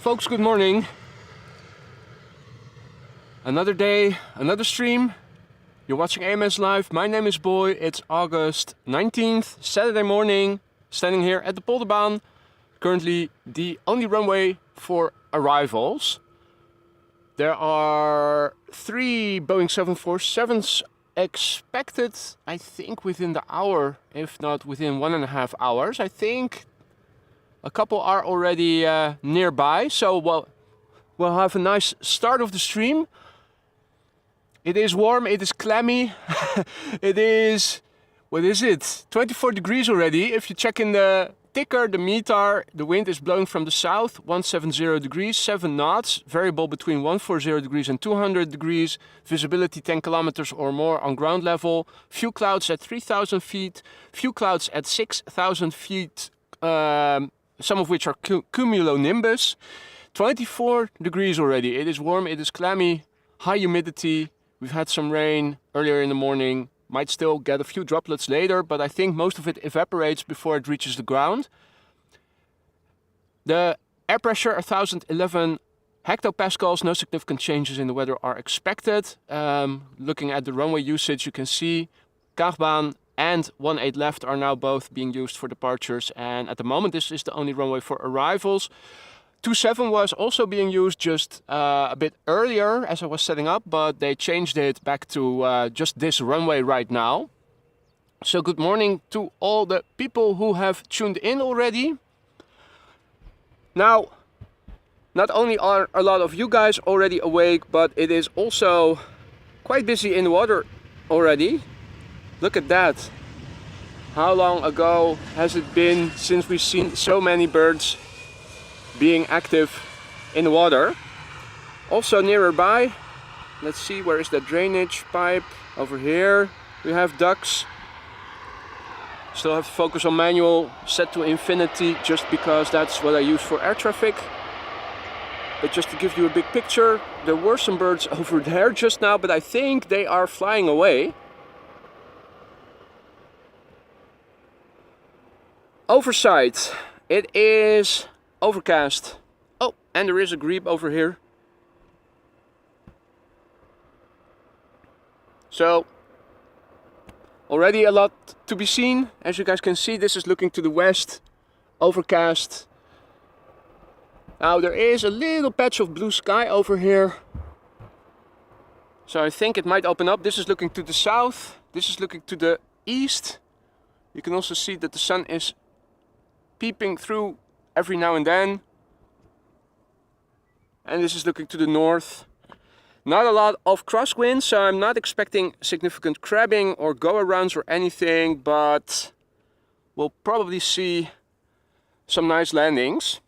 Folks, good morning. Another day, another stream. You're watching AMS Live. My name is Boy. It's August 19th, Saturday morning. Standing here at the Polderbaan. Currently the only runway for arrivals. There are 3 Boeing 747s expected, I think within the hour, if not within 1.5 hours. I think a couple are already nearby, so we'll have a nice start of the stream. It is warm, it is clammy. It is, what is it? 24 degrees already. If you check in the ticker, the METAR, the wind is blowing from the south, 170 degrees, 7 knots, variable between 140 degrees and 200 degrees, visibility 10 kilometers or more on ground level, few clouds at 3,000 feet, few clouds at 6,000 feet, some of which are cumulonimbus. 24 degrees already. It is warm, it is clammy, high humidity. We've had some rain earlier in the morning. Might still get a few droplets later, but I think most of it evaporates before it reaches the ground. The air pressure 1011 hectopascals. No significant changes in the weather are expected. Looking at the runway usage, you can see Kaagbaan and 18 left are now both being used for departures, and at the moment this is the only runway for arrivals. 27 was also being used just a bit earlier as I was setting up, but they changed it back to just this runway right now. So good morning to all the people who have tuned in already. Now, not only are a lot of you guys already awake, but it is also quite busy in the water already. Look at that. How long ago has it been since we've seen so many birds being active in the water? Also nearby, let's see, where is that drainage pipe? Over here we have ducks. Still have to focus on manual, set to infinity, just because that's what I use for air traffic. But just to give you a big picture, there were some birds over there just now, but I think they are flying away. Oversight. It is overcast. Oh, and there is a grebe over here. So, already a lot to be seen. As you guys can see, this is looking to the west. Overcast. Now there is a little patch of blue sky over here. So I think it might open up. This is looking to the south. This is looking to the east. You can also see that the sun is peeping through every now and then. And this is looking to the north. Not a lot of crosswind, so I'm not expecting significant crabbing or go-arounds or anything, but we'll probably see some nice landings.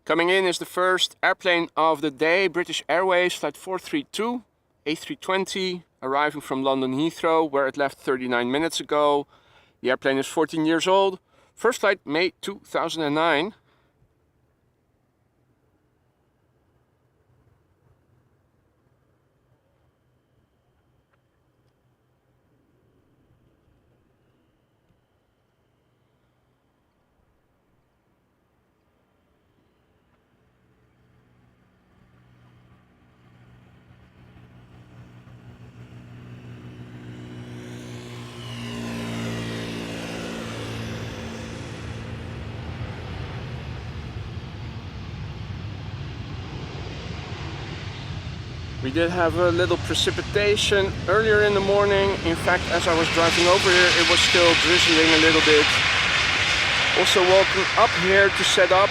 Coming in is the first airplane of the day, British Airways flight 432, A320, arriving from London Heathrow, where it left 39 minutes ago. The airplane is 14 years old. First flight May 2009. We did have a little precipitation earlier in the morning. In fact, as I was driving over here, it was still drizzling a little bit. Also walking up here to set up,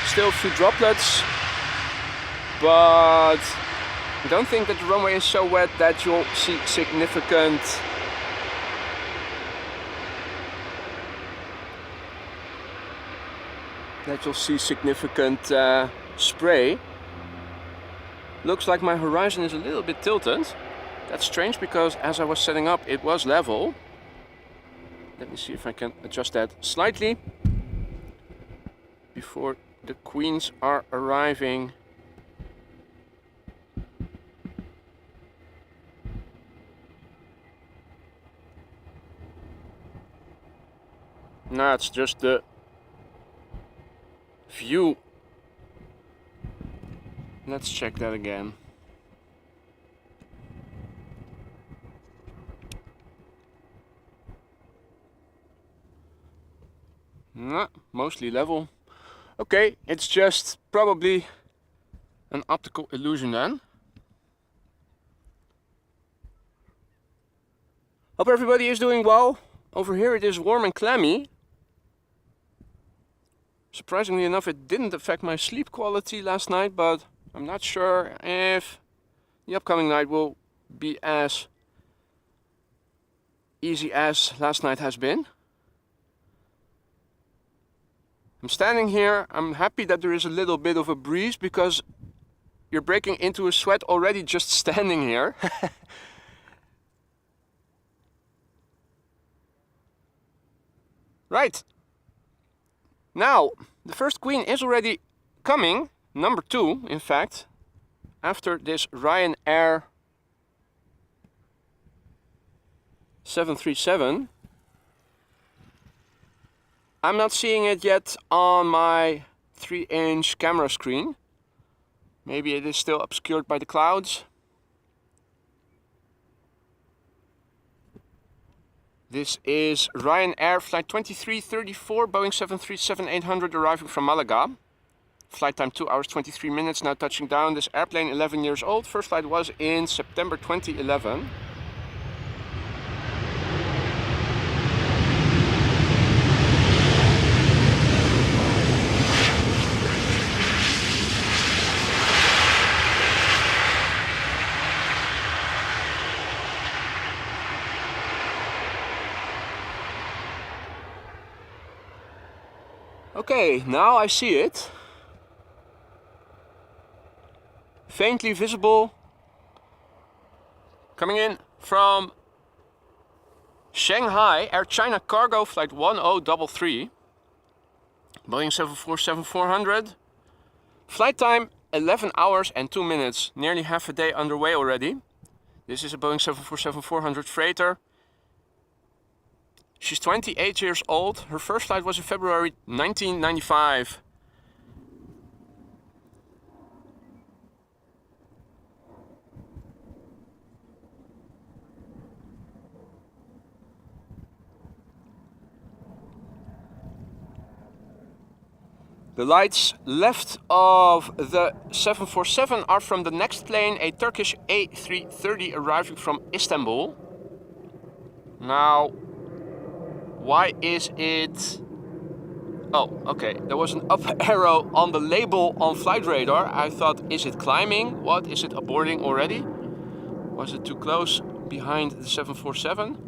still a few droplets. But I don't think that the runway is so wet that you'll see significant spray. Looks like my horizon is a little bit tilted. That's strange because as I was setting up it was level. Let me see if I can adjust that slightly before the queens are arriving. No, it's just the view Let's check that again. Nah, mostly level. Okay, it's just probably an optical illusion then. Hope everybody is doing well. Over here it is warm and clammy. Surprisingly enough, it didn't affect my sleep quality last night, but I'm not sure if the upcoming night will be as easy as last night has been. I'm standing here, I'm happy that there is a little bit of a breeze because you're breaking into a sweat already just standing here. Right. Now, the first queen is already coming, number 2 in fact, after this Ryanair 737. I'm not seeing it yet on my 3-inch camera screen. Maybe it is still obscured by the clouds. This is Ryanair flight 2334, Boeing 737-800 arriving from Malaga. Flight time 2 hours 23 minutes, now touching down. This airplane 11 years old, first flight was in September 2011. Okay, now I see it. Faintly visible. Coming in from Shanghai, Air China Cargo flight 1033. Boeing 747-400. Flight time 11 hours and 2 minutes. Nearly half a day underway already. This is a Boeing 747-400 freighter. She's 28 years old. Her first flight was in February 1995. The lights left of the 747 are from the next plane, a Turkish A330 arriving from Istanbul. Now, why is it... Oh, okay, there was an up arrow on the label on flight radar. I thought, is it climbing? What, is it aborting already? Was it too close behind the 747?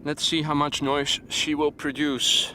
Let's see how much noise she will produce.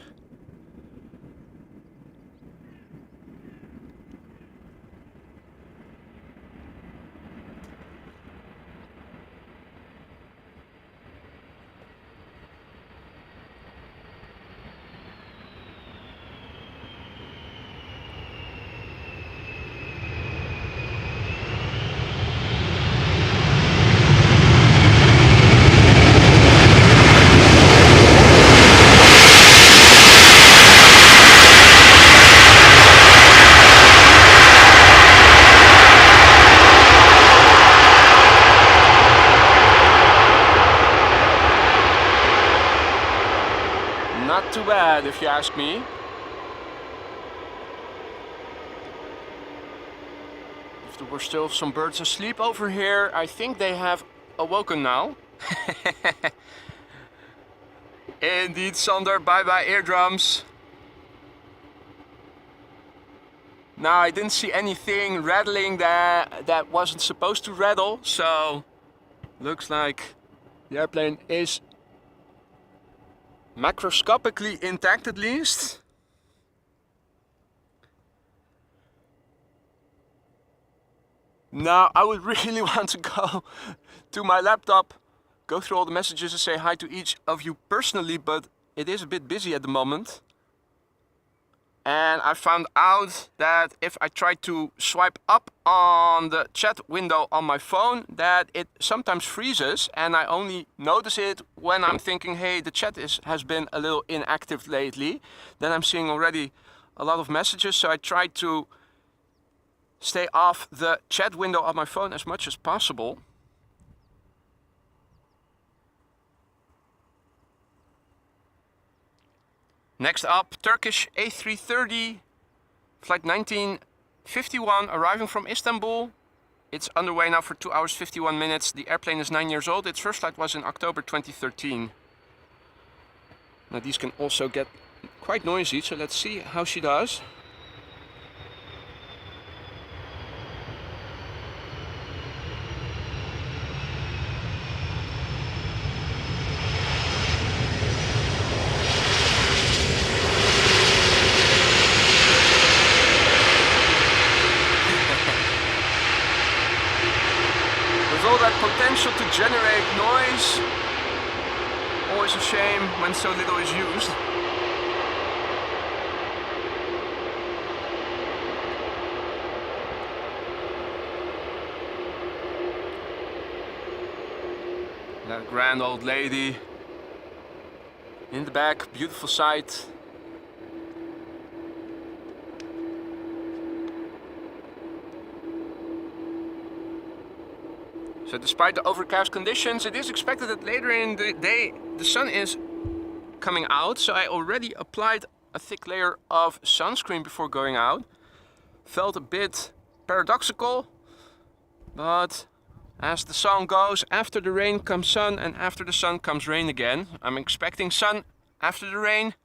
Not too bad, if you ask me. If there were still some birds asleep over here, I think they have awoken now. Indeed, Sander, bye-bye eardrums. Now, I didn't see anything rattling that wasn't supposed to rattle, so looks like the airplane is macroscopically intact at least. Now I would really want to go to my laptop go through all the messages and say hi to each of you personally, but it is a bit busy at the moment. And I found out that if I try to swipe up on the chat window on my phone, that it sometimes freezes, and I only notice it when I'm thinking, hey, the chat has been a little inactive lately. Then I'm seeing already a lot of messages, so I try to stay off the chat window on my phone as much as possible. Next up, Turkish A330, flight 1951, arriving from Istanbul. It's underway now for 2 hours 51 minutes. The airplane is 9 years old. Its first flight was in October 2013. Now these can also get quite noisy, so let's see how she does. All that potential to generate noise, always a shame when so little is used. That grand old lady in the back, beautiful sight. So despite the overcast conditions, it is expected that later in the day the sun is coming out. So I already applied a thick layer of sunscreen before going out. Felt a bit paradoxical, but as the song goes, after the rain comes sun and after the sun comes rain again. I'm expecting sun after the rain.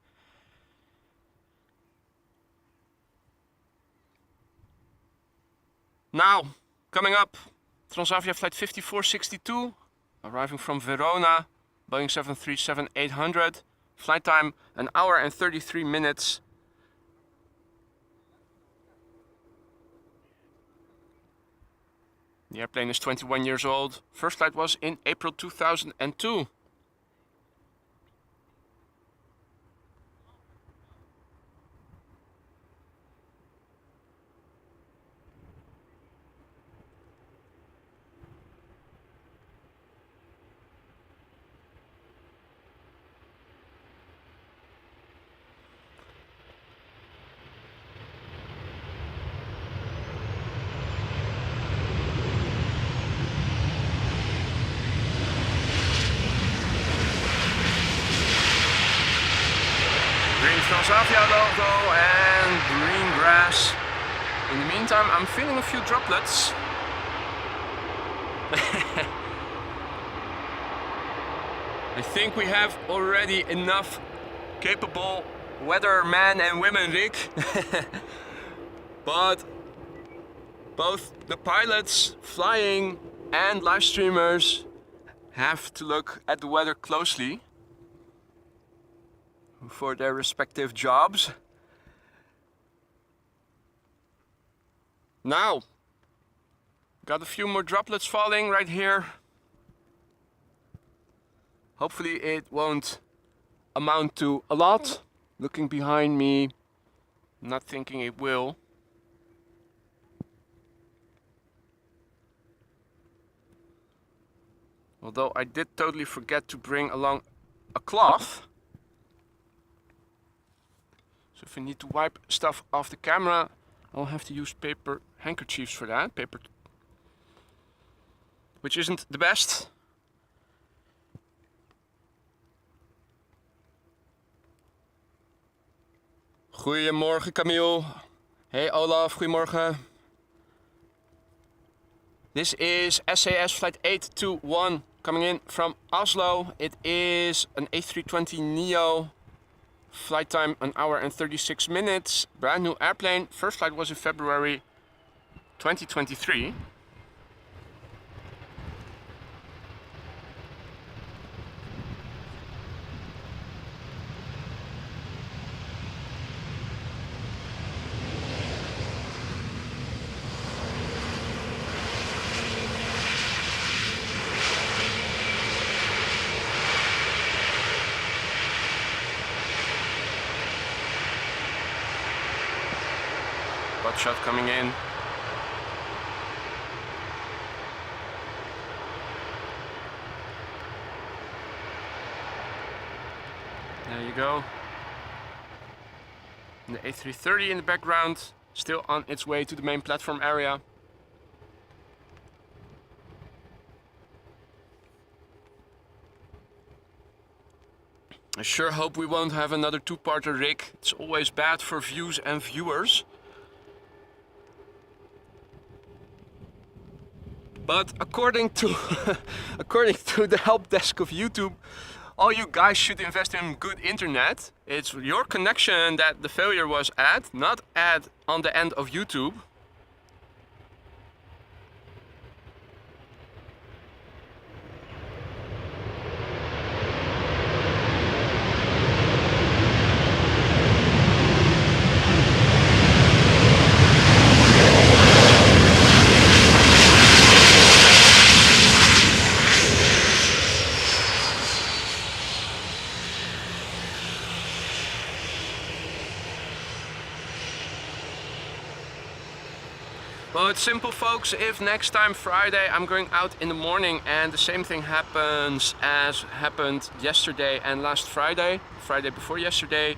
Now, coming up, Transavia flight 5462, arriving from Verona, Boeing 737-800, flight time 1 hour and 33 minutes. The airplane is 21 years old. First flight was in April 2002. Transavia logo and green grass. In the meantime, I'm feeling a few droplets. I think we have already enough capable weathermen and women, Rick. But both the pilots flying and live streamers have to look at the weather closely for their respective jobs. Now, got a few more droplets falling right here. Hopefully it won't amount to a lot. Looking behind me, not thinking it will. Although I did totally forget to bring along a cloth. So if I need to wipe stuff off the camera, I'll have to use paper handkerchiefs for that. Which isn't the best. Goedemorgen Camille. Hey Olaf, goedemorgen. This is SAS flight 821 coming in from Oslo. It is an A320neo. Flight time 1 hour and 36 minutes. Brand new airplane. First flight was in February 2023. spot shot coming in. There you go. And the A330 in the background, still on its way to the main platform area. I sure hope we won't have another two-parter rig. It's always bad for views and viewers. But according to according to the help desk of YouTube, all you guys should invest in good internet. It's your connection that the failure was at, not at on the end of YouTube. Well, it's simple, folks. If next time Friday I'm going out in the morning and the same thing happens as happened yesterday and last Friday, Friday before yesterday,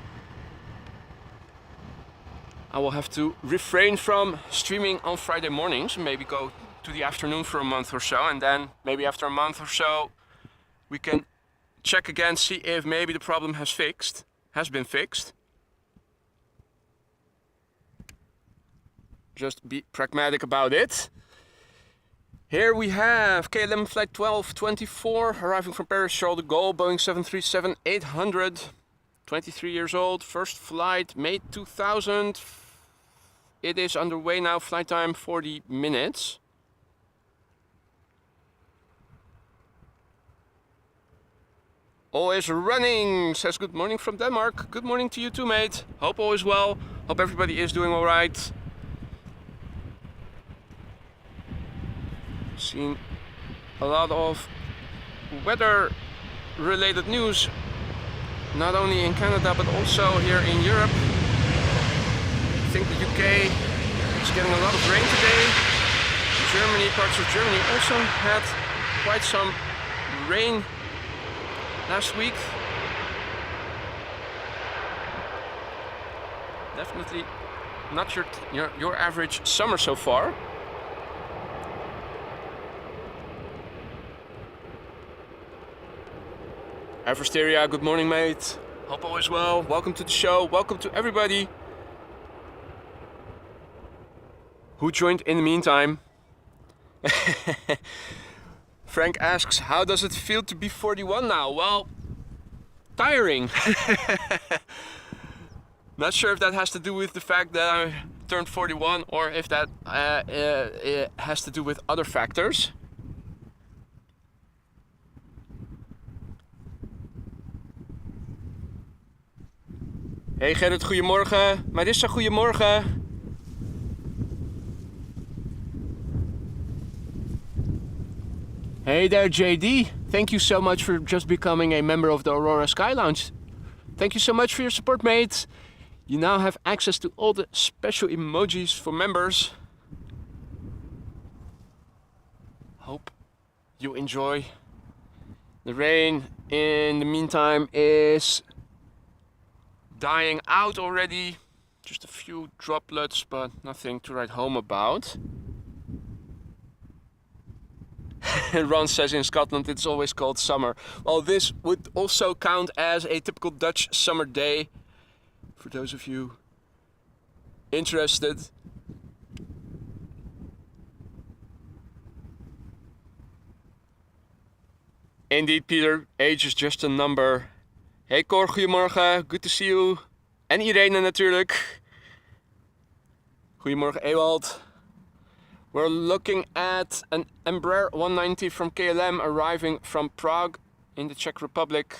I will have to refrain from streaming on Friday mornings, maybe go to the afternoon for a month or so, and then maybe after a month or so we can check again, see if maybe the problem has been fixed. Just be pragmatic about it. Here we have KLM flight 1224 arriving from Paris Charles de Gaulle, Boeing 737-800, 23 years old, first flight May 2000. It is underway now, flight time 40 minutes. All is running, says good morning from Denmark. Good morning to you too, mate. Hope all is well. Hope everybody is doing all right. Seen a lot of weather related news, not only in Canada but also here in Europe. I think the UK is getting a lot of rain today. Germany, parts of Germany also had quite some rain last week. Definitely not your average summer so far. Eversteria, good morning, mate. Hope all is well. Welcome to the show. Welcome to everybody who joined in the meantime. Frank asks, how does it feel to be 41 now? Well, tiring. Not sure if that has to do with the fact that I turned 41 or if that it has to do with other factors. Hey Gerrit, goedemorgen. Marissa, goedemorgen. Hey there, JD. Thank you so much for just becoming a member of the Aurora Sky Lounge. Thank you so much for your support, mate. You now have access to all the special emojis for members. Hope you enjoy. The rain in the meantime is dying out already. Just a few droplets, but nothing to write home about. Ron says in Scotland it's always called summer. Well, this would also count as a typical Dutch summer day, for those of you interested. Indeed, Peter, age is just a number. Hey Cor, goedemorgen, good to see you. En Irene natuurlijk. Goedemorgen Ewald. We're looking at an Embraer 190 from KLM arriving from Prague in the Czech Republic.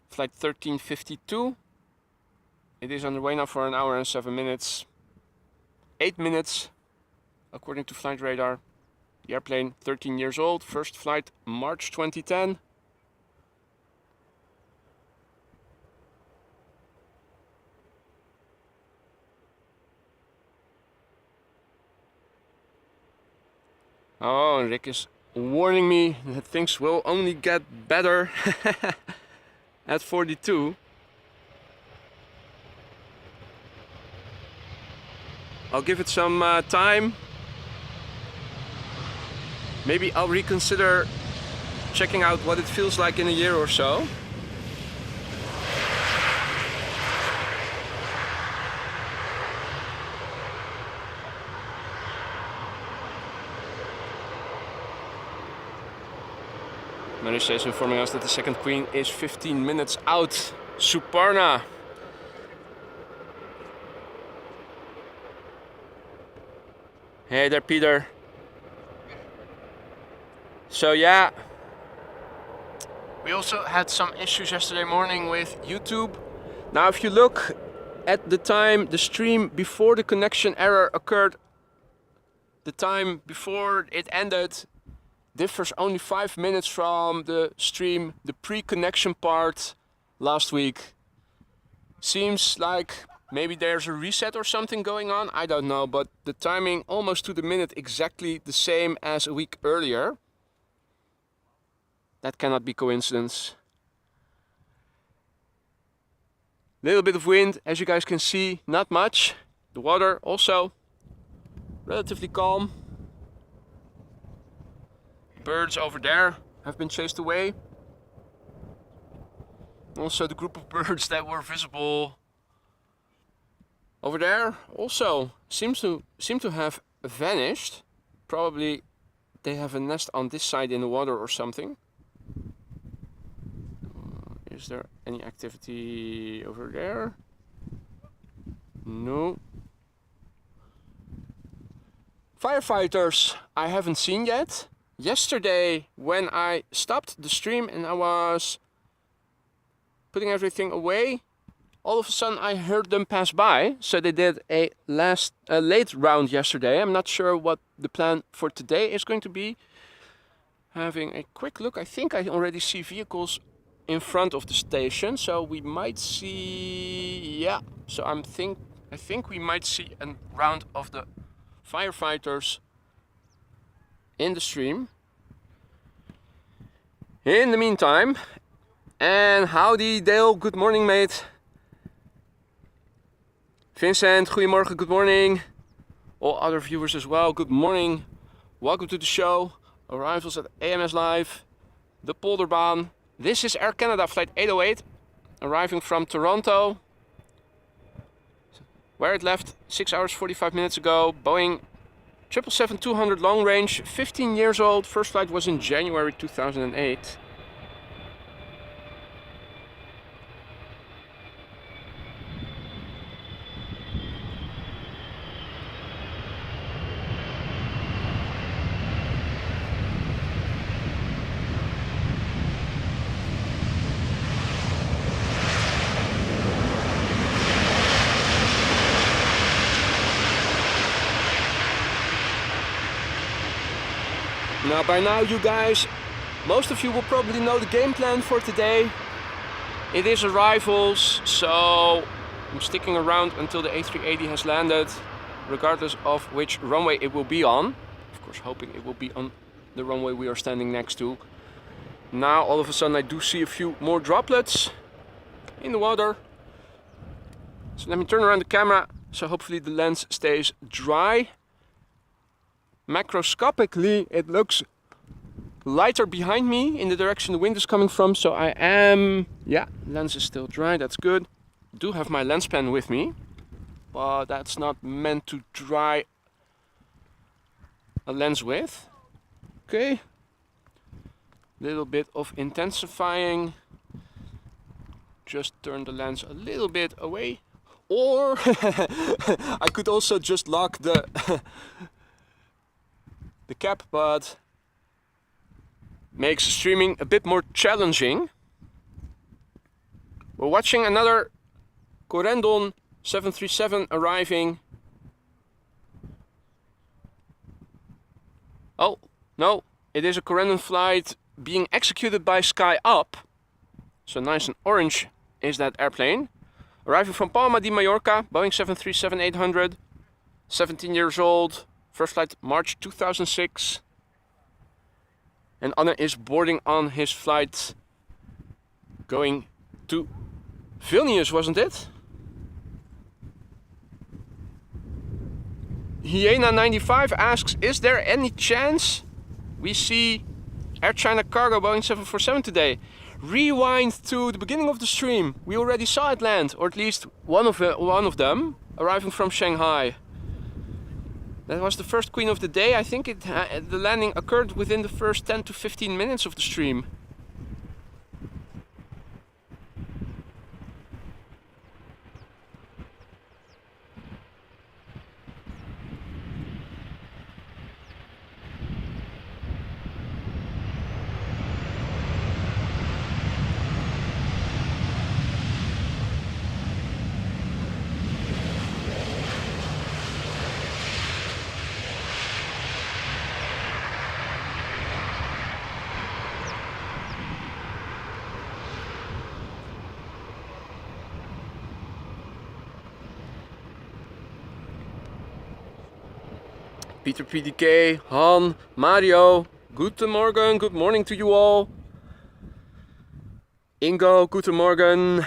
Flight 1352. It is underway now for an hour and 7 minutes. 8 minutes, according to flight radar. The airplane 13 years old, first flight March 2010. Oh, Rick is warning me that things will only get better at 42. I'll give it some time. Maybe I'll reconsider checking out what it feels like in a year or so. Marisha is informing us that the second queen is 15 minutes out. Suparna. Hey there, Peter. So yeah, we also had some issues yesterday morning with YouTube. Now if you look at the time, the stream before the connection error occurred, the time before it ended differs only 5 minutes from the stream, the pre-connection part last week. Seems like maybe there's a reset or something going on, I don't know, but the timing almost to the minute exactly the same as a week earlier. That cannot be coincidence. Little bit of wind, as you guys can see, not much. The water also relatively calm. Birds over there have been chased away. Also the group of birds that were visible over there also seem to have vanished. Probably they have a nest on this side in the water or something. Is there any activity over there? No. Firefighters I haven't seen yet. Yesterday when I stopped the stream and I was putting everything away, all of a sudden I heard them pass by. So they did a late round yesterday. I'm not sure what the plan for today is going to be. Having a quick look, I think I already see vehicles in front of the station, so we might see, yeah, so I think we might see a round of the firefighters in the stream. In the meantime, and howdy Dale, good morning mate. Vincent, goedemorgen, good morning. All other viewers as well, good morning. Welcome to the show. Arrivals at AMS Live, the Polderbaan. This is Air Canada flight 808, arriving from Toronto, where it left 6 hours 45 minutes ago. Boeing 777-200 long range, 15 years old. First flight was in January 2008. Now by now you guys, most of you will probably know the game plan for today. It is arrivals, so I'm sticking around until the A380 has landed, regardless of which runway it will be on. Of course hoping it will be on the runway we are standing next to. Now all of a sudden I do see a few more droplets in the water. So let me turn around the camera, so hopefully the lens stays dry. Macroscopically it looks lighter behind me in the direction the wind is coming from, so I am, yeah, lens is still dry, that's good. Do have my lens pen with me, but that's not meant to dry a lens with. Okay, little bit of intensifying, just turn the lens a little bit away, or I could also just lock the cap, but makes streaming a bit more challenging. We're watching another Corendon 737 arriving. Oh, no, it is a Corendon flight being executed by Sky Up. So nice and orange is that airplane. Arriving from Palma de Mallorca, Boeing 737-800, 17 years old. First flight March 2006. And Anne is boarding on his flight going to Vilnius, wasn't it? Hyena95 asks, is there any chance we see Air China Cargo Boeing 747 today? Rewind to the beginning of the stream. We already saw it land, or at least one of them arriving from Shanghai. That was the first queen of the day. I think the landing occurred within the first 10 to 15 minutes of the stream. Peter PDK, Han, Mario, guten Morgen, good morning to you all. Ingo, guten Morgen.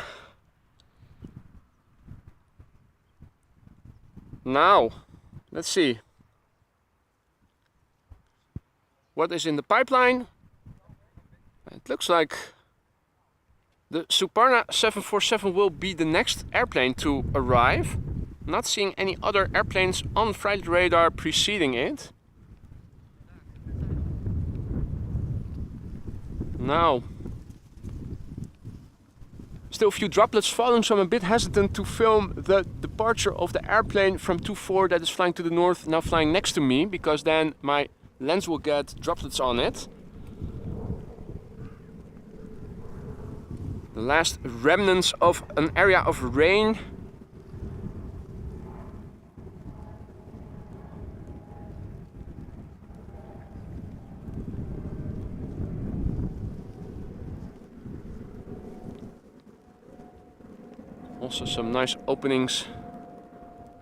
Now, let's see. What is in the pipeline? It looks like the Suparna 747 will be the next airplane to arrive. Not seeing any other airplanes on flight radar preceding it. Now, still a few droplets falling, so I'm a bit hesitant to film the departure of the airplane from 24 that is flying to the north, now flying next to me, because then my lens will get droplets on it. The last remnants of an area of rain. Also some nice openings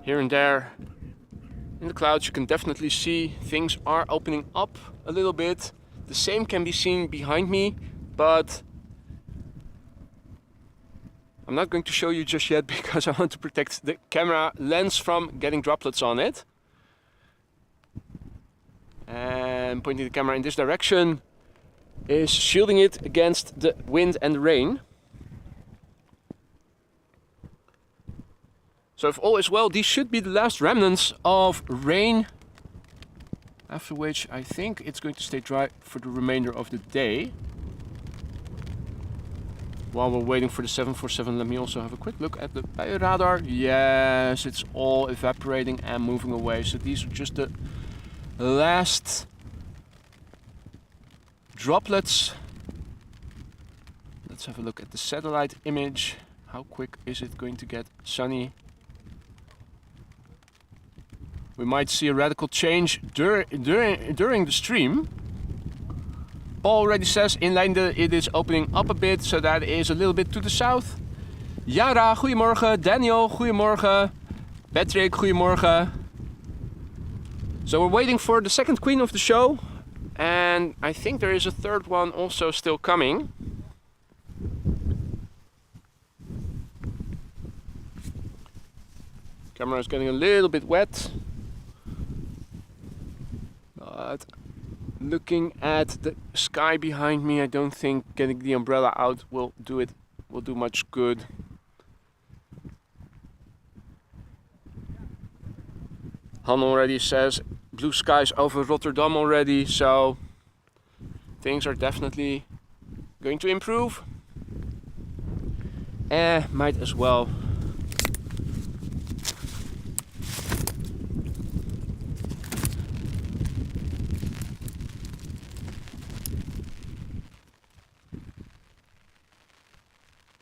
here and there in the clouds. You can definitely see things are opening up a little bit. The same can be seen behind me, but I'm not going to show you just yet because I want to protect the camera lens from getting droplets on it. And pointing the camera in this direction is shielding it against the wind and the rain. So if all is well, these should be the last remnants of rain, after which I think it's going to stay dry for the remainder of the day. While we're waiting for the 747, let me also have a quick look at the radar. Yes, it's all evaporating and moving away. So these are just the last droplets. Let's have a look at the satellite image. How quick is it going to get sunny? We might see a radical change during the stream. Paul already says inland it is opening up a bit, so that is a little bit to the south. Yara, goedemorgen. Daniel, goedemorgen. Patrick, goedemorgen. So we're waiting for the second queen of the show, and I think there is a third one also still coming. Camera is getting a little bit wet. But looking at the sky behind me, I don't think getting the umbrella out will do much good. Han already says blue skies over Rotterdam already, so things are definitely going to improve. Might as well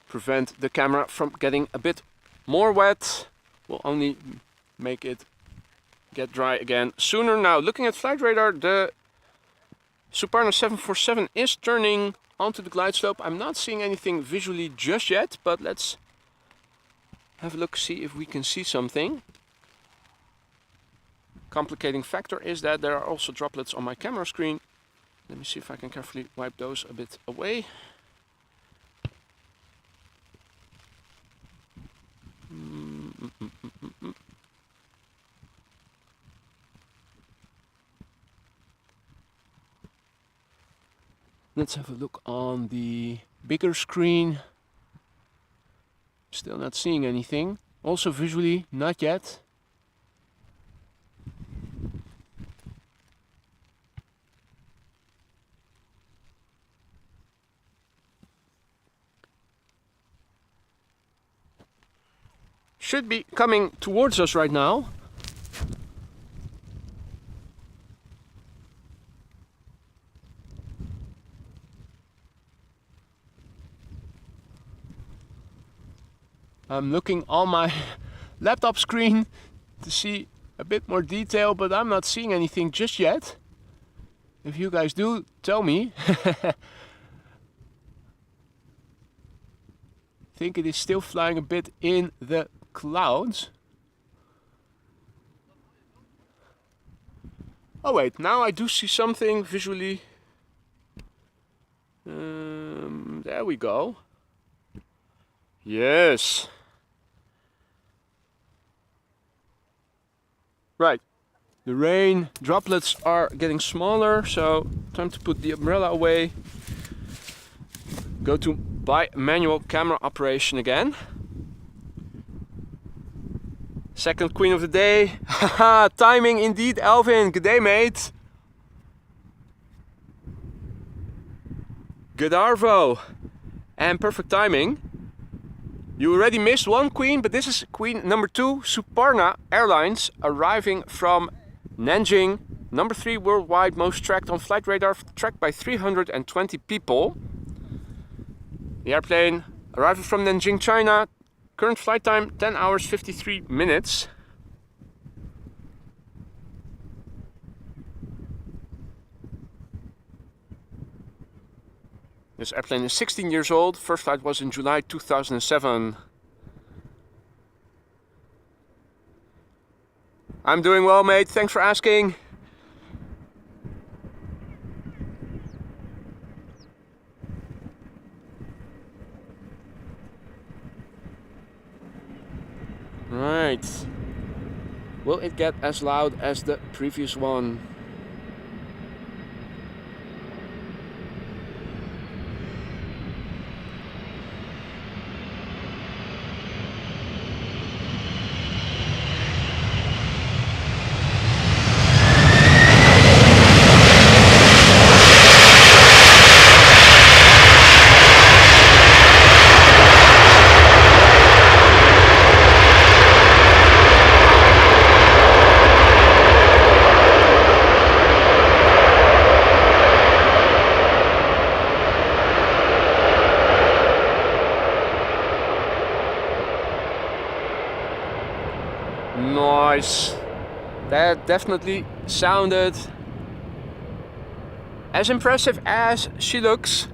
prevent the camera from getting a bit more wet. Will only make it get dry again sooner. Now, looking at flight radar, the Suparna 747 is turning onto the glide slope. I'm not seeing anything visually just yet, but let's have a look, see if we can see something. Complicating factor is that there are also droplets on my camera screen. Let me see if I can carefully wipe those a bit away. Let's have a look on the bigger screen. Still not seeing anything. Also visually, not yet. Should be coming towards us right now. I'm looking on my laptop screen to see a bit more detail, but I'm not seeing anything just yet. If you guys do, tell me. I think it is still flying a bit in the clouds. Oh wait, now I do see something visually. There we go. Yes. Right. The rain droplets are getting smaller, so time to put the umbrella away. Go to manual camera operation again. Second queen of the day. Haha, timing indeed, Alvin. Good day, mate. Good Arvo. And perfect timing. You already missed one queen, but this is queen number 2, Suparna Airlines, arriving from Nanjing. Number 3 worldwide, most tracked on flight radar, tracked by 320 people. The airplane arriving from Nanjing, China. Current flight time 10 hours 53 minutes. This airplane is 16 years old. First flight was in July 2007. I'm doing well, mate. Thanks for asking. Right. Will it get as loud as the previous one? Nice. That definitely sounded as impressive as she looks.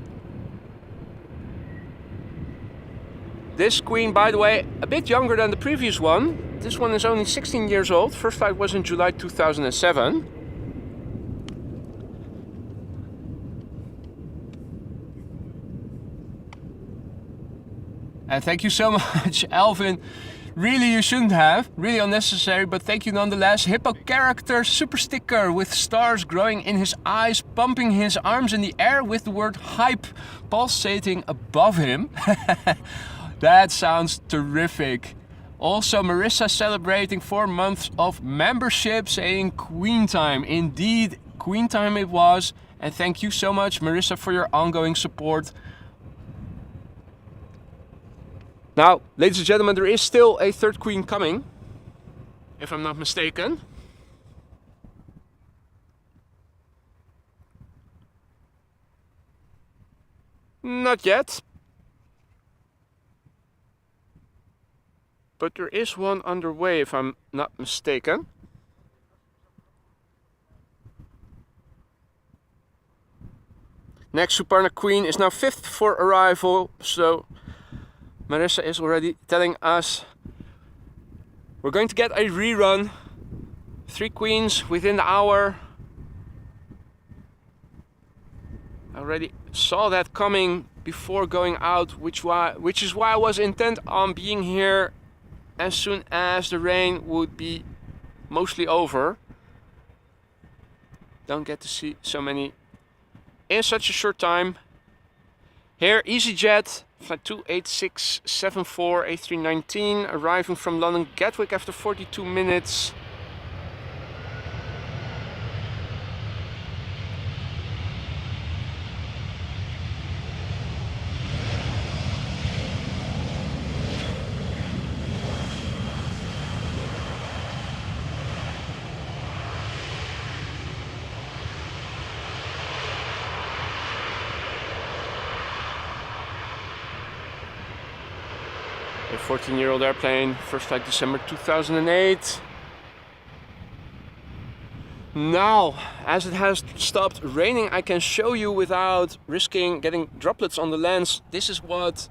This queen, by the way, a bit younger than the previous one. This one is only 16 years old. First flight was in July 2007. And thank you so much, Alvin. Really, you shouldn't have. Really unnecessary, but thank you nonetheless. Hippo character super sticker with stars growing in his eyes, pumping his arms in the air with the word hype pulsating above him. That sounds terrific. Also, Marissa celebrating 4 months of membership, saying Queen time. Indeed, Queen time it was. And thank you so much, Marissa, for your ongoing support. Now, ladies and gentlemen, there is still a third queen coming, if I'm not mistaken. Not yet. But there is one underway, if I'm not mistaken. Next Suparna queen is now 5th for arrival, so Marissa is already telling us we're going to get a rerun. 3 queens within the hour. I already saw that coming before going out, which is why I was intent on being here as soon as the rain would be mostly over. Don't get to see so many in such a short time. Here, EasyJet, flight 28674 A319, arriving from London Gatwick after 42 minutes. A 14-year-old airplane, first flight December 2008. Now, as it has stopped raining, I can show you without risking getting droplets on the lens. This is what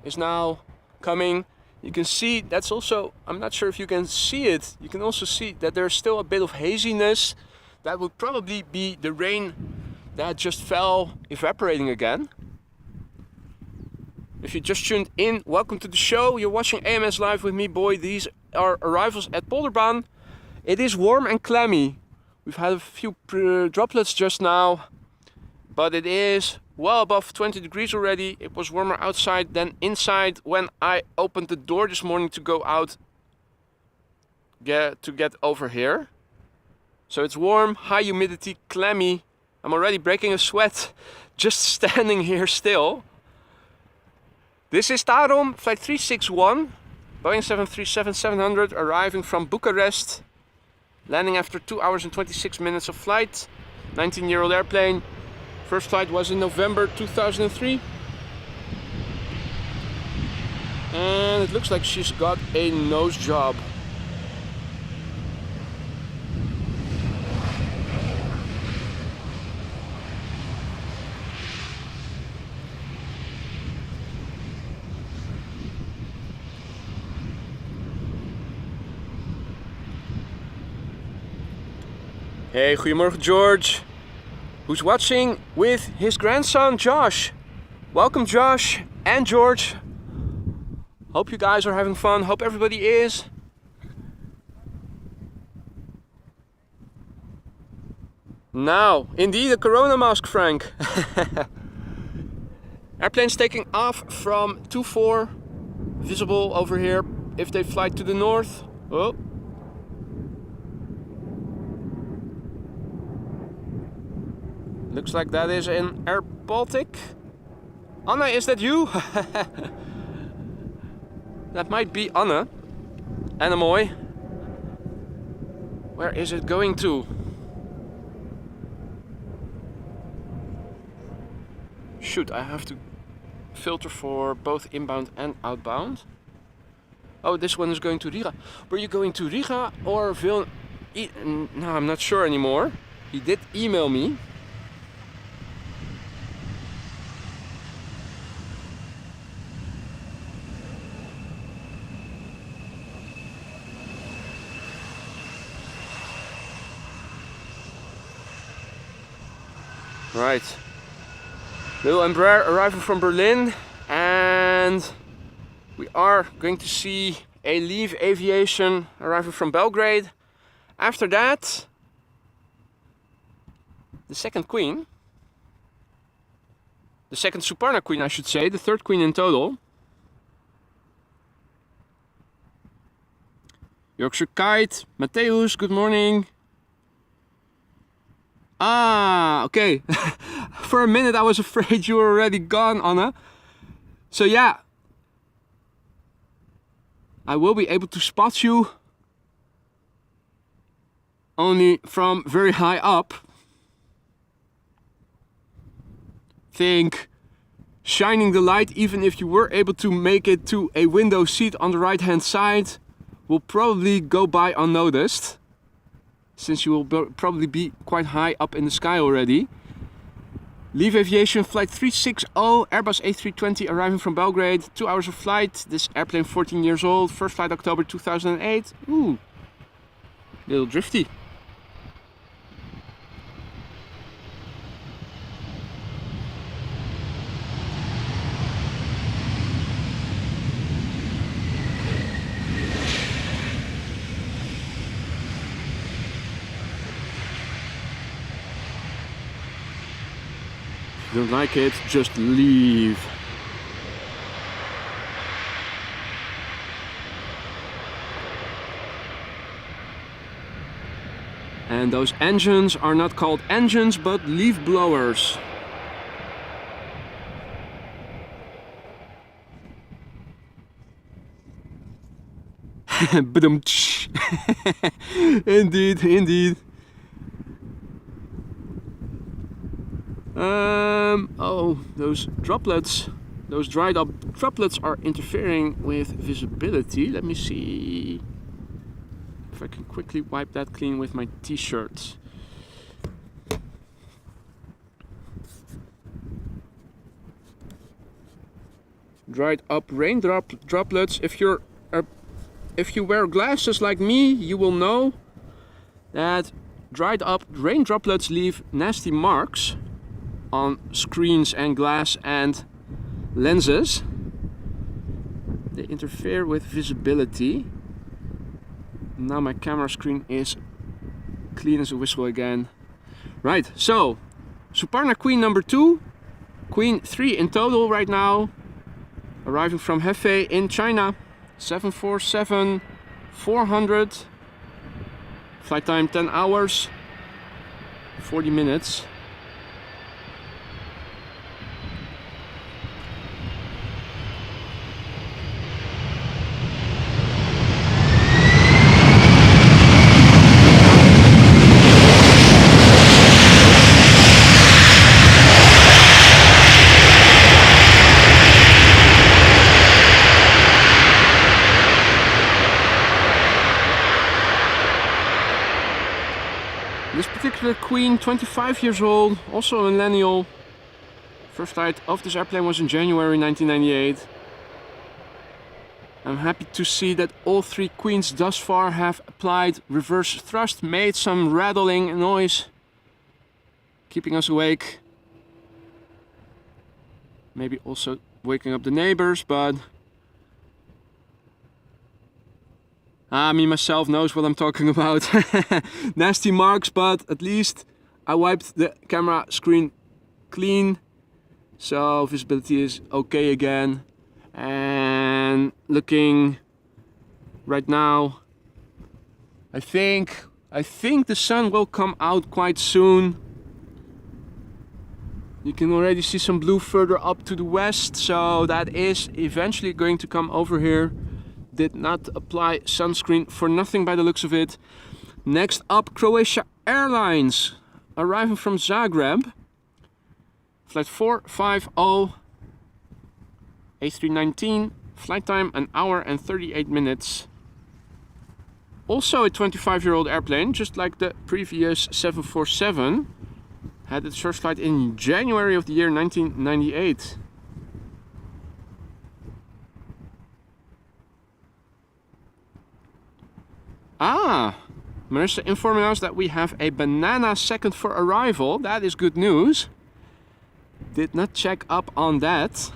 is now coming. You can see that's also, I'm not sure if you can see it, you can also see that there's still a bit of haziness. That would probably be the rain that just fell evaporating again. If you just tuned in, welcome to the show. You're watching AMS Live with me, Boy. These are arrivals at Polderbaan. It is warm and clammy. We've had a few droplets just now, but it is well above 20 degrees already. It was warmer outside than inside when I opened the door this morning to go out to get over here. So it's warm, high humidity, clammy. I'm already breaking a sweat just standing here still. This is Tarom, flight 361, Boeing 737-700, arriving from Bucharest, landing after 2 hours and 26 minutes of flight. 19-year-old airplane. First flight was in November 2003. And it looks like she's got a nose job. Hey, goedemorgen George, who's watching with his grandson Josh. Welcome Josh and George. Hope you guys are having fun, hope everybody is. Now, indeed a corona mask, Frank. Airplanes taking off from 24, visible over here if they fly to the north. Oh. Looks like that is in Air Baltic. Anna, is that you? That might be Anna. Anamoy. Where is it going to? Shoot, I have to filter for both inbound and outbound. Oh, this one is going to Riga. Were you going to Riga or Vilnius? No, I'm not sure anymore. He did email me. Right, Lil and Brer arriving from Berlin, and we are going to see a Leave Aviation arriving from Belgrade. After that, the second queen, the second Suparna queen I should say, the third queen in total. Yorkshire Kite, Matthäus, good morning. Ah, okay. For a minute I was afraid you were already gone, Anna. So yeah, I will be able to spot you only from very high up. Think shining the light, even if you were able to make it to a window seat on the right hand side, will probably go by unnoticed, since you will probably be quite high up in the sky already. Leave Aviation flight 360, Airbus A320 arriving from Belgrade, 2 hours of flight. This airplane 14 years old, first flight October 2008. Ooh, little drifty. Don't like it, just leave. And those engines are not called engines, but leaf blowers. Indeed, indeed. Oh, those droplets, those dried up droplets are interfering with visibility. Let me see if I can quickly wipe that clean with my t-shirt. Dried up raindrop droplets. If you wear glasses like me, you will know that dried up rain droplets leave nasty marks on screens and glass and lenses. They interfere with visibility. Now my camera screen is clean as a whistle again. Right, so Suparna Queen number 2, Queen 3 in total right now, arriving from Hefei in China. 747-400, flight time 10 hours, 40 minutes. This particular Queen, 25 years old, also a millennial. First flight of this airplane was in January 1998. I'm happy to see that all 3 Queens thus far have applied reverse thrust, made some rattling noise, keeping us awake. Maybe also waking up the neighbors, but me myself knows what I'm talking about. Nasty marks, but at least I wiped the camera screen clean, so visibility is okay again. And looking right now, I think the sun will come out quite soon. You can already see some blue further up to the west, so that is eventually going to come over here. Did not apply sunscreen for nothing by the looks of it. Next up, Croatia Airlines, arriving from Zagreb. Flight 450, A319, flight time 1 hour and 38 minutes. Also a 25-year-old airplane, just like the previous 747. Had its first flight in January of the year 1998. Marissa informing us that we have a banana second for arrival. That is good news. Did not check up on that.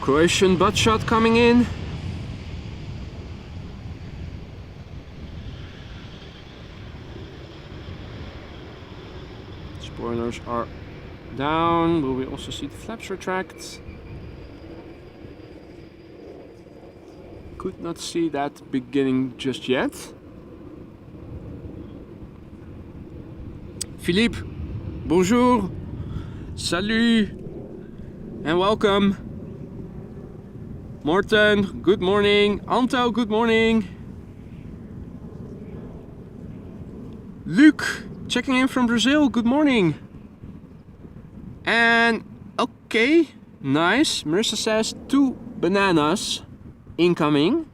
Croatian butt shot coming in. Spoilers are down. Will we also see the flaps retract? Could not see that beginning just yet. Philippe, bonjour, salut, and welcome. Morten, good morning. Anto, good morning. Luke, checking in from Brazil, good morning. And okay, nice. Marissa says 2 bananas incoming.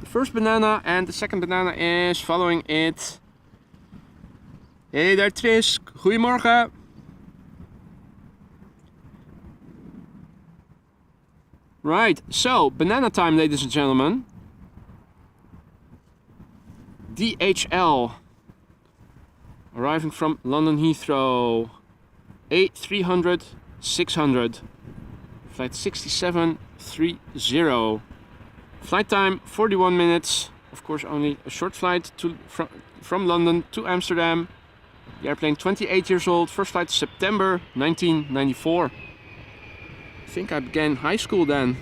The first banana and the second banana is following it. Hey daar Tris, goedemorgen. Right, so banana time, ladies and gentlemen. DHL arriving from London Heathrow. A300 600. Flight 6730. Flight time 41 minutes. Of course, only a short flight from London to Amsterdam. The airplane 28 years old. First flight September 1994. I think I began high school then.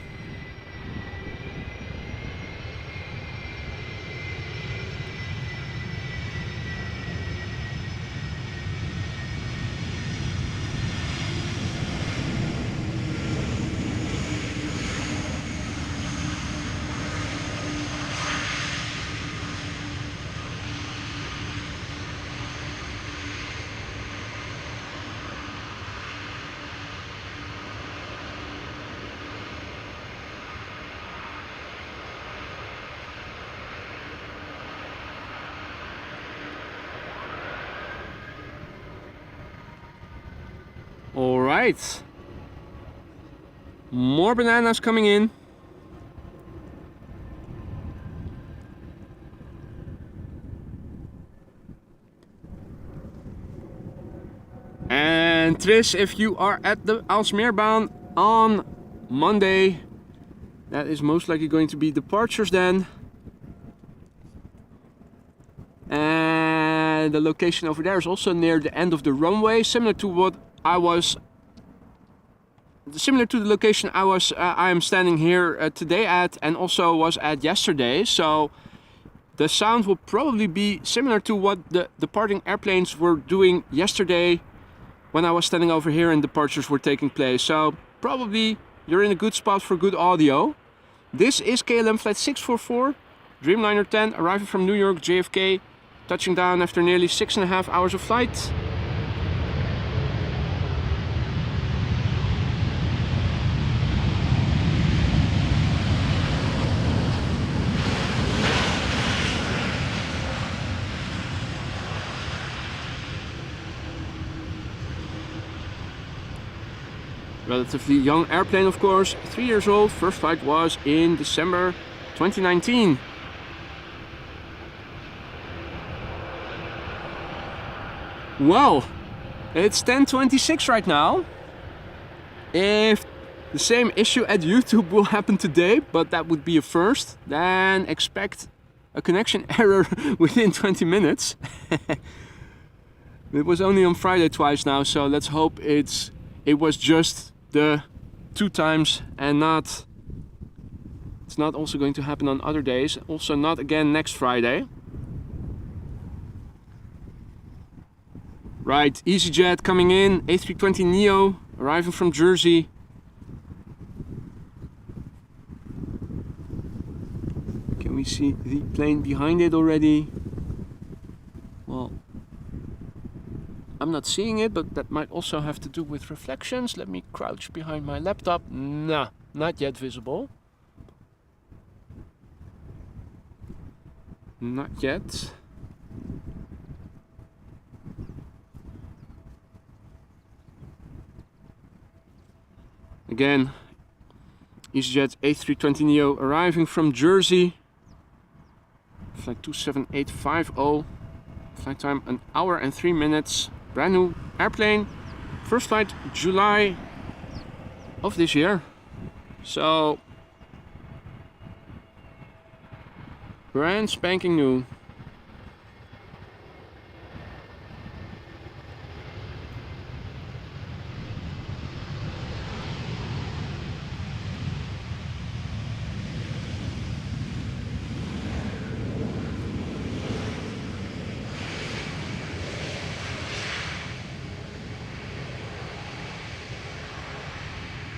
All right, more bananas coming in. And Tris, if you are at the Aalsmeerbaan on Monday, that is most likely going to be departures then. And the location over there is also near the end of the runway, similar to the location I am standing here today at, and also was at yesterday. So the sound will probably be similar to what the departing airplanes were doing yesterday when I was standing over here and departures were taking place. So probably you're in a good spot for good audio. This is KLM flight 644, Dreamliner 10, arriving from New York JFK, touching down after nearly 6.5 hours of flight. Relatively young airplane, of course, 3 years old. First flight was in December 2019. Well, it's 10:26 right now. If the same issue at YouTube will happen today, but that would be a first, then expect a connection error within 20 minutes. It was only on Friday twice now, so let's hope it was just the 2 times and it's not also going to happen on other days. Also not again next Friday. Right, EasyJet coming in, A320neo arriving from Jersey. Can we see the plane behind it already? Well, I'm not seeing it, but that might also have to do with reflections. Let me crouch behind my laptop. Nah, not yet visible. Not yet. Again, EasyJet A320neo arriving from Jersey. Flight 27850. Flight time 1 hour and 3 minutes. Brand new airplane. First flight July of this year. So brand spanking new.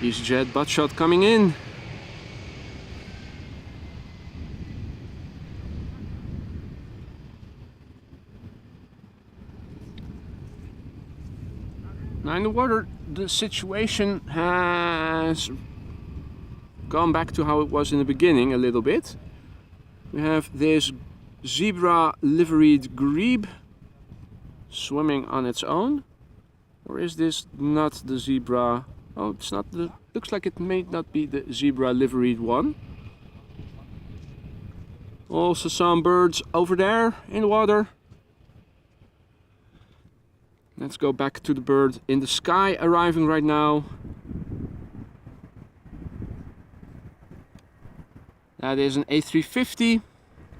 EasyJet butt shot coming in. Now in the water, the situation has gone back to how it was in the beginning a little bit. We have this zebra liveried Grebe swimming on its own. Or is this not the zebra? Oh, it's not the... Looks like it may not be the zebra liveried one. Also some birds over there in the water. Let's go back to the bird in the sky arriving right now. That is an A350,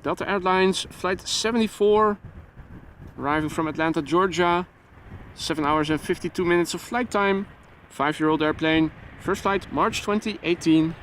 Delta Airlines, flight 74, arriving from Atlanta, Georgia. 7 hours and 52 minutes of flight time. 5-year-old airplane. First flight, March 2018.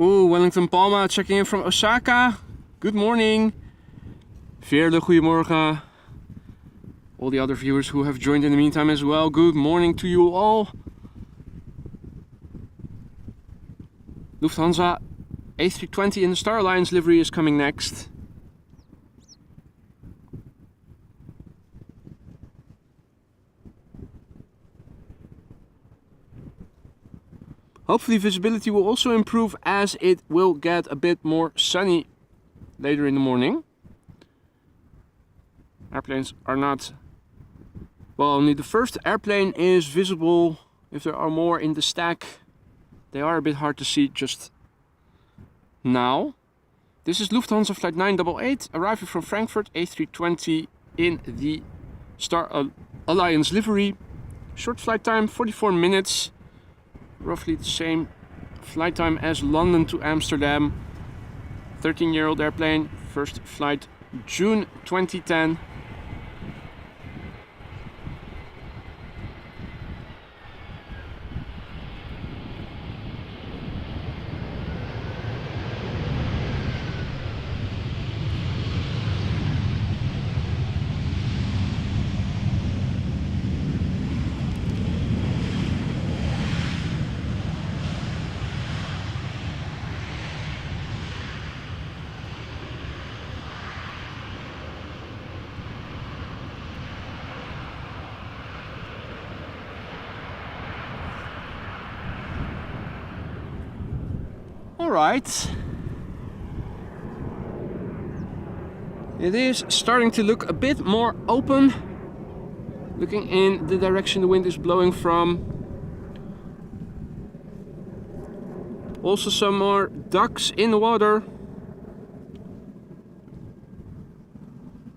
Ooh, Wellington Palma checking in from Osaka. Good morning. Veerle, goedemorgen. All the other viewers who have joined in the meantime as well. Good morning to you all. Lufthansa A320 in the Star Alliance livery is coming next. Hopefully visibility will also improve as it will get a bit more sunny later in the morning. Airplanes are not... Well, only the first airplane is visible. If there are more in the stack, they are a bit hard to see just now. This is Lufthansa flight 988, arriving from Frankfurt, A320 in the Star Alliance livery. Short flight time, 44 minutes. Roughly the same flight time as London to Amsterdam. 13-year-old airplane, first flight June 2010. Alright, it is starting to look a bit more open, looking in the direction the wind is blowing from. Also some more ducks in the water.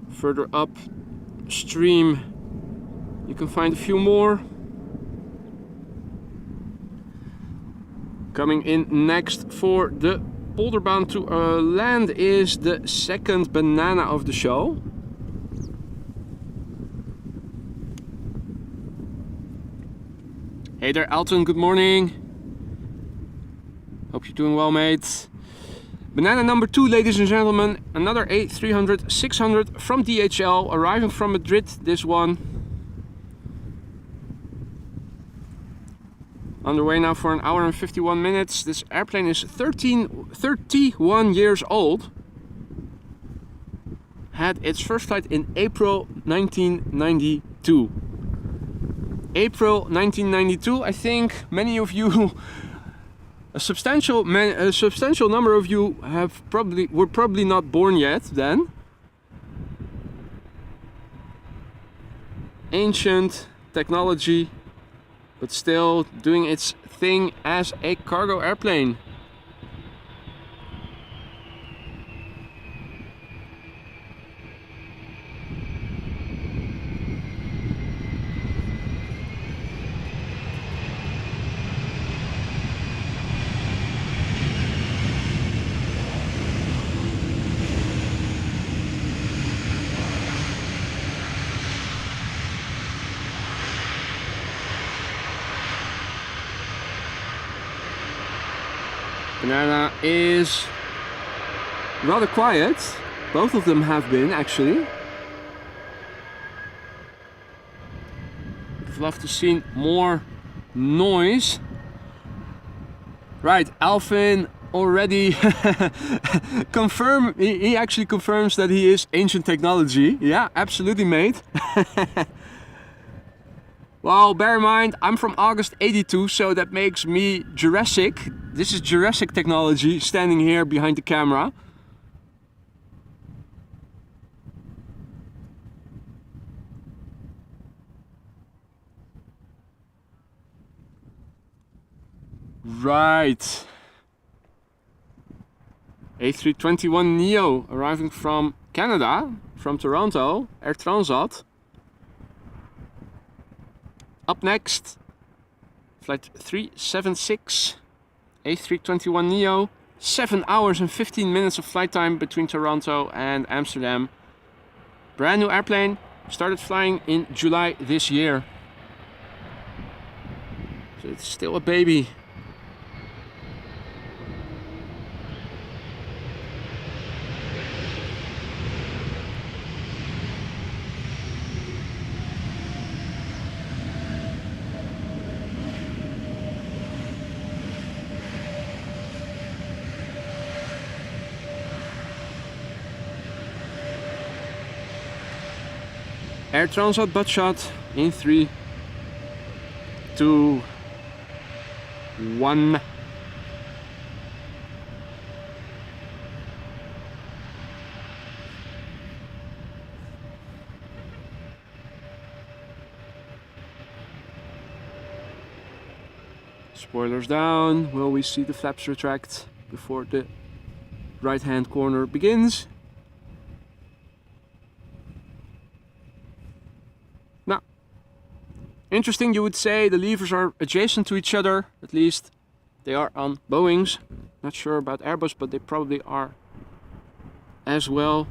Further upstream you can find a few more. Coming in next for the polderbaan to land is the second banana of the show. Hey there Alton, good morning. Hope you're doing well, mate. Banana number 2, ladies and gentlemen. Another A300-600 from DHL, arriving from Madrid, this one. Underway now for 1 hour and 51 minutes. This airplane is 31 years old. Had its first flight in April 1992. April 1992, I think many of you, a substantial number of you were probably not born yet then. Ancient technology, but still doing its thing as a cargo airplane. Canada is rather quiet. Both of them have been, actually. I'd love to see more noise. Right, Alvin already he actually confirms that he is ancient technology. Yeah, absolutely, mate. Well, bear in mind, I'm from August 82, so that makes me Jurassic. This is Jurassic technology standing here behind the camera. Right. A321neo arriving from Canada, from Toronto, Air Transat. Up next, flight 376, A321neo, 7 hours and 15 minutes of flight time between Toronto and Amsterdam. Brand new airplane, started flying in July this year. So it's still a baby. Air Transat butt shot in 3, 2, 1. Spoilers down. Will we see the flaps retract before the right hand corner begins? Interesting, you would say the levers are adjacent to each other, at least they are on Boeings. Not sure about Airbus, but they probably are as well.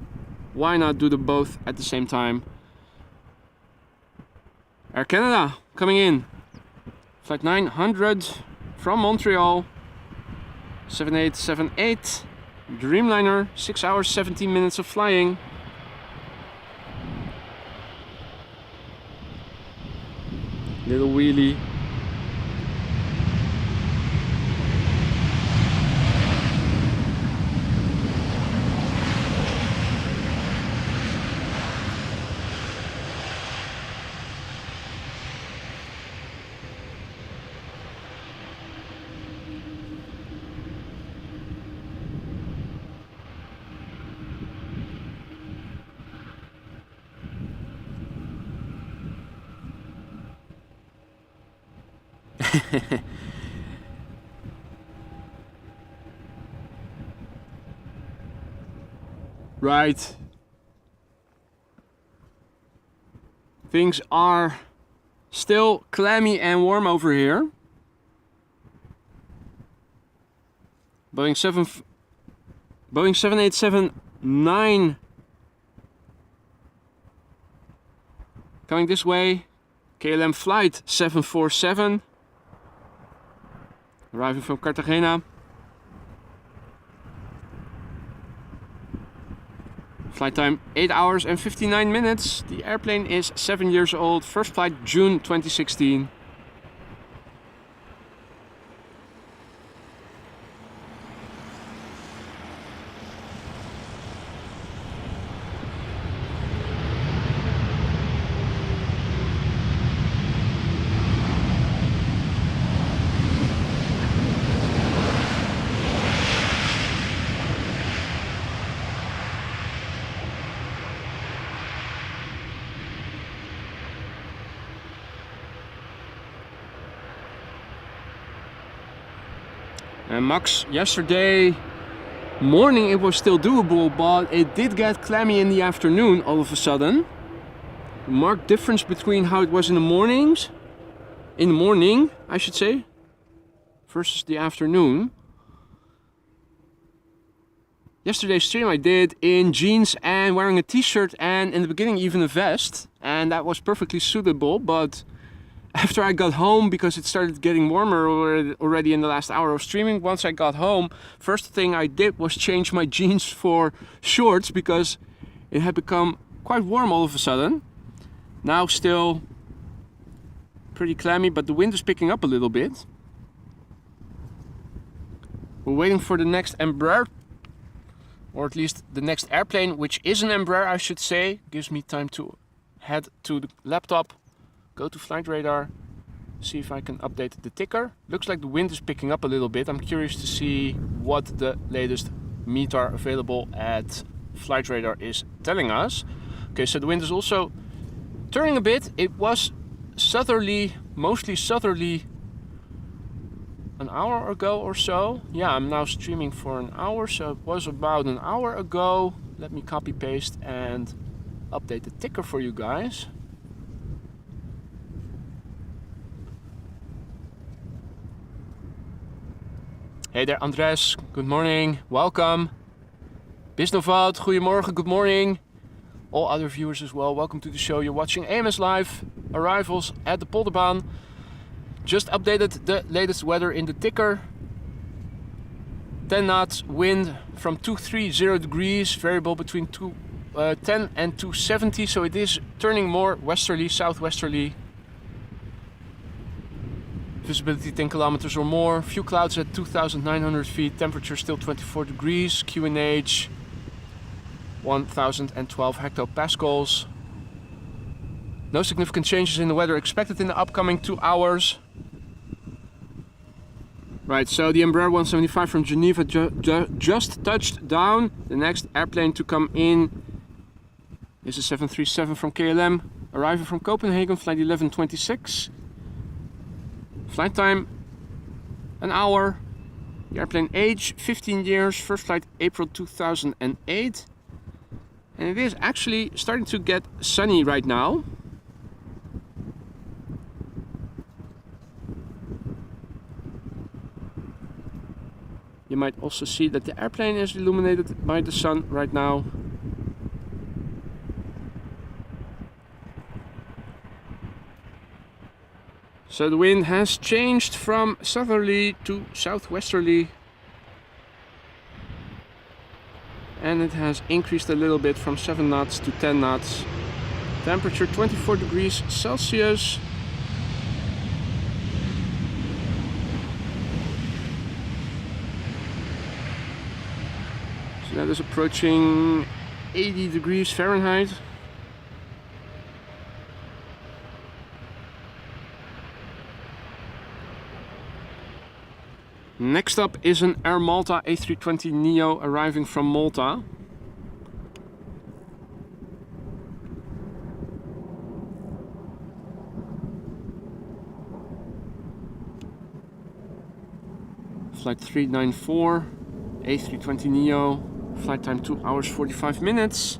Why not do them both at the same time? Air Canada coming in. Flight 900 from Montreal. 7878. Dreamliner, 6 hours 17 minutes of flying. Little wheelie. Right. Things are still clammy and warm over here. Boeing 787-9 coming this way. KLM flight 747 arriving from Cartagena. Flight time 8 hours and 59 minutes. The airplane is 7 years old. First flight June 2016. And Max, yesterday morning it was still doable, but it did get clammy in the afternoon all of a sudden. A marked difference between how it was in the morning, I should say, versus the afternoon. Yesterday's stream I did in jeans and wearing a t-shirt and in the beginning even a vest, and that was perfectly suitable, but after I got home, because it started getting warmer already in the last hour of streaming. Once I got home, first thing I did was change my jeans for shorts because it had become quite warm all of a sudden. Now still pretty clammy, but the wind is picking up a little bit. We're waiting for the next Embraer, or at least the next airplane, which is an Embraer, I should say. Gives me time to head to the laptop, go to flight radar, see if I can update the ticker. Looks like the wind is picking up a little bit. I'm curious to see what the latest METAR available at flight radar is telling us. Okay, so the wind is also turning a bit. It was southerly, mostly southerly, an hour ago or so. Yeah, I'm now streaming for an hour, so it was about an hour ago. Let me copy paste and update the ticker for you guys. Hey there Andres, good morning, welcome. Bisnovat, goedemorgen, good morning. All other viewers as well, welcome to the show. You're watching AMS Live, arrivals at the Polderbaan. Just updated the latest weather in the ticker. 10 knots, wind from 230 degrees, variable between 10 and 270, so it is turning more westerly, southwesterly. Visibility 10 kilometers or more, few clouds at 2,900 feet, temperature still 24 degrees, QNH 1012 hectopascals. No significant changes in the weather expected in the upcoming 2 hours. Right, so the Embraer 175 from Geneva just touched down. The next airplane to come in is a 737 from KLM, arriving from Copenhagen, flight 1126. Flight time, an hour. The airplane age, 15 years, first flight April 2008. And it is actually starting to get sunny right now. You might also see that the airplane is illuminated by the sun right now. So the wind has changed from southerly to southwesterly. And it has increased a little bit from 7 knots to 10 knots. Temperature 24 degrees Celsius. So that is approaching 80 degrees Fahrenheit. Next up is an Air Malta A320neo arriving from Malta. Flight 394, A320neo, flight time 2 hours 45 minutes.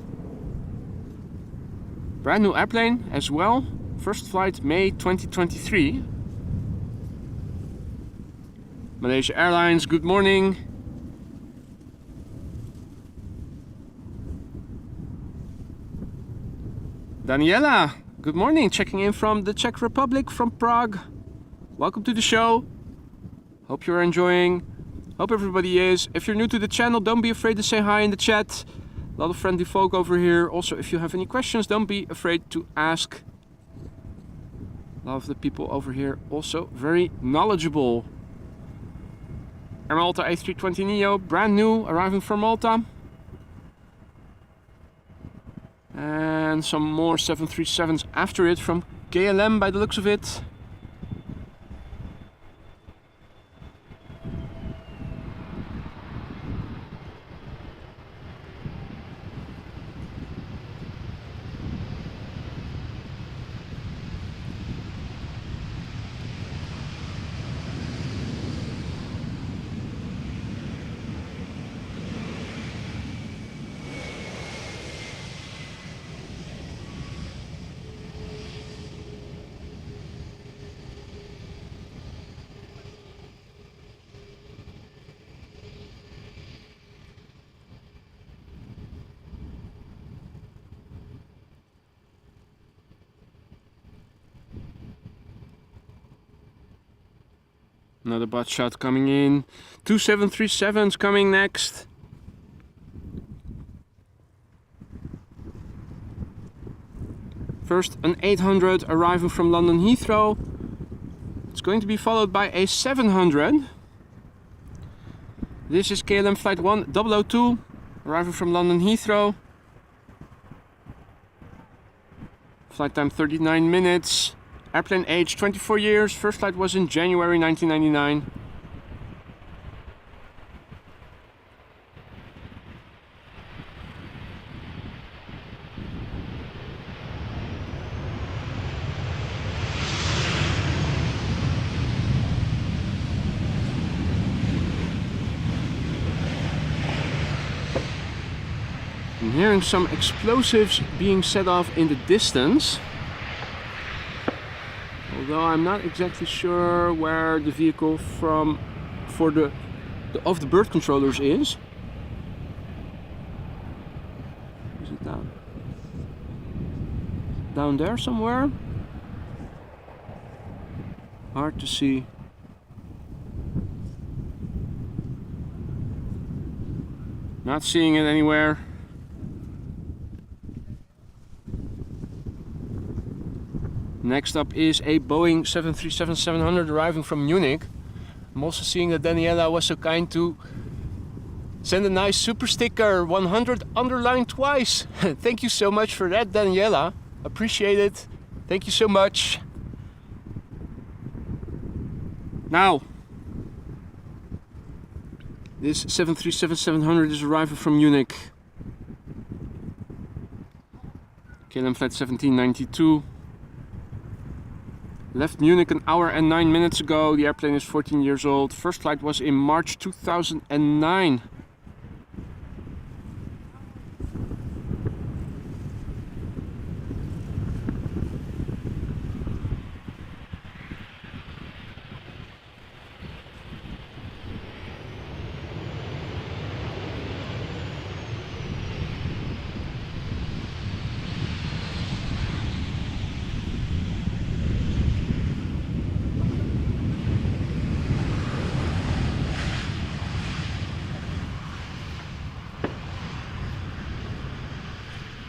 Brand new airplane as well, first flight May 2023. Malaysia Airlines, good morning. Daniela, good morning, checking in from the Czech Republic, from Prague. Welcome to the show. Hope you're enjoying. Hope everybody is. If you're new to the channel, don't be afraid to say hi in the chat. A lot of friendly folk over here. Also, if you have any questions, don't be afraid to ask. A lot of the people over here also very knowledgeable. Air Malta A320neo, brand new, arriving from Malta. And some more 737s after it from KLM by the looks of it. Another butt shot coming in. 2 737s coming next. First an 800 arriving from London Heathrow. It's going to be followed by a 700. This is KLM flight 1002 arriving from London Heathrow. Flight time 39 minutes. Airplane age 24 years. First flight was in January 1999. I'm hearing some explosives being set off in the distance. Although I'm not exactly sure where the vehicle for the of the bird controllers is. Is it down there somewhere? Hard to see. Not seeing it anywhere. Next up is a Boeing 737-700 arriving from Munich. I'm also seeing that Daniela was so kind to send a nice super sticker, 100 underlined twice. Thank you so much for that, Daniela. Appreciate it. Thank you so much. Now, this 737-700 is arriving from Munich. KLM flight 1792. Left Munich an hour and 9 minutes ago. The airplane is 14 years old. First flight was in March 2009.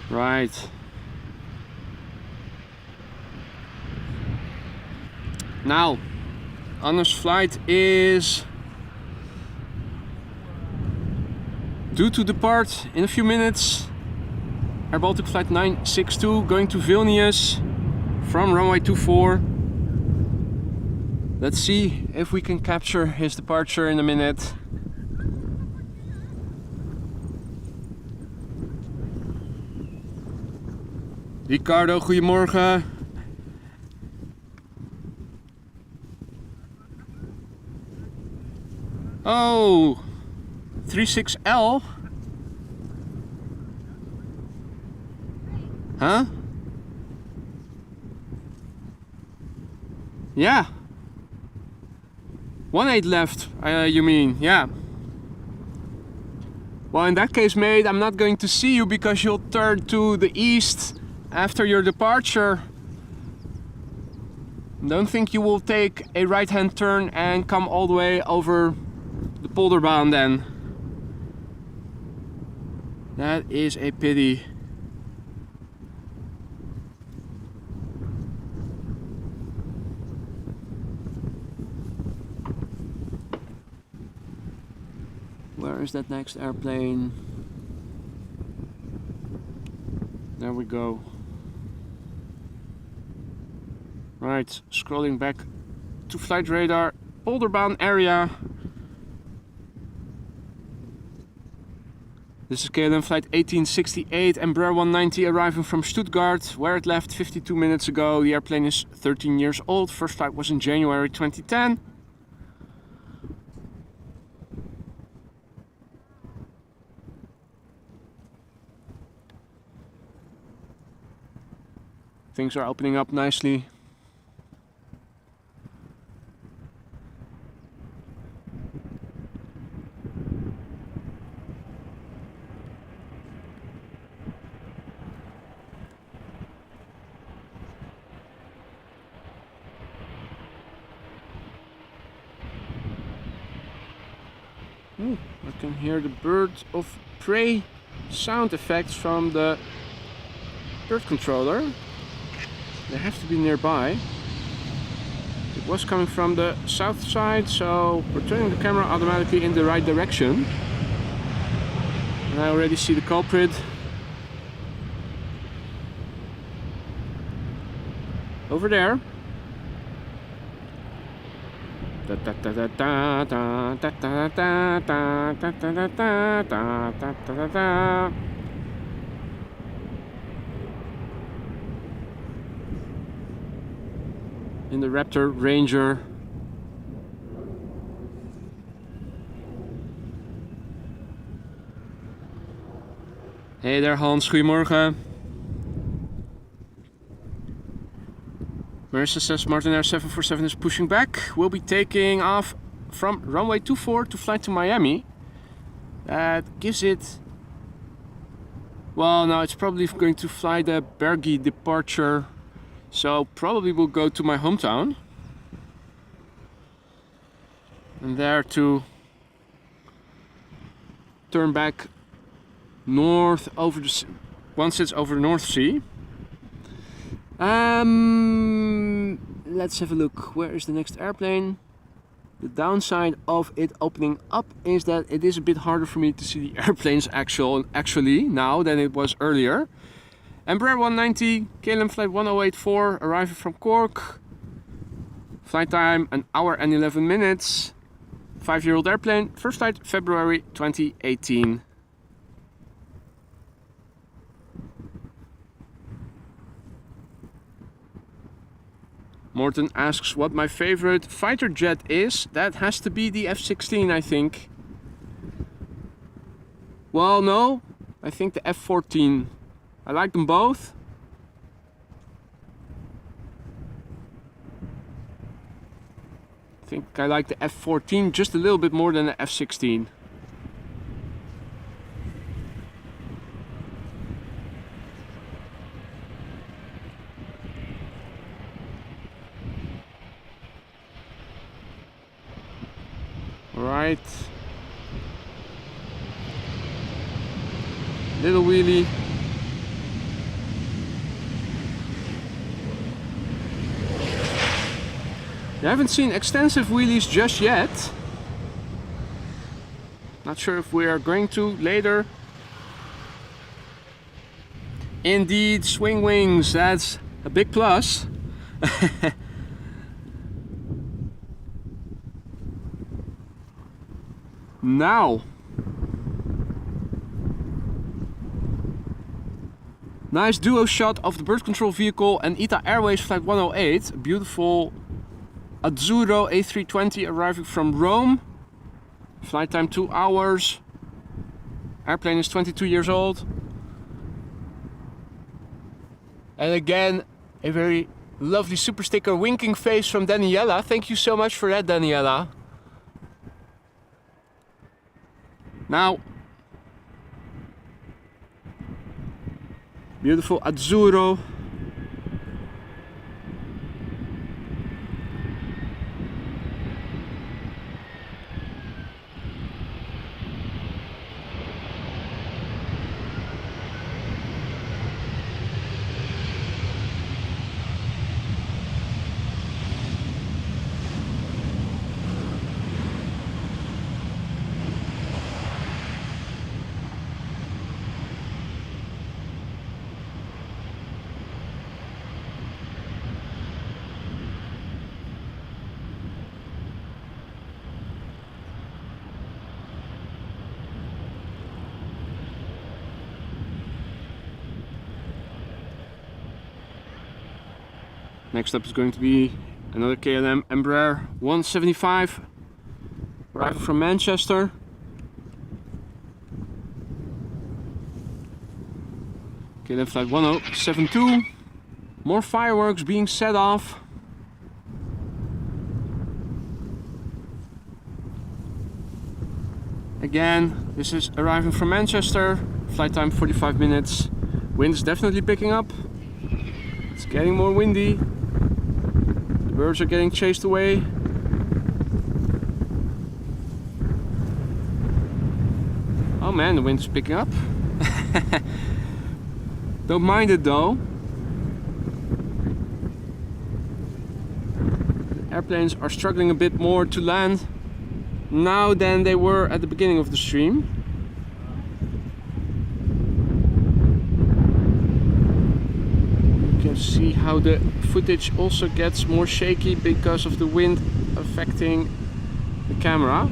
Right. Now, Anna's flight is due to depart in a few minutes. Air Baltic flight 962 going to Vilnius from runway 24. Let's see if we can capture his departure in a minute. Ricardo, goedemorgen. Oh, 36L? Huh? Yeah. 18 left, you mean, yeah. Well, in that case, mate, I'm not going to see you because you'll turn to the east after your departure. Don't think you will take a right-hand turn and come all the way over the Polderbaan then. That is a pity. Where is that next airplane? There we go. Right, scrolling back to flight radar, Polderbaan area. This is KLM flight 1868, Embraer 190 arriving from Stuttgart, where it left 52 minutes ago. The airplane is 13 years old. First flight was in January 2010. Things are opening up nicely. Ooh, I can hear the bird of prey sound effects from the bird controller. They have to be nearby. It was coming from the south side, so we're turning the camera automatically in the right direction. And I already see the culprit. Over there. In the Raptor Ranger. Hey there Hans, goedemorgen. Marissa says Martin Air 747 is pushing back. We'll be taking off from runway 24 to fly to Miami. That gives it... Well, no, it's probably going to fly the Bergy departure. So probably we'll go to my hometown. And there to turn back north over the... once it's over the North Sea. Let's have a look. Where is the next airplane? The downside of it opening up is that it is a bit harder for me to see the airplanes actually now than it was earlier. Embraer 190, KLM flight 1084, arriving from Cork. Flight time 1 hour and 11 minutes. 5-year-old airplane. First flight February 2018. Morten asks what my favorite fighter jet is. That has to be the F-16, I think. Well, no, I think the F-14. I like them both. I think I like the F-14 just a little bit more than the F-16. Right, little wheelie. You haven't seen extensive wheelies just yet. Not sure if we are going to later. Indeed, swing wings, that's a big plus. Now, nice duo shot of the bird control vehicle and ITA Airways flight 108. A beautiful Azzurro A320 arriving from Rome. Flight time 2 hours. Airplane is 22 years old. And again, a very lovely super sticker winking face from Daniela. Thank you so much for that, Daniela. Now, beautiful Azzurro. Next up is going to be another KLM Embraer 175, arriving from Manchester. KLM flight 1072. More fireworks being set off. Again, this is arriving from Manchester. Flight time 45 minutes. Wind's definitely picking up. It's getting more windy. The birds are getting chased away. Oh man, the wind's picking up. Don't mind it though. Airplanes are struggling a bit more to land now than they were at the beginning of the stream. You can see how the footage also gets more shaky because of the wind affecting the camera.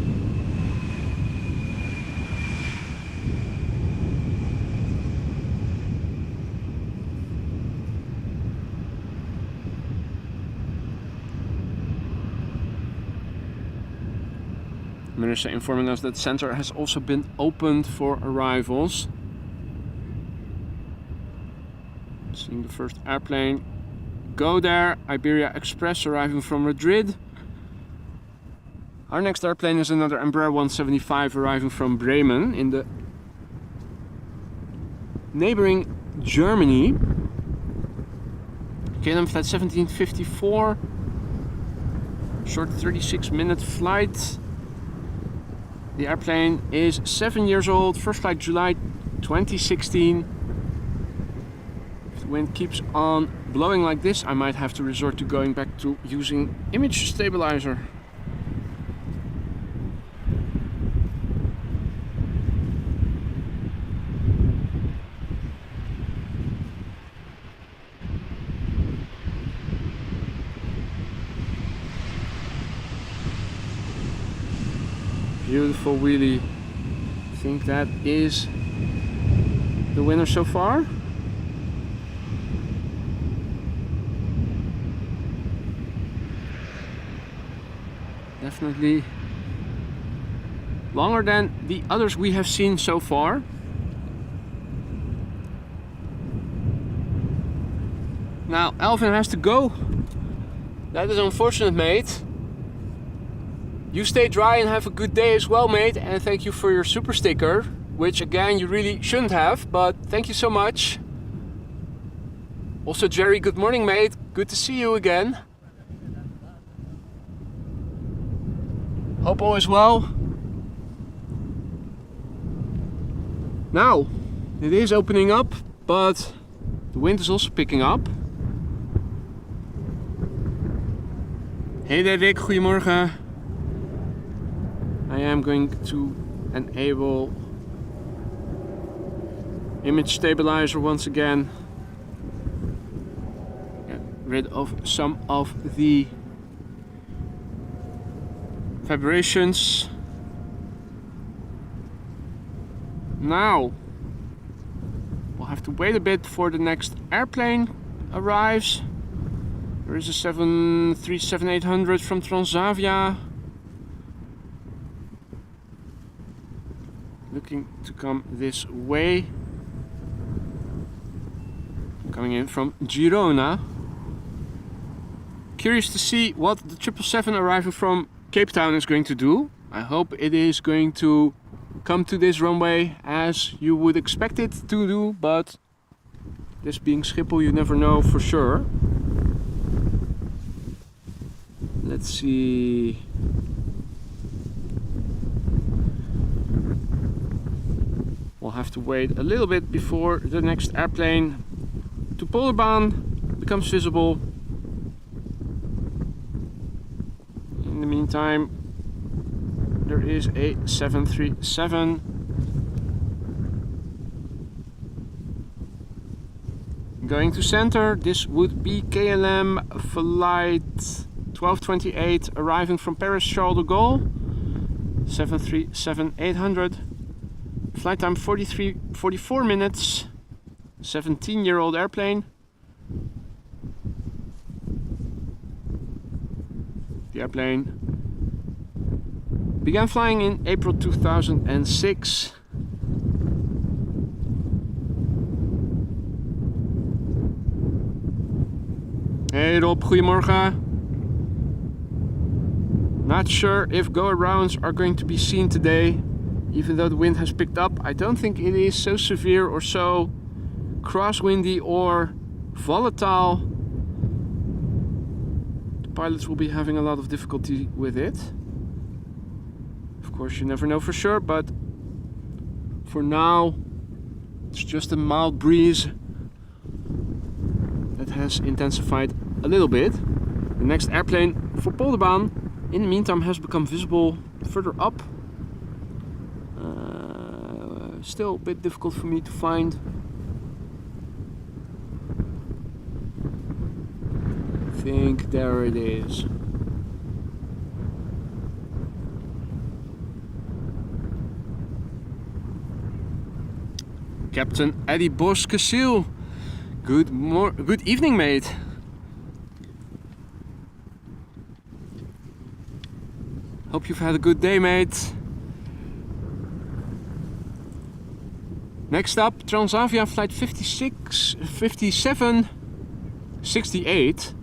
Emirates are informing us that the center has also been opened for arrivals. Seeing the first airplane go there, Iberia Express arriving from Madrid. Our next airplane is another Embraer 175 arriving from Bremen in the neighboring Germany. KLM flight 1754, short 36-minute flight. The airplane is 7 years old, first flight July 2016. If the wind keeps on blowing like this, I might have to resort to going back to using image stabilizer. Beautiful wheelie. I think that is the winner so far. Definitely longer than the others we have seen so far. Now Alvin has to go. That is unfortunate, mate. You stay dry and have a good day as well, mate, and thank you for your super sticker, which again you really shouldn't have, but thank you so much. Also Jerry, good morning, mate, good to see you again. Hope all is well. Now, it is opening up, but the wind is also picking up. Hey there Rick, goedemorgen. I am going to enable image stabilizer once again. Get rid of some of the vibrations. Now we'll have to wait a bit before the next airplane arrives. There is a 737-800 from Transavia. Looking to come this way. Coming in from Girona. Curious to see what the 777 arriving from Cape Town is going to do. I hope it is going to come to this runway as you would expect it to do, but this being Schiphol, you never know for sure. Let's see. We'll have to wait a little bit before the next airplane to Polderbaan becomes visible. In the meantime, there is a 737 going to center. This would be KLM flight 1228 arriving from Paris Charles de Gaulle. 737-800. Flight time 44 minutes. 17-year-old airplane. The airplane began flying in April 2006. Hey Rob, goedemorgen. Not sure if go-arounds are going to be seen today. Even though the wind has picked up, I don't think it is so severe or so crosswindy or volatile. The pilots will be having a lot of difficulty with it. Of course, you never know for sure, but For now, it's just a mild breeze that has intensified a little bit. The next airplane for Polderbaan, in the meantime, has become visible further up. Still a bit difficult for me to find. I think there it is. Captain Eddie Bosch-Kessiel. Good evening, mate. Hope you've had a good day, mate. Next up, Transavia flight 5768,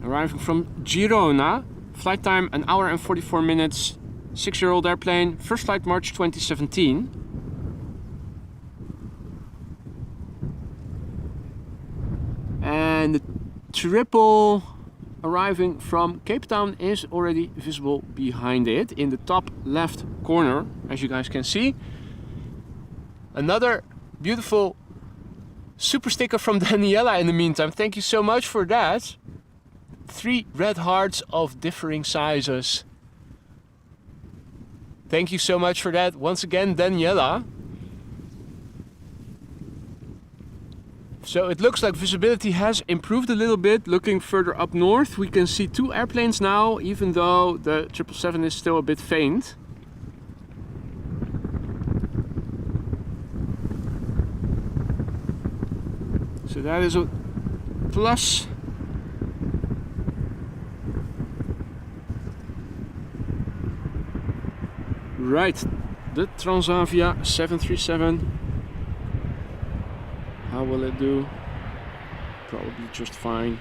arriving from Girona. Flight time 1 hour and 44 minutes. 6-year-old airplane. First flight March 2017. And the triple arriving from Cape Town is already visible behind it in the top left corner, as you guys can see. Another beautiful super sticker from Daniela in the meantime. Thank you so much for that. 3 red hearts of differing sizes. Thank you so much for that once again, Daniela. So it looks like visibility has improved a little bit. Looking further up north, we can see 2 airplanes now, even though the 777 is still a bit faint. So that is a plus. Right, the Transavia 737. How will it do? Probably just fine.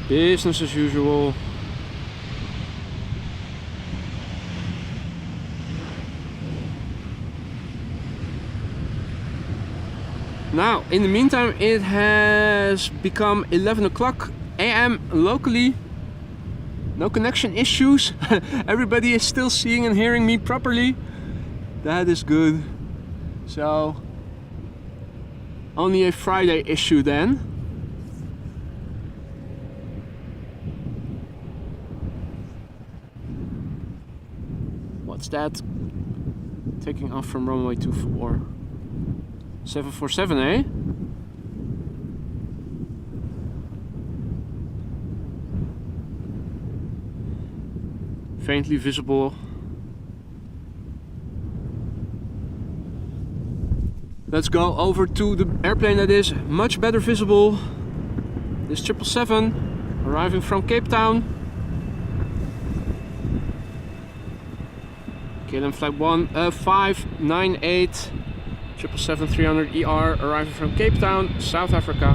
Business as usual. Now, in the meantime, it has become 11 o'clock AM locally. No connection issues. Everybody is still seeing and hearing me properly. That is good. So, only a Friday issue then. What's that? Taking off from runway 24. 747, eh? Faintly visible. Let's go over to the airplane that is much better visible. This 777 arriving from Cape Town. KLM flight 598. 777-300ER arriving from Cape Town, South Africa.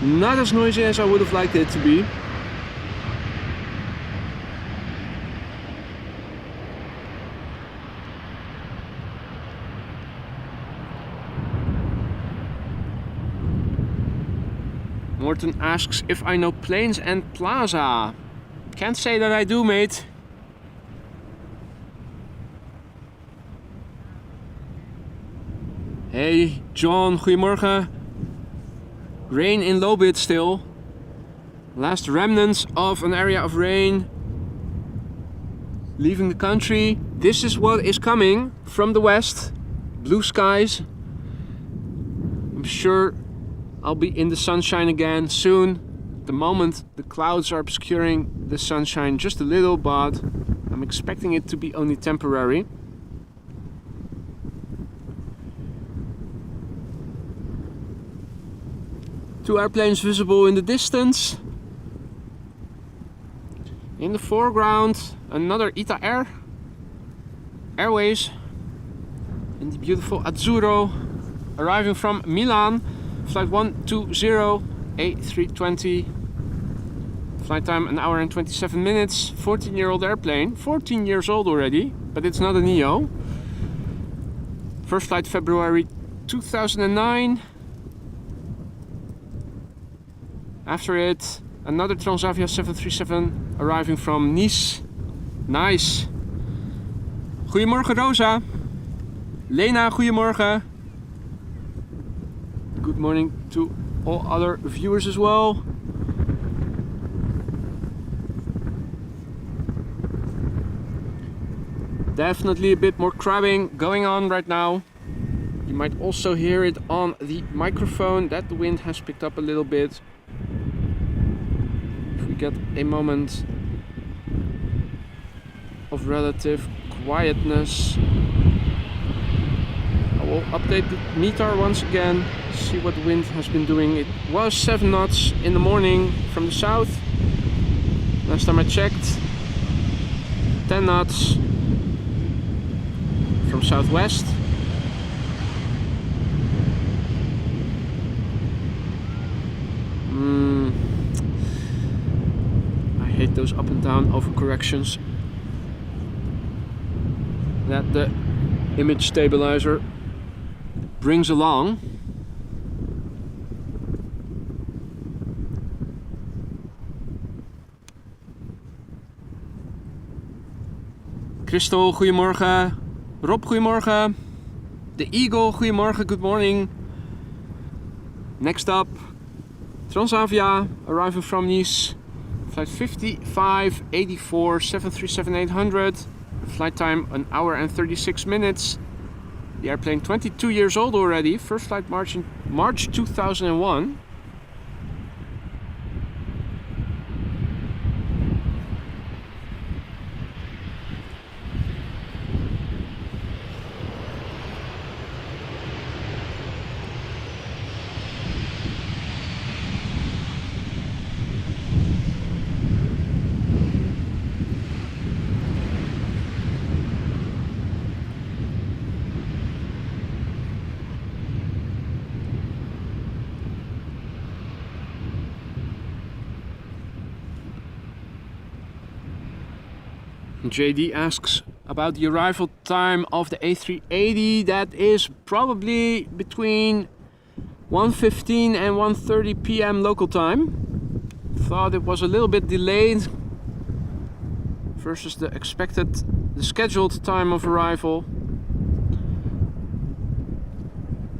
Not as noisy as I would have liked it to be. Morton asks if I know Planes and Plaza. Can't say that I do, mate. Hey John, goedemorgen. Rain in Lobit still. Last remnants of an area of rain leaving the country. This is what is coming from the west. Blue skies. I'm sure I'll be in the sunshine again soon. At the moment the clouds are obscuring the sunshine just a little, but I'm expecting it to be only temporary. Two airplanes visible in the distance. In the foreground, another ITA Airways in the beautiful Azzurro, arriving from Milan, flight 120, A320. Flight time 1 hour and 27 minutes. 14-year-old airplane. 14 years old already, but it's not a Neo. First flight February 2009. After it, another Transavia 737 arriving from Nice. Nice. Goedemorgen Rosa. Lena, goedemorgen. Good morning to all other viewers as well. Definitely a bit more crabbing going on right now. You might also hear it on the microphone that the wind has picked up a little bit. If we get a moment of relative quietness, I will update the METAR once again, see what the wind has been doing. It was 7 knots in the morning from the south. Last time I checked, 10 knots from southwest. I hate those up and down overcorrections that the image stabilizer brings along. Crystal, goedemorgen. Rob, goedemorgen. The Eagle, goedemorgen, good morning. Next up, Transavia arriving from Nice. Flight 5584 737-800. Flight time 1 hour and 36 minutes. The airplane 22 years old already. First flight March 2001. JD asks about the arrival time of the A380. That is probably between 1:15 and 1:30 p.m. local time. Thought it was a little bit delayed versus the scheduled time of arrival.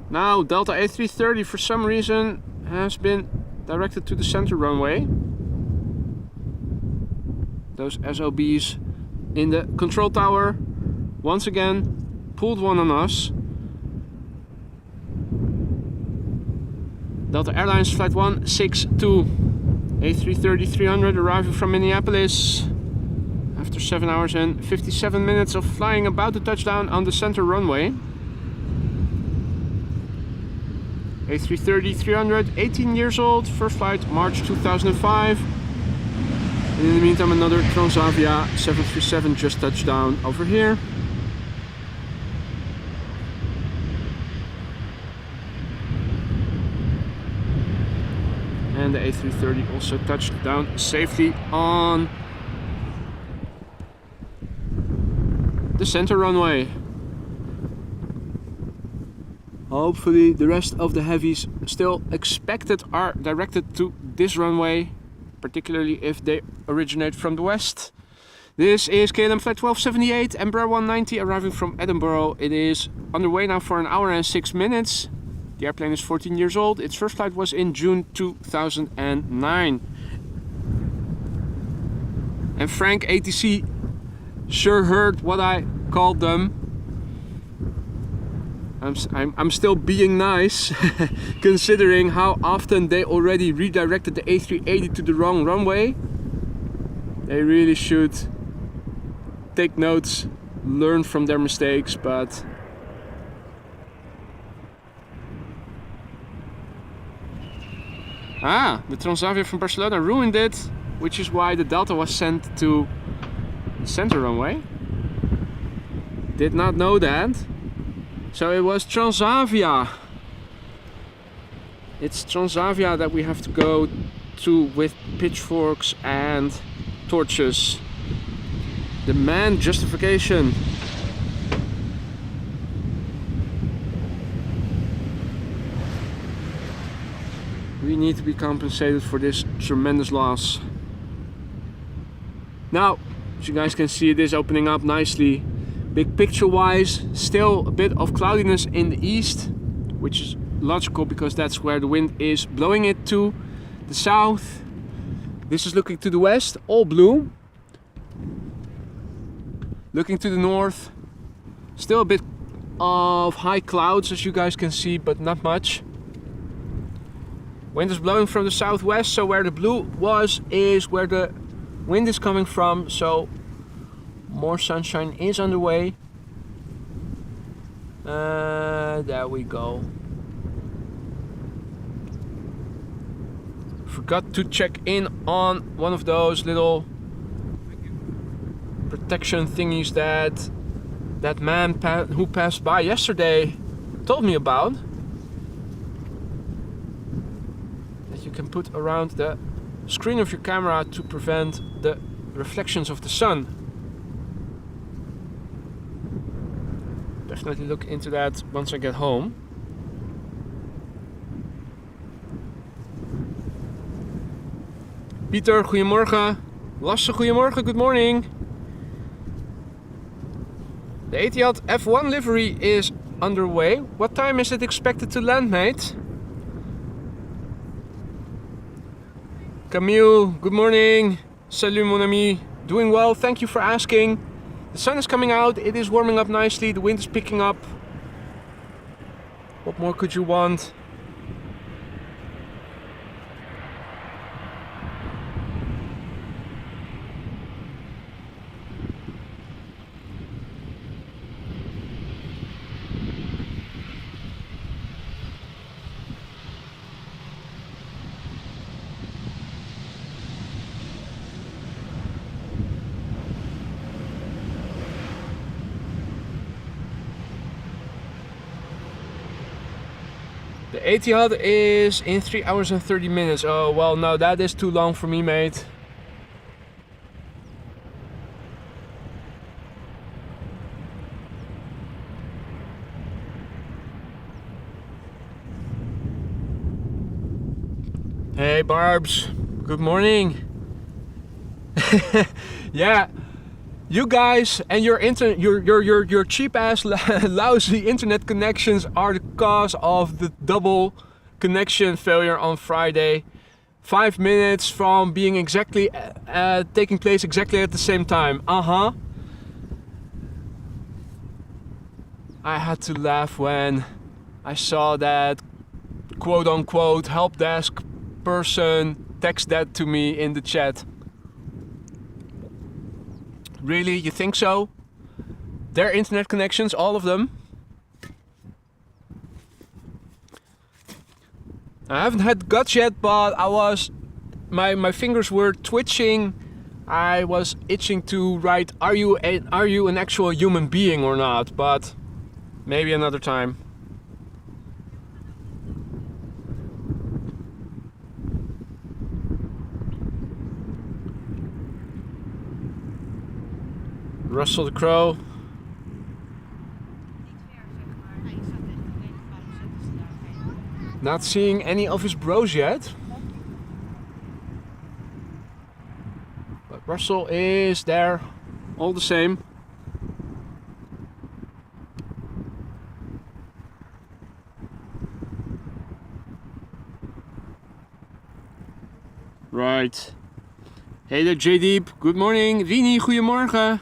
Now Delta A330 for some reason has been directed to the center runway. Those SOBs in the control tower once again pulled one on us. Delta Airlines flight 162 A330-300 arriving from Minneapolis after 7 hours and 57 minutes of flying, about to touch down on the center runway. A330-300, 18 years old, first flight March 2005. And in the meantime, another Transavia 737 just touched down over here. And the A330 also touched down safely on the center runway. Hopefully the rest of the heavies still expected are directed to this runway, particularly if they originate from the west. This is KLM flight 1278, Embraer 190 arriving from Edinburgh. It is underway now for 1 hour and 6 minutes. The airplane is 14 years old. Its first flight was in June 2009. And Frank ATC sure heard what I called them. I'm still being nice, considering how often they already redirected the A380 to the wrong runway. They really should take notes, learn from their mistakes, but the Transavia from Barcelona ruined it, which is why the Delta was sent to the center runway. Did not know that. So it was Transavia It's Transavia that we have to go to with pitchforks and torches. Demand justification. We need to be compensated for this tremendous loss. Now, as you guys can see, it is opening up nicely. Big picture wise, still a bit of cloudiness in the east, which is logical because that's where the wind is blowing it to. The south, this is looking to the west, all blue. Looking to the north, still a bit of high clouds as you guys can see, but not much. Wind is blowing from the southwest, so where the blue was is where the wind is coming from, so more sunshine is underway. There we go. Forgot to check in on one of those little protection thingies that man who passed by yesterday told me about. That you can put around the screen of your camera to prevent the reflections of the sun. Definitely look into that once I get home. Pieter, goedemorgen. Lasse, goedemorgen, good morning. The Etihad F1 livery is underway. What time is it expected to land, mate? Camille, good morning. Salut mon ami. Doing well, thank you for asking. The sun is coming out, it is warming up nicely, the wind is picking up. What more could you want? The Etihad is in 3 hours and 30 minutes. Oh, well, no, that is too long for me, mate. Hey, Barbs. Good morning. Yeah. You guys and your cheap ass lousy internet connections are the cause of the double connection failure on Friday. 5 minutes from being exactly taking place exactly at the same time. I had to laugh when I saw that quote unquote help desk person text that to me in the chat. Really? You think so? Their internet connections, all of them? I haven't had guts yet, but my fingers were twitching. I was itching to write, are you an actual human being or not? But maybe another time. Russell the Crow. Not seeing any of his bros yet. But Russell is there all the same. Right. Hey there, J-Deep. Good morning. Rini, goedemorgen.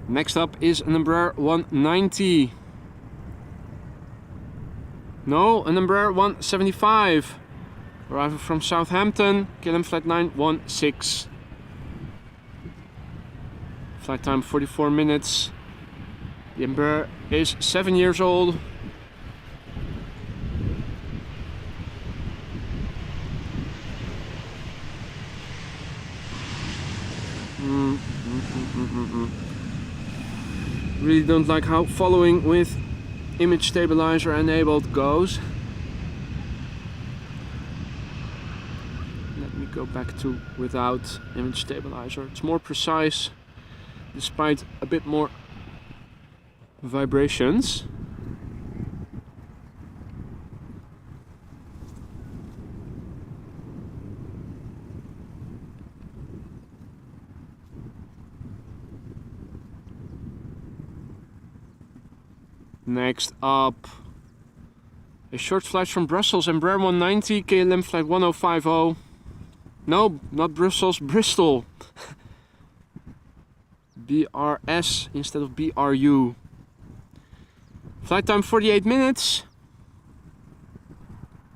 Next up is an Embraer 190. No, an Embraer 175. Arriving from Southampton, KLM flight 916. Flight time 44 minutes. The Embraer is 7 years old. Really don't like how following with image stabilizer enabled goes. Let me go back to without image stabilizer. It's more precise despite a bit more vibrations. Next up, a short flight from Brussels, Embraer 190, KLM flight 1050. No, not Brussels, Bristol. BRS instead of BRU. Flight time 48 minutes.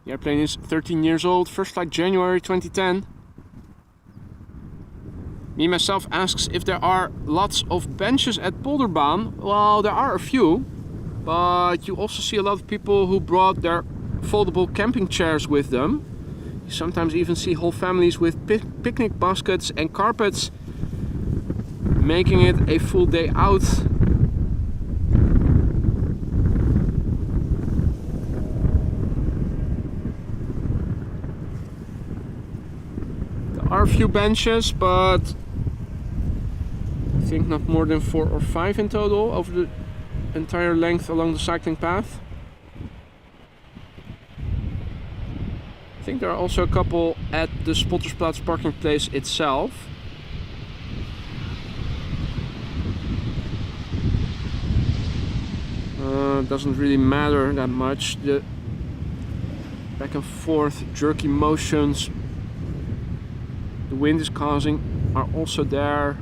The airplane is 13 years old, first flight January 2010. Me myself asks if there are lots of benches at Polderbaan. Well, there are a few. But you also see a lot of people who brought their foldable camping chairs with them. You sometimes even see whole families with picnic baskets and carpets, making it a full day out. There are a few benches, but I think not more than 4 or 5 in total over the entire length along the cycling path. I think there are also a couple at the Spottersplatz parking place itself. Doesn't really matter that much. The back and forth jerky motions the wind is causing are also there,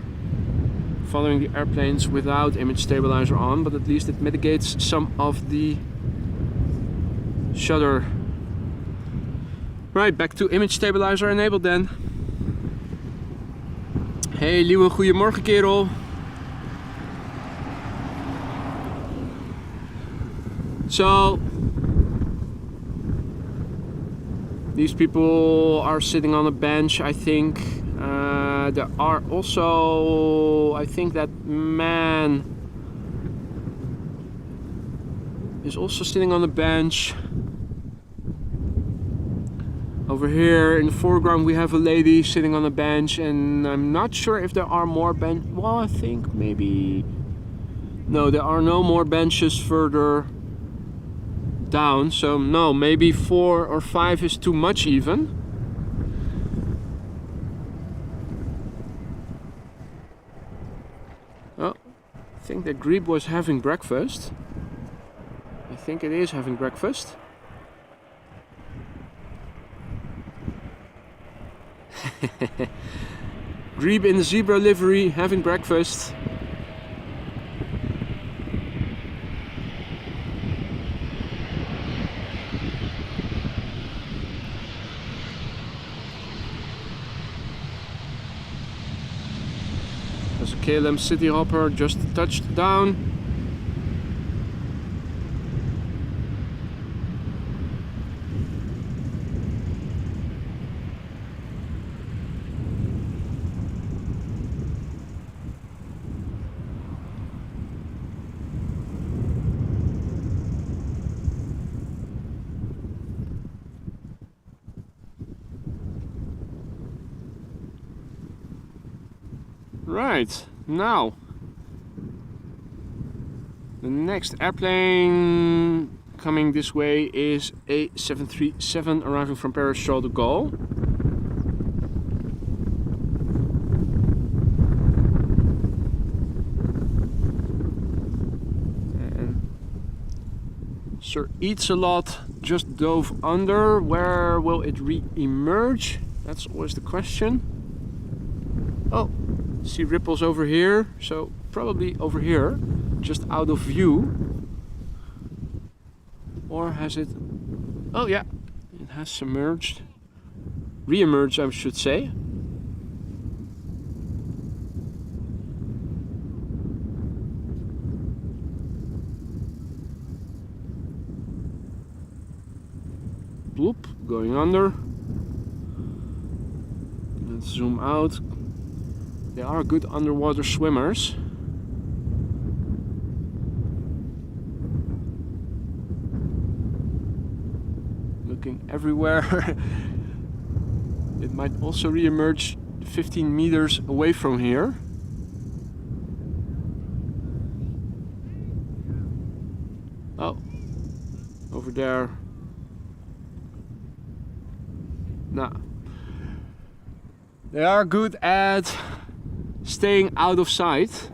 following the airplanes without image stabilizer on, but at least it mitigates some of the shudder. Right, back to image stabilizer enabled then. Hey Liewe, goedemorgen kerel. So these people are sitting on a bench, I think. There are also, I think that man is also sitting on a bench. Over here in the foreground we have a lady sitting on a bench, and I'm not sure if there are more bench. Well, I think maybe no, there are no more benches further down, so no, maybe 4 or 5 is too much even. Oh, I think that Grebe was having breakfast. I think it is having breakfast. Grebe in the zebra livery having breakfast. There's a KLM City Hopper just touched down. Right, now the next airplane coming this way is A737 arriving from Paris Charles de Gaulle. And Sir Eats a Lot just dove under. Where will it re-emerge? That's always the question. Oh, see ripples over here, so probably over here, just out of view. Or has it... Oh yeah, it has submerged. Re-emerged, I should say. Bloop, going under. Let's zoom out. They are good underwater swimmers. looking everywhere. It might also re-emerge 15 meters away from here. Oh, over there. Nah. They are good at staying out of sight.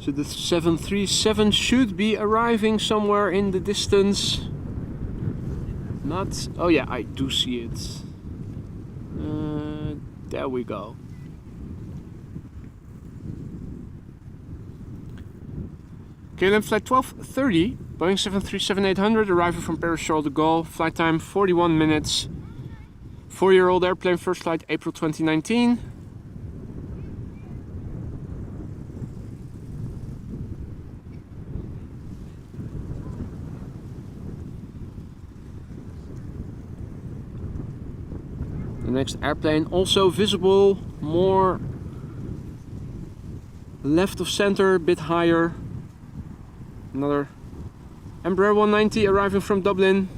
So the 737 should be arriving somewhere in the distance. Not... oh yeah, I do see it. There we go. KLM flight 1230, Boeing 737-800, arriving from Paris Charles de Gaulle. Flight time 41 minutes. 4-year-old airplane, first flight April 2019. The next airplane also visible, more left of center, a bit higher. Another Embraer 190 arriving from Dublin.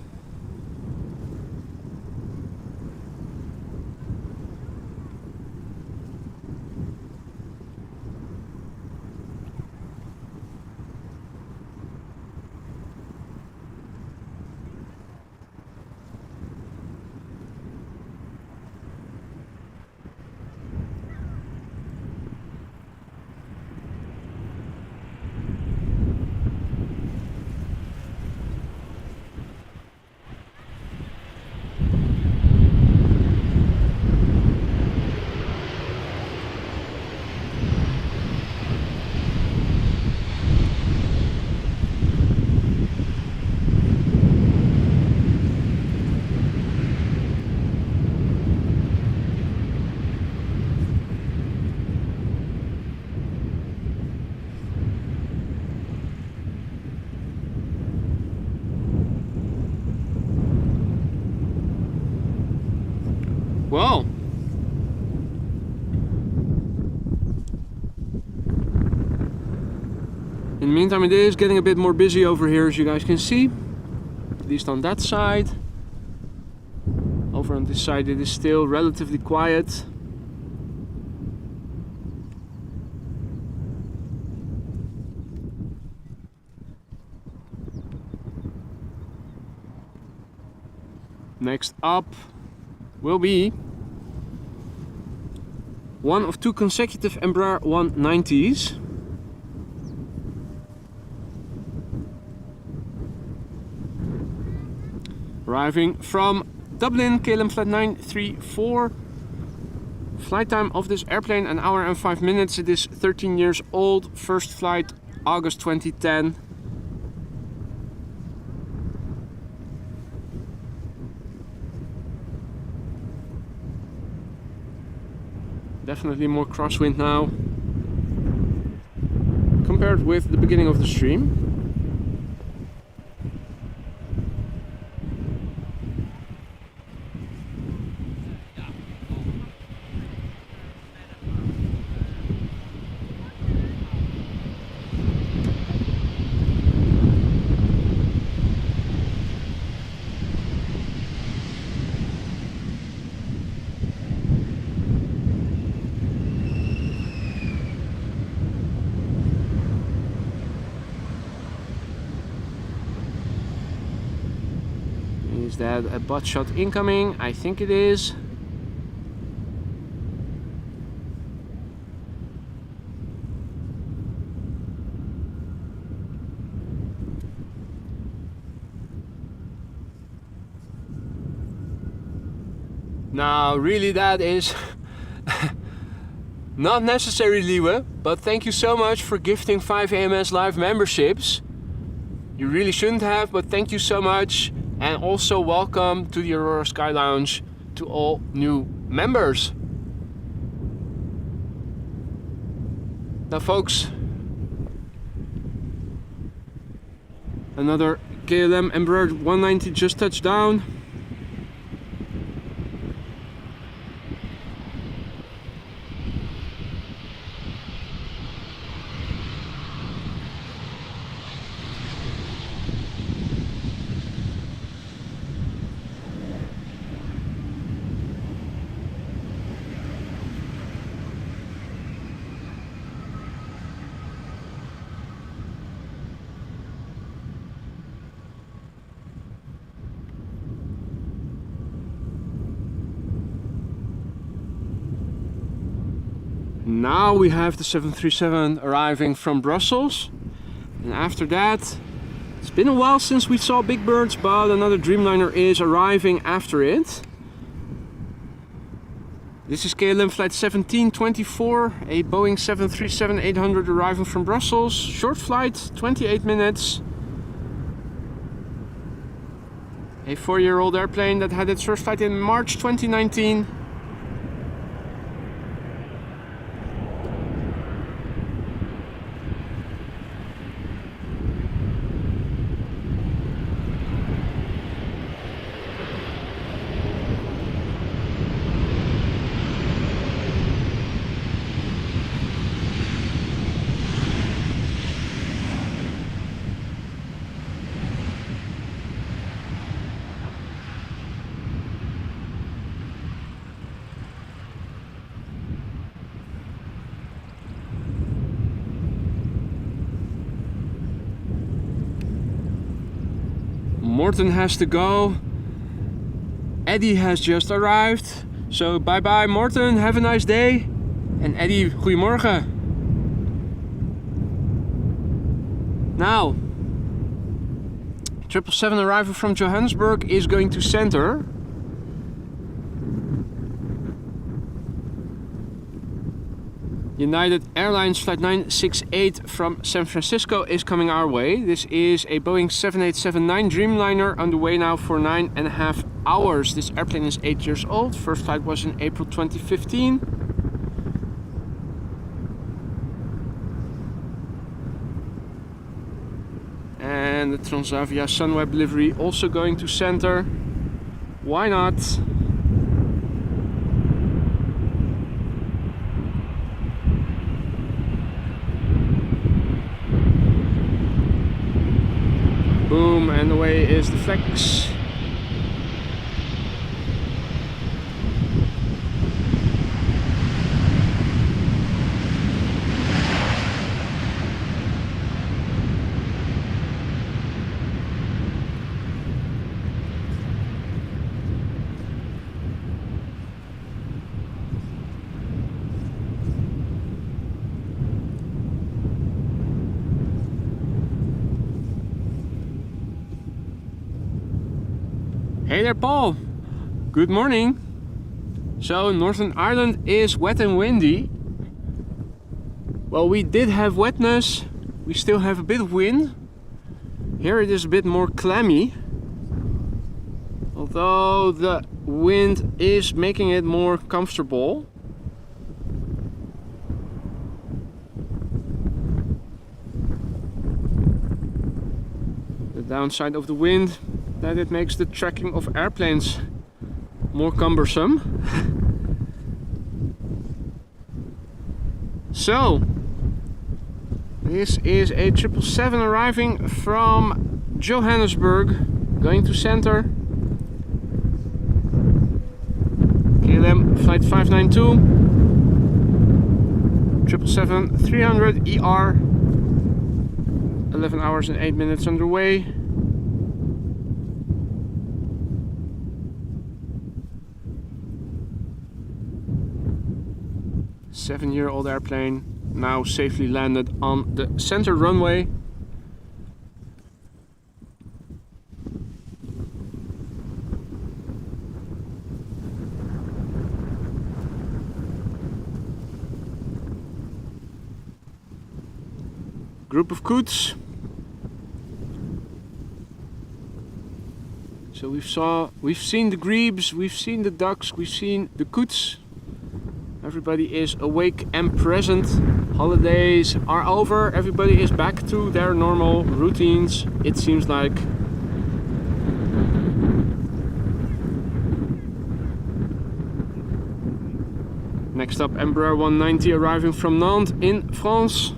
Well, in the meantime it is getting a bit more busy over here, as you guys can see, at least on that side. Over on this side it is still relatively quiet. Next up will be one of two consecutive Embraer 190s. Arriving from Dublin, KLM flight 934. Flight time of this airplane 1 hour and 5 minutes. It is 13 years old. First flight August 2010. Definitely more crosswind now compared with the beginning of the stream. Is that a butt shot incoming? I think it is. Now, really, that is not necessary, Liwe, but thank you so much for gifting 5 AMS Live memberships. You really shouldn't have, but thank you so much. And also welcome to the Aurora Sky Lounge to all new members. Now folks, another KLM Embraer 190 just touched down. Now we have the 737 arriving from Brussels. And after that, it's been a while since we saw big birds, but another Dreamliner is arriving after it. This is KLM flight 1724, a Boeing 737-800 arriving from Brussels. Short flight, 28 minutes. A 4-year-old airplane that had its first flight in March 2019. Morten has to go. Eddie has just arrived. So bye bye Morten, have a nice day. And Eddie, goedemorgen. Now, 777 arrival from Johannesburg is going to center. United Airlines flight 968 from San Francisco is coming our way. This is a Boeing 7879 Dreamliner on the way now for 9.5 hours. This airplane is 8 years old. First flight was in April 2015. And the Transavia Sunweb livery also going to center. Why not? Boom, and away is the flex. Hey there, Paul. Good morning. So, Northern Ireland is wet and windy. Well, we did have wetness. We still have a bit of wind. Here it is a bit more clammy. Although the wind is making it more comfortable. The downside of the wind, that it makes the tracking of airplanes more cumbersome. So, this is a 777 arriving from Johannesburg, going to center. KLM flight 592, 777-300 ER, 11 hours and 8 minutes underway. Seven-year-old airplane now safely landed on the center runway. Group of coots. So we've seen the grebes, we've seen the ducks, we've seen the coots. Everybody is awake and present. Holidays are over. Everybody is back to their normal routines, it seems like. Next up, Embraer 190 arriving from Nantes in France.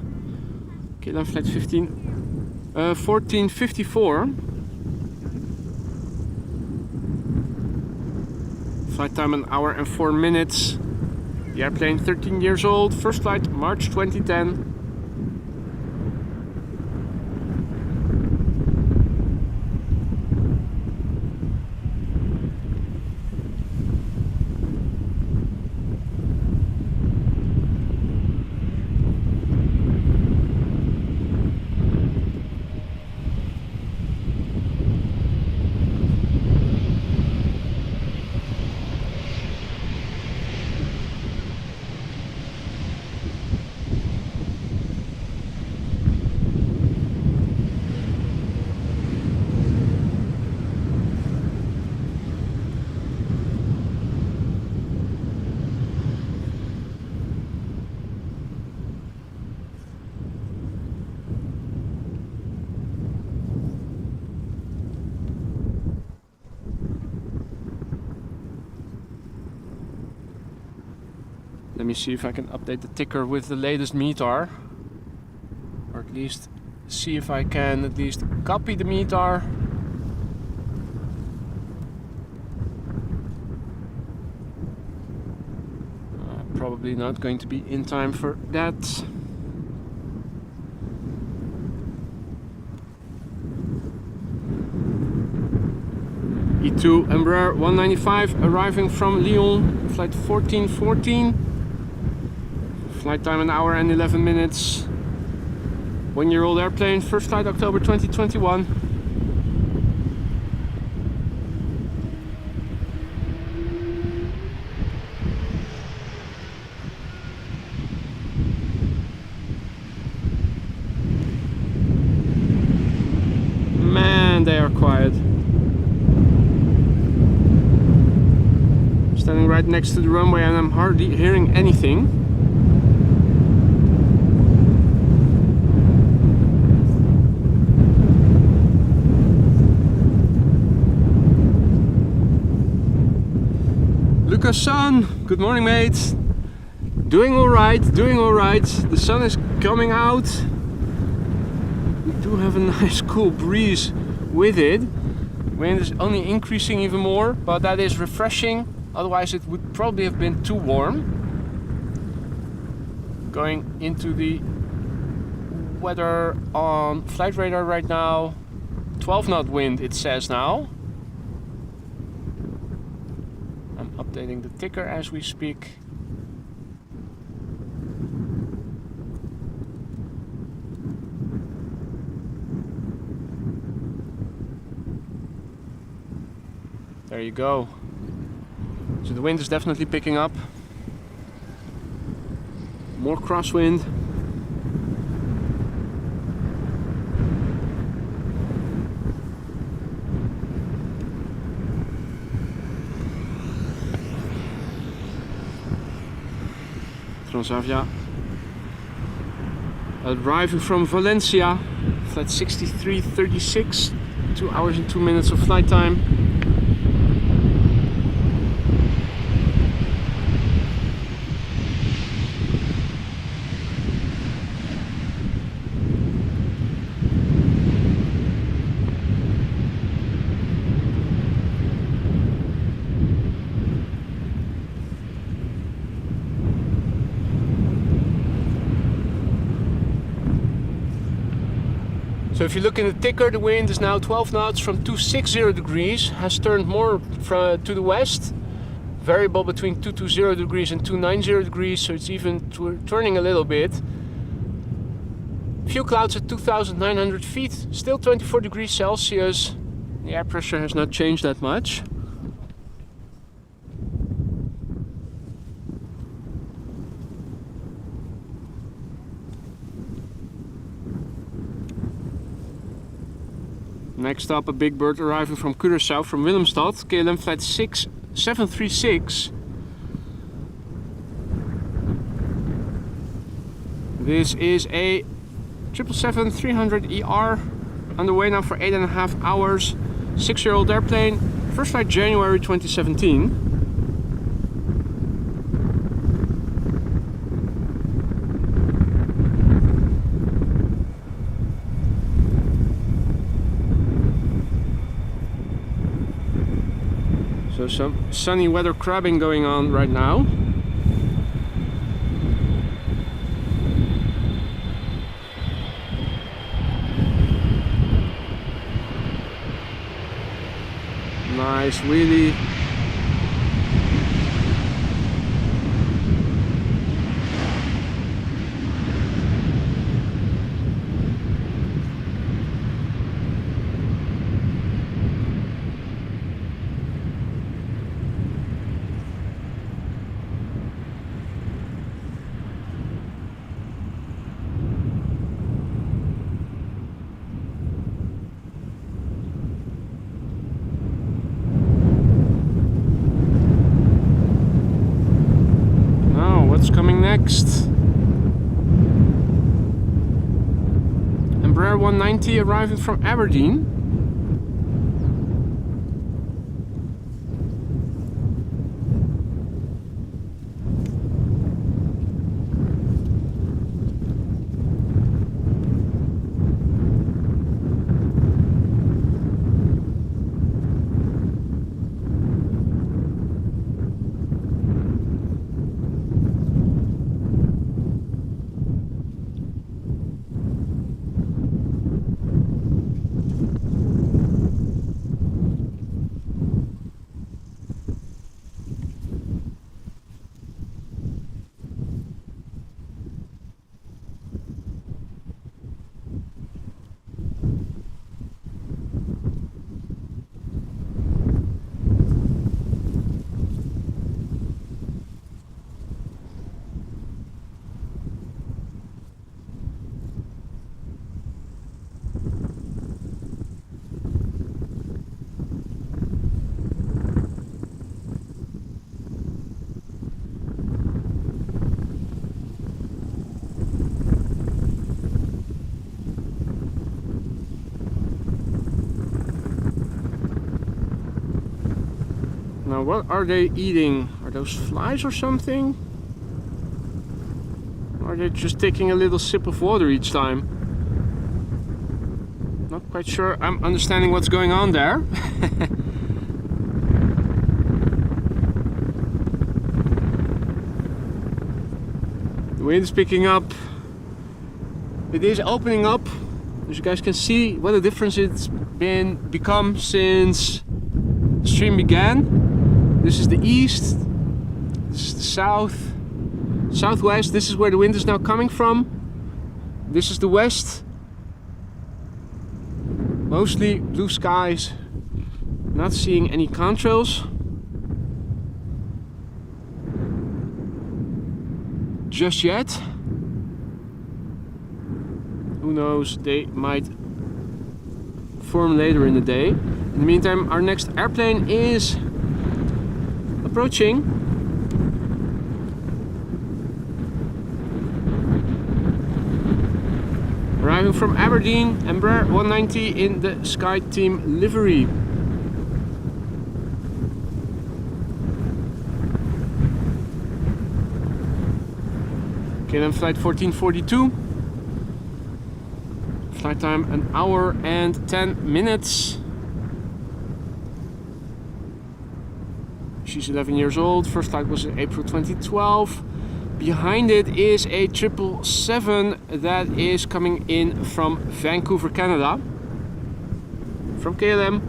KLM flight 1454. Flight time 1 hour and 4 minutes. The airplane 13 years old, first flight March 2010. Let me see if I can update the ticker with the latest METAR, or at least see if I can at least copy the METAR. Probably not going to be in time for that. E2 Embraer 195 arriving from Lyon, flight 1414. Flight time an hour and 11 minutes. 1-year-old airplane, first flight October 2021. Man, they are quiet. Standing right next to the runway and I'm hardly hearing anything. Lucas son, good morning mate. Doing alright, doing alright. The sun is coming out. We do have a nice cool breeze with it. Wind is only increasing even more, but that is refreshing. Otherwise it would probably have been too warm. Going into the weather on flight radar right now. 12 knot wind it says now. I'm updating the ticker as we speak. There you go. So the wind is definitely picking up. More crosswind. Transavia arriving from Valencia, flight 6336, 2 hours and 2 minutes of flight time. So if you look in the ticker, the wind is now 12 knots from 260 degrees, has turned more to the west, variable between 220 degrees and 290 degrees, so it's even turning a little bit. Few clouds at 2,900 feet, still 24 degrees Celsius. The air pressure has not changed that much. Next up, a big bird arriving from Curaçao, from Willemstad, KLM flight 736. This is a 777-300ER, underway now for 8.5 hours. 6-year-old airplane, first flight January 2017. So some sunny weather crabbing going on right now. Nice wheelie. What's coming next? Embraer 190 arriving from Aberdeen. Now what are they eating? Are those flies or something? Or are they just taking a little sip of water each time? Not quite sure I'm understanding what's going on there. The wind is picking up. It is opening up. As you guys can see what a difference it's become since the stream began. This is the east, this is the south, southwest. This is where the wind is now coming from. This is the west. Mostly blue skies. Not seeing any contrails just yet. Who knows, they might form later in the day. In the meantime, our next airplane is approaching. Arriving from Aberdeen, Embraer 190 in the Sky Team livery. KLM flight 1442. Flight time 1 hour and 10 minutes. She's 11 years old. First flight was in April 2012. Behind it is a 777 that is coming in from Vancouver, Canada. From KLM.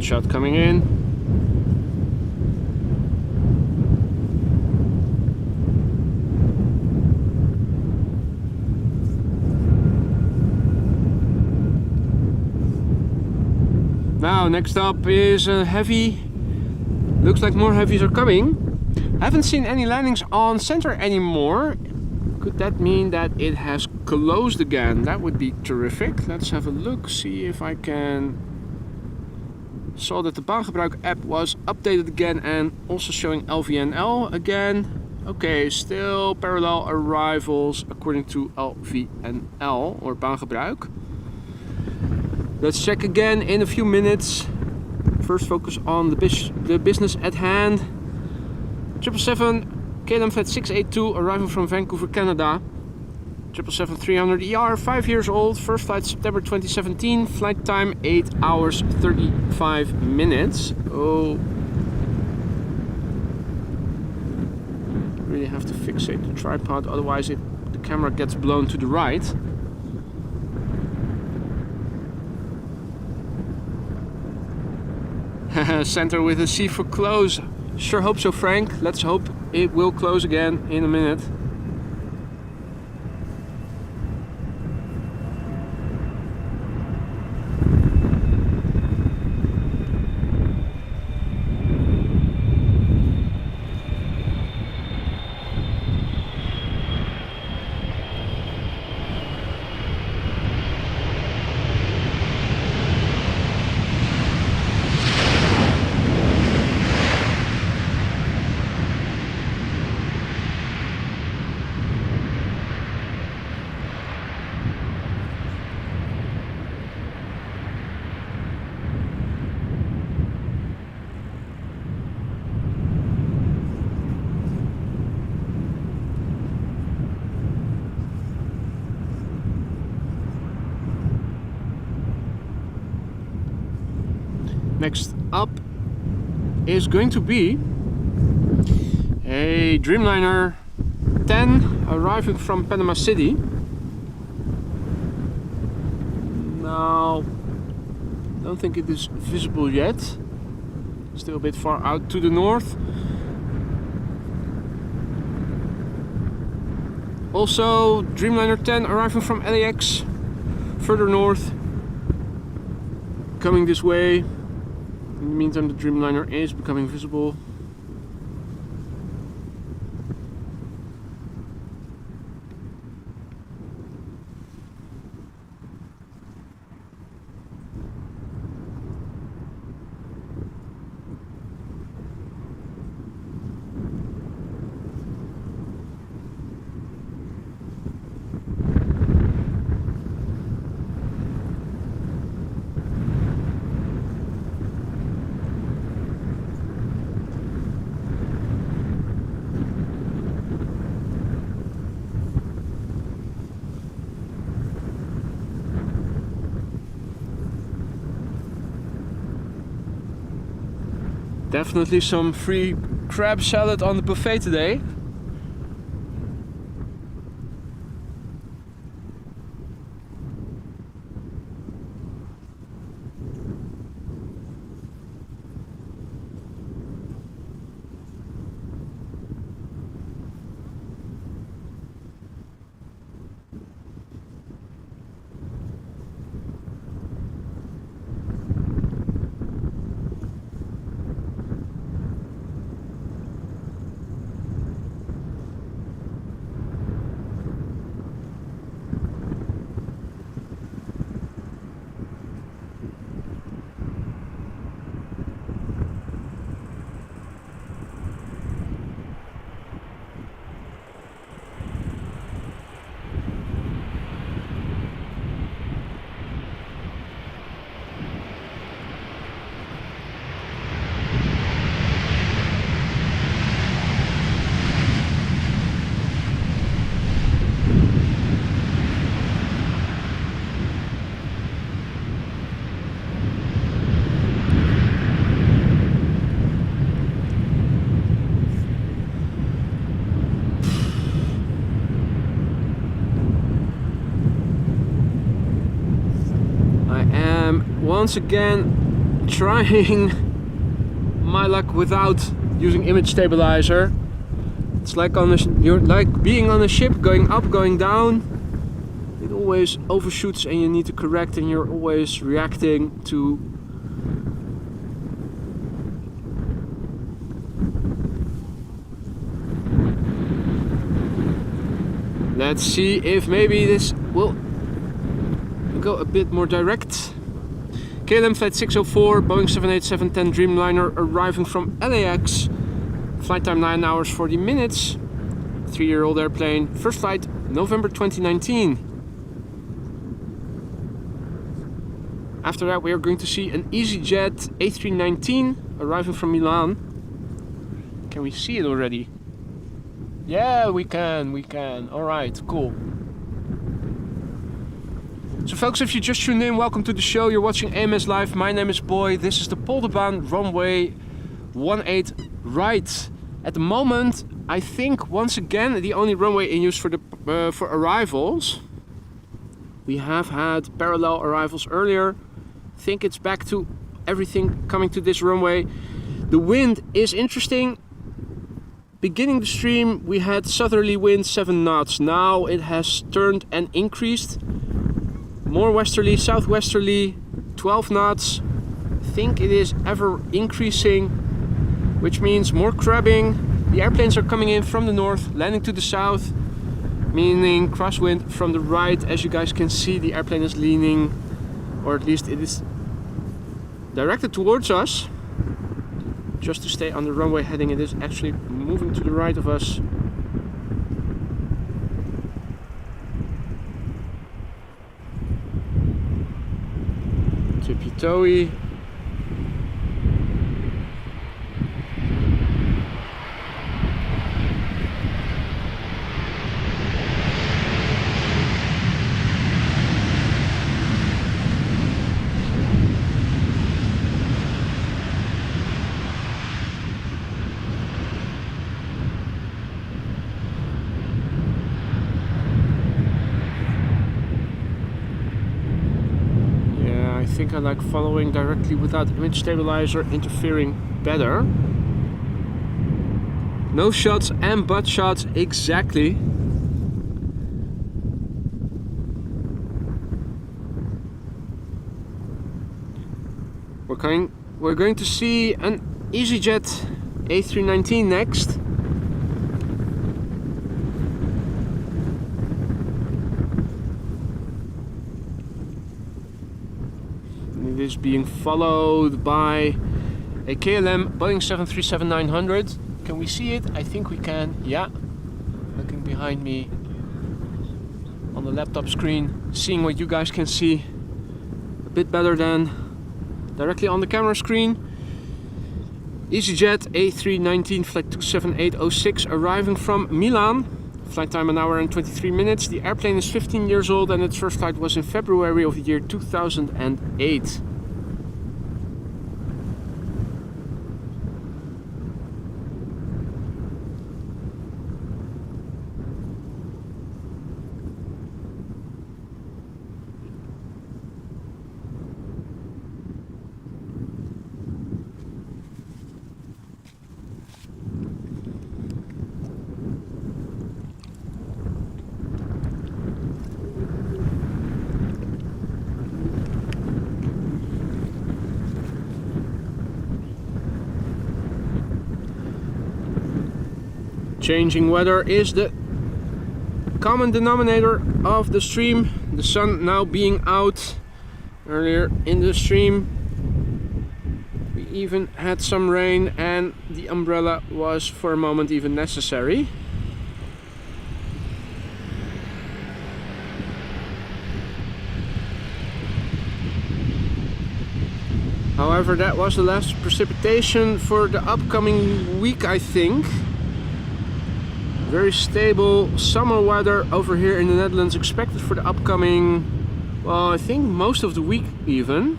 Shot coming in. Now next up is a heavy. Looks like more heavies are coming. I haven't seen any landings on center anymore. Could that mean that it has closed again? That would be terrific. Let's have a look, see if I can. Saw that the baangebruik app was updated again and also showing LVNL again. Okay, still parallel arrivals according to LVNL or baangebruik. Let's check again in a few minutes. First focus on the business at hand. 777 KLM flight 682 arriving from Vancouver, Canada. 777-300ER, 5 years old, first flight September 2017, flight time 8 hours 35 minutes. Oh, really have to fixate the tripod, otherwise the camera gets blown to the right. Center with a C for close. Sure hope so, Frank. Let's hope it will close again in a minute. Next up is going to be a Dreamliner 10 arriving from Panama City. Now, don't think it is visible yet. Still a bit far out to the north. Also, Dreamliner 10 arriving from LAX, further north, coming this way. In the meantime, the Dreamliner is becoming visible. Definitely some free crab salad on the buffet today. Once again trying my luck without using image stabilizer. It's like you're like being on a ship, going up, going down. It always overshoots and you need to correct, and you're always reacting to let's see if maybe this will go a bit more direct. KLM flight 604, Boeing 787-10 Dreamliner arriving from LAX. Flight time 9 hours 40 minutes. 3-year-old airplane. First flight November 2019. After that we are going to see an EasyJet A319 arriving from Milan. Can we see it already? Yeah, we can. Alright, cool. So folks, if you just tuned in, welcome to the show. You're watching AMS Live. My name is Boy. This is the Polderbaan runway 18 right. At the moment, I think once again the only runway in use for the for arrivals. We have had parallel arrivals earlier. I think it's back to everything coming to this runway. The wind is interesting. Beginning the stream, we had southerly wind 7 knots. Now it has turned and increased. More westerly, southwesterly, 12 knots. I think it is ever increasing, which means more crabbing. The airplanes are coming in from the north, landing to the south, meaning crosswind from the right. As you guys can see, the airplane is leaning, or at least it is directed towards us. Just to stay on the runway heading, it is actually moving to the right of us. Tippy-toey. I think I like following directly without image stabilizer interfering better. No shots and butt shots, exactly. We're going to see an EasyJet A319 next. It is being followed by a KLM Boeing 737-900. Can we see it? I think we can. Yeah. Looking behind me on the laptop screen, seeing what you guys can see a bit better than directly on the camera screen. EasyJet A319 flight 27806 arriving from Milan. Flight time 1 hour and 23 minutes. The airplane is 15 years old and its first flight was in February of the year 2008. Changing weather is the common denominator of the stream. The sun now being out. Earlier in the stream we even had some rain and the umbrella was for a moment even necessary. However, that was the last precipitation for the upcoming week, I think. Very stable summer weather over here in the Netherlands expected for the upcoming, well, I think most of the week even.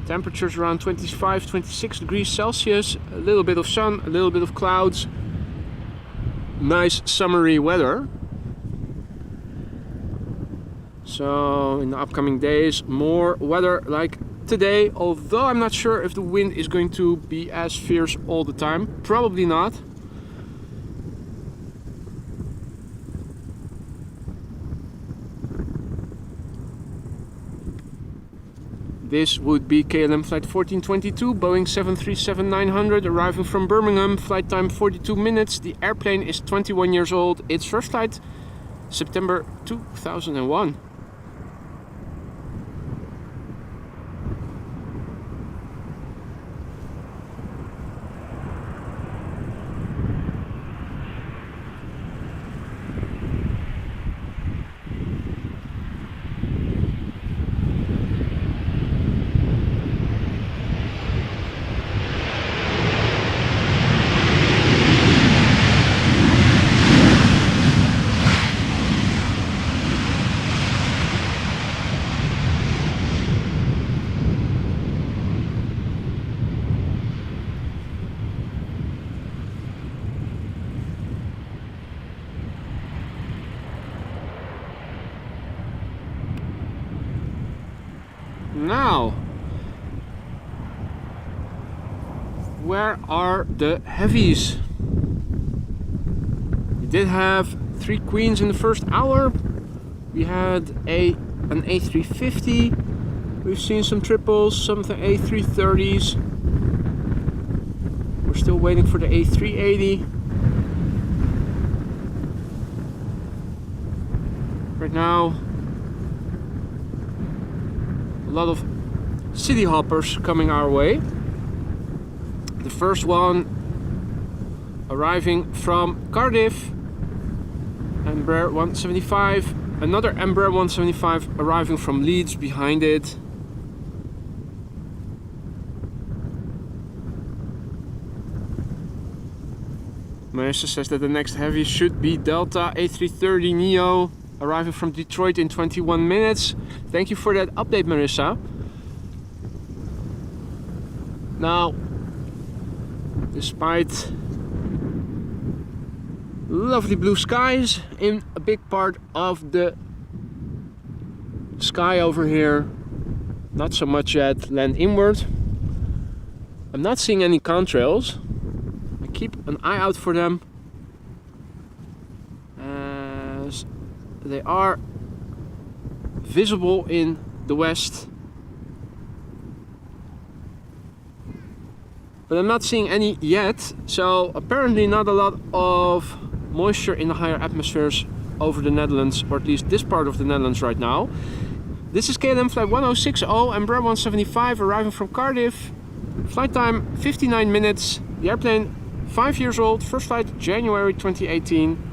Temperatures around 25, 26 degrees Celsius, a little bit of sun, a little bit of clouds. Nice summery weather. So in the upcoming days, more weather like today, although I'm not sure if the wind is going to be as fierce all the time. Probably not. This would be KLM flight 1422, Boeing 737-900 arriving from Birmingham, flight time 42 minutes. The airplane is 21 years old. Its first flight, September 2001. Now, where are the heavies? We did have 3 queens in the first hour. We had an A350. We've seen some triples, some of the A330s. We're still waiting for the A380. Right now, a lot of city hoppers coming our way. The first one arriving from Cardiff, Embraer 175. Another Embraer 175 arriving from Leeds behind it. Marissa says that the next heavy should be Delta A330 Neo, arriving from Detroit in 21 minutes. Thank you for that update, Marissa. Now, despite lovely blue skies in a big part of the sky over here, not so much yet land inward. I'm not seeing any contrails. I keep an eye out for them, as they are visible in the west. but I'm not seeing any yet. So apparently not a lot of moisture in the higher atmospheres over the Netherlands, or at least this part of the Netherlands right now. This is KLM flight 1060, Embraer 175, arriving from Cardiff. Flight time 59 minutes. The airplane 5 years old, first flight January 2018.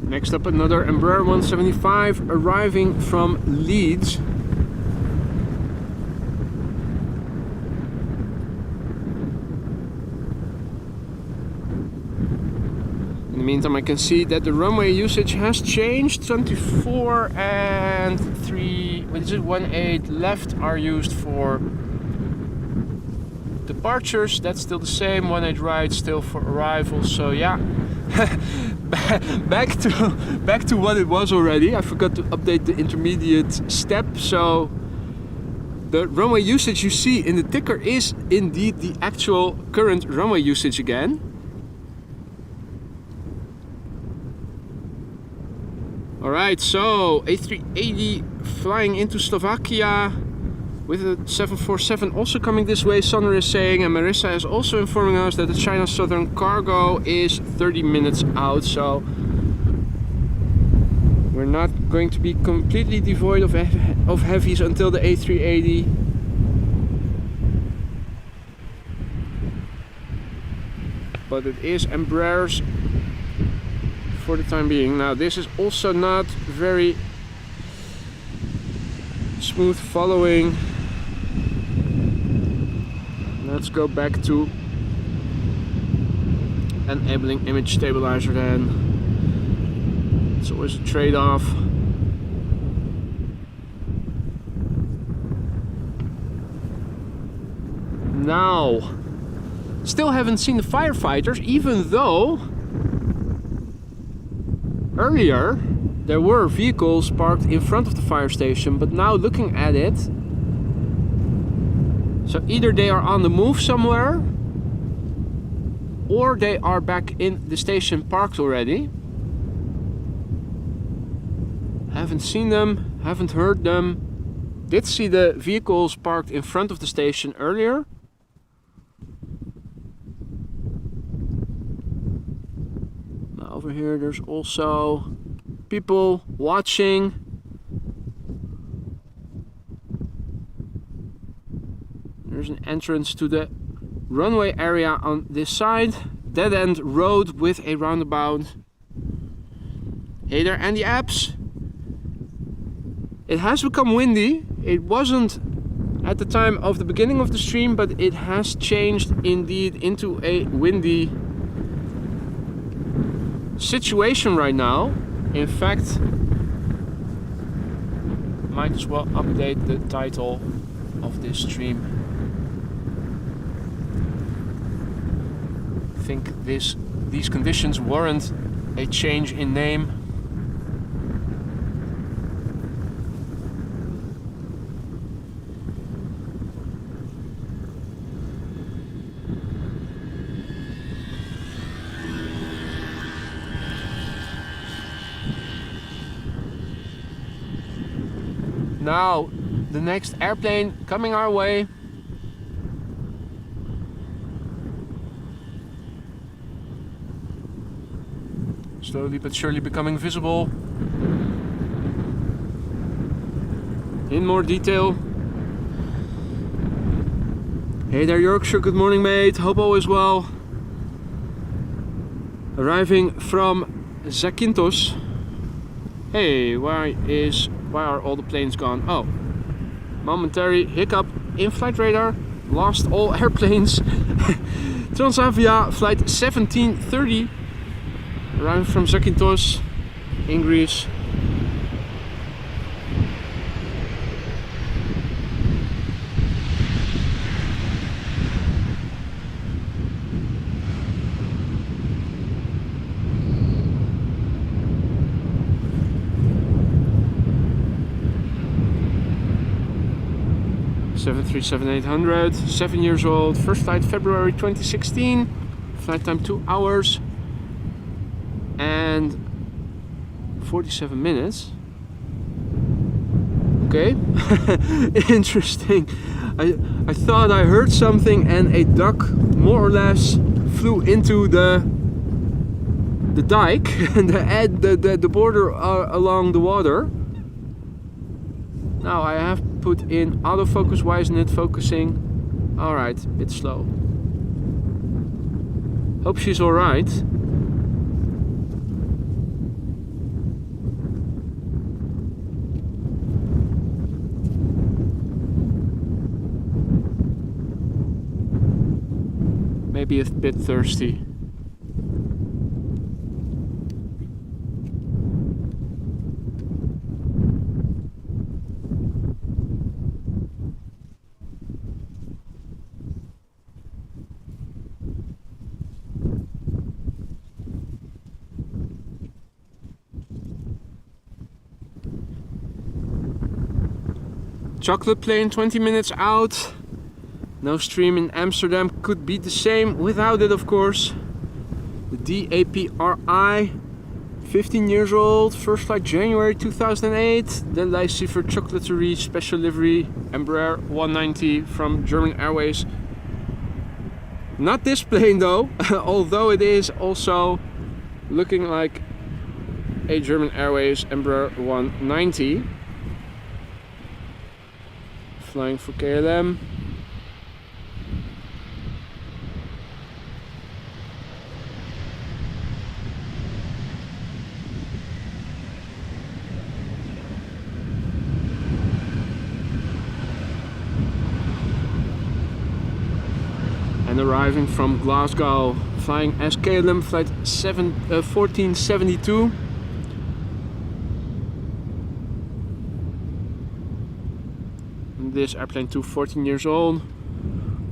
Next up, another Embraer 175 arriving from Leeds. In the meantime, I can see that the runway usage has changed. 24 and 18 left are used for departures. That's still the same. 18 right still for arrivals. So yeah. back to what it was already. I forgot to update the intermediate step. So the runway usage you see in the ticker is indeed the actual current runway usage again. Alright, so A380 flying into Slovakia with a 747 also coming this way, sunnier is saying, and Marissa is also informing us that the China Southern cargo is 30 minutes out, so we're not going to be completely devoid of heavies until the A380. But it is Embraers for the time being. Now this is also not very smooth following. Let's go back to enabling image stabilizer then. It's always a trade-off. Now, still haven't seen the firefighters, even though earlier there were vehicles parked in front of the fire station, but now looking at it, so either they are on the move somewhere, or they are back in the station parked already. Haven't seen them, haven't heard them. Did see the vehicles parked in front of the station earlier. Now over here there's also people watching. There's an entrance to the runway area on this side. Dead end road with a roundabout. Hey there, Andy Apps. It has become windy. It wasn't at the time of the beginning of the stream, but it has changed indeed into a windy situation right now. In fact, might as well update the title of this stream. I think these conditions warrant a change in name. Now, the next airplane coming our way. Slowly but surely becoming visible in more detail. Hey there, Yorkshire, good morning mate, hope all is well. Arriving from Zakynthos. Hey, why are all the planes gone? Oh, momentary hiccup in flight radar, lost all airplanes. Transavia flight 1730 arriving from Zakynthos in Greece. 737-800, 7 years old, first flight February 2016, flight time 2 hours and 47 minutes. Okay, interesting. I thought I heard something and a duck more or less flew into the dike and the border along the water. Now I have put in autofocus. Why isn't it focusing? Alright, a bit slow. Hope she's alright. Maybe a bit thirsty. Chocolate plane 20 minutes out. No stream in Amsterdam. Could be the same without it, of course. The DAPRI, 15 years old, first flight January 2008. The Lycifer Chocolaterie special livery Embraer 190 from German Airways. Not this plane though, although it is also looking like a German Airways Embraer 190. Flying for KLM. And arriving from Glasgow, flying as KLM flight 1472. This airplane too, 14 years old.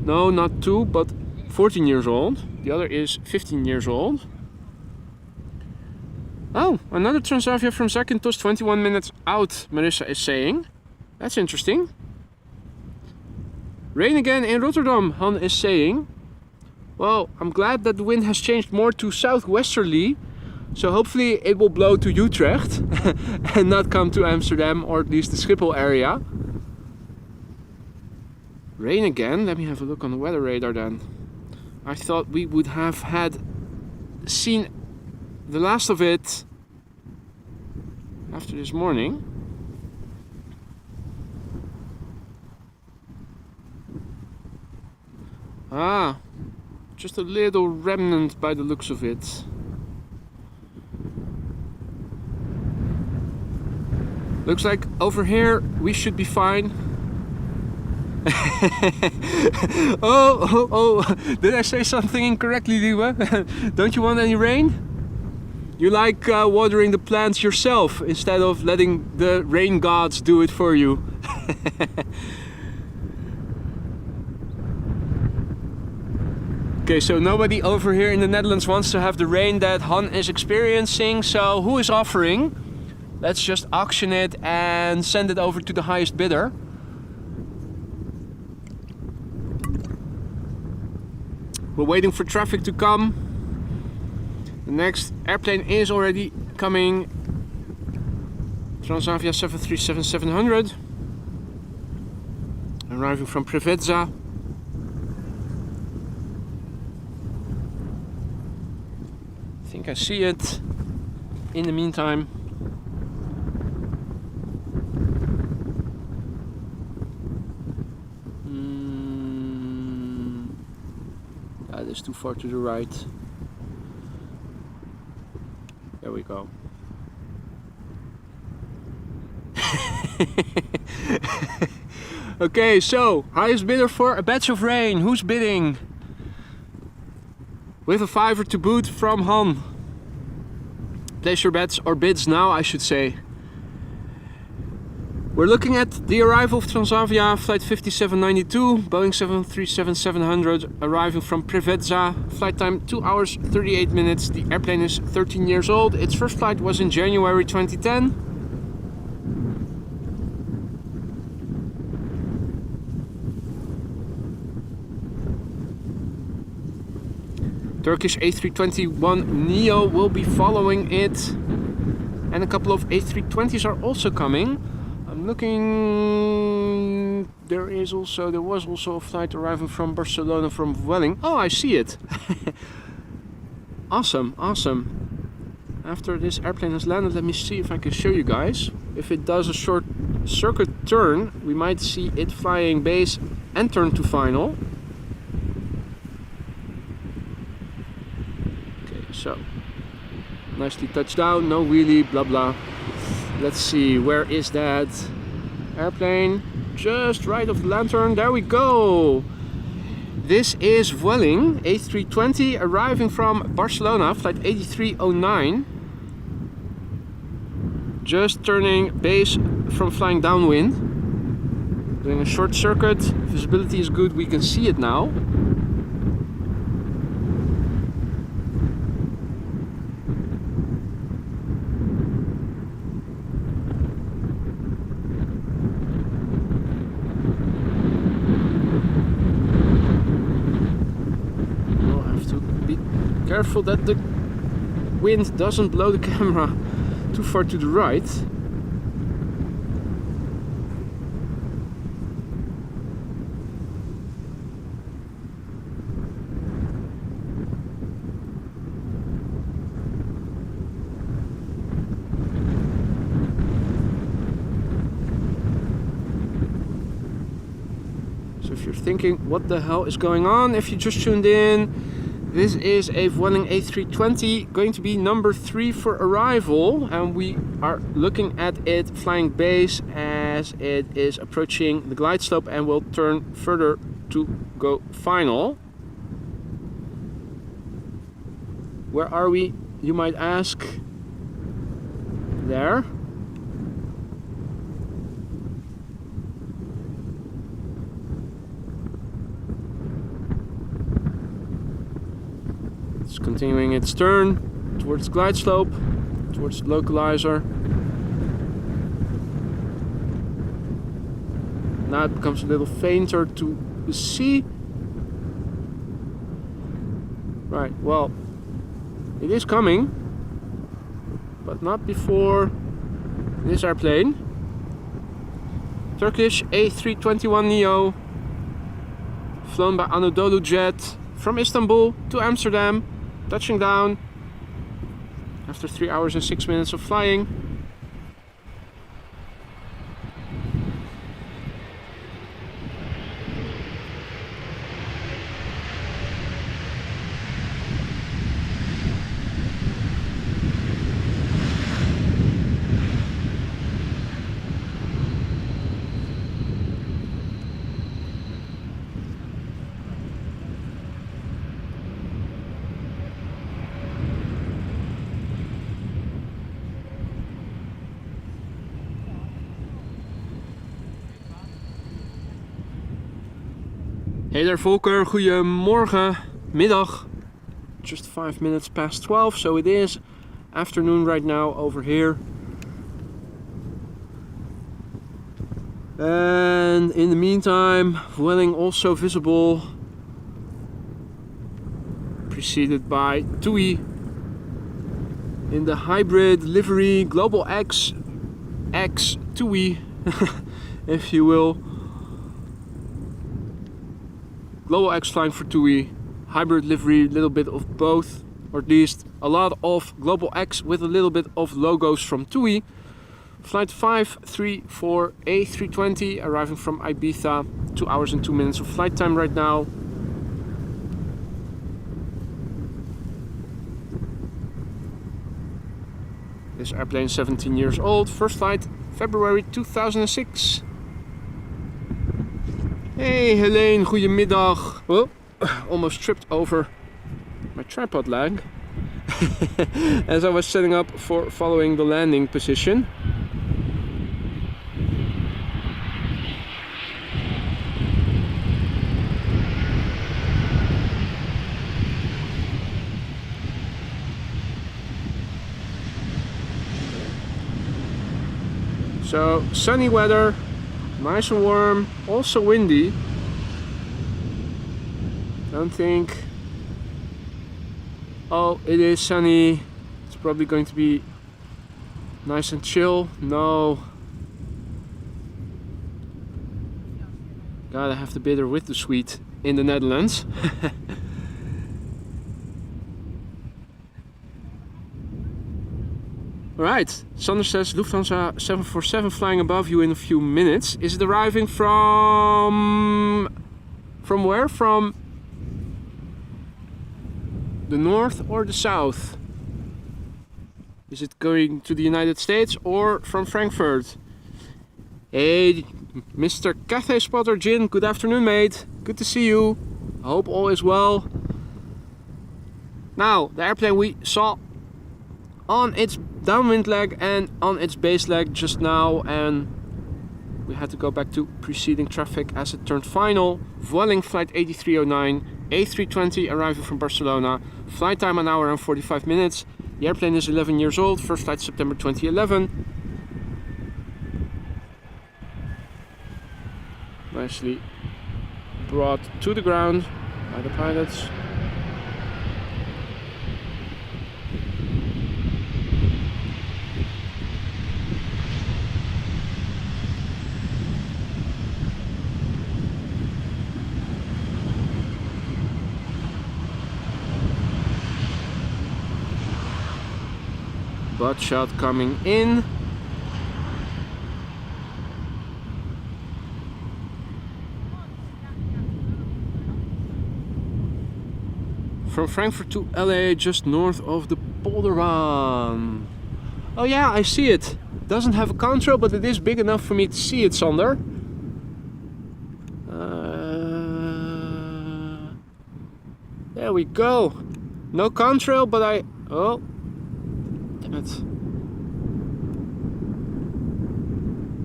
No, not 2, but 14 years old. The other is 15 years old. Oh, another Transavia from Zakynthos, 21 minutes out, Marissa is saying. That's interesting. Rain again in Rotterdam, Han is saying. Well, I'm glad that the wind has changed more to southwesterly. So hopefully it will blow to Utrecht and not come to Amsterdam, or at least the Schiphol area. Rain again. Let me have a look on the weather radar then. I thought we would have seen the last of it after this morning. Ah, just a little remnant by the looks of it. Looks like over here we should be fine. oh, did I say something incorrectly, Liebe? Don't you want any rain? You like watering the plants yourself instead of letting the rain gods do it for you. Okay, so nobody over here in the Netherlands wants to have the rain that Han is experiencing, so who is offering? Let's just auction it and send it over to the highest bidder. We're waiting for traffic to come. The next airplane is already coming. Transavia 737-700. Arriving from Preveza. I think I see it. In the meantime, that is too far to the right. There we go. Okay, so highest bidder for a batch of rain. Who's bidding? With a fiver to boot from Han. Place your bets, or bids now, I should say. We're looking at the arrival of Transavia flight 5792, Boeing 737-700, arriving from Preveza, flight time 2 hours 38 minutes. The airplane is 13 years old. Its first flight was in January 2010. Turkish A321neo will be following it, and a couple of A320s are also coming. I'm looking. There was also a flight arriving from Barcelona from Vueling. Oh, I see it. Awesome. After this airplane has landed, let me see if I can show you guys. If it does a short circuit turn, we might see it flying base and turn to final. Okay, so nicely touched down, no wheelie, blah blah. Let's see, where is that airplane? Just right of the lantern, there we go! This is Vueling A320 arriving from Barcelona, flight 8309. Just turning base from flying downwind. Doing a short circuit, visibility is good, we can see it now. Careful that the wind doesn't blow the camera too far to the right. So if you're thinking what the hell is going on, if you just tuned in, this is a Vueling A320, going to be number 3 for arrival, and we are looking at it flying base as it is approaching the glide slope and will turn further to go final. Where are we, you might ask? There. It's continuing its turn towards glide slope, towards the localizer. Now it becomes a little fainter to see. Right, well, it is coming, but not before this airplane. Turkish A321neo, flown by Anadolu Jet from Istanbul to Amsterdam. Touching down after 3 hours and 6 minutes of flying. Hey there Volker, goedemorgen, middag. Just 5 minutes past 12, so it is afternoon right now over here. And in the meantime, Vueling also visible, preceded by TUI in the hybrid livery, Global X TUI, if you will. Global X flying for TUI, hybrid livery, a little bit of both, or at least a lot of Global X with a little bit of logos from TUI. Flight 534 A320 arriving from Ibiza, 2 hours and 2 minutes of flight time right now. This airplane 17 years old, first flight February 2006. Hey Helene, goedemiddag. Oh, almost tripped over my tripod leg as I was setting up for following the landing position. So sunny weather, nice and warm, also windy. Don't think Oh, it is sunny. It's probably going to be nice and chill. No. Gotta have the bitter with the sweet in the Netherlands. Alright, Sander says Lufthansa 747 flying above you in a few minutes. Is it arriving from where? From the north or the south? Is it going to the United States or from Frankfurt? Hey, Mr. Cathay Spotter Jin, good afternoon, mate. Good to see you. I hope all is well. Now, the airplane we saw on its downwind leg and on its base leg just now, and we had to go back to preceding traffic as it turned final. Vueling flight 8309, A320 arriving from Barcelona. Flight time 1 hour and 45 minutes. The airplane is 11 years old, first flight September 2011. Nicely brought to the ground by the pilots. Butt shot coming in. From Frankfurt to LA, just north of the Polderbaan. Oh yeah, I see it. Doesn't have a contrail, but it is big enough for me to see it, Sander. There we go. No contrail, but I... Oh. Damn it.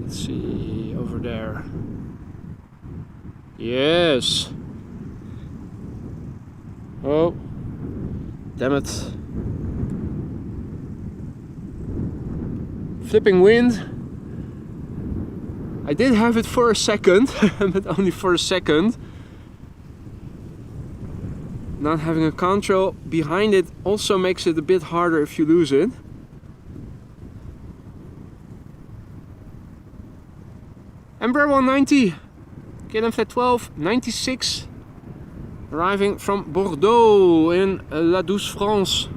Let's see, over there. Yes. Oh, damn it. Flipping wind. I did have it for a second, but only for a second. Not having a contrail behind it also makes it a bit harder if you lose it. Embraer 190, KLM Flight 12, 96. Arriving from Bordeaux in La Douce, France.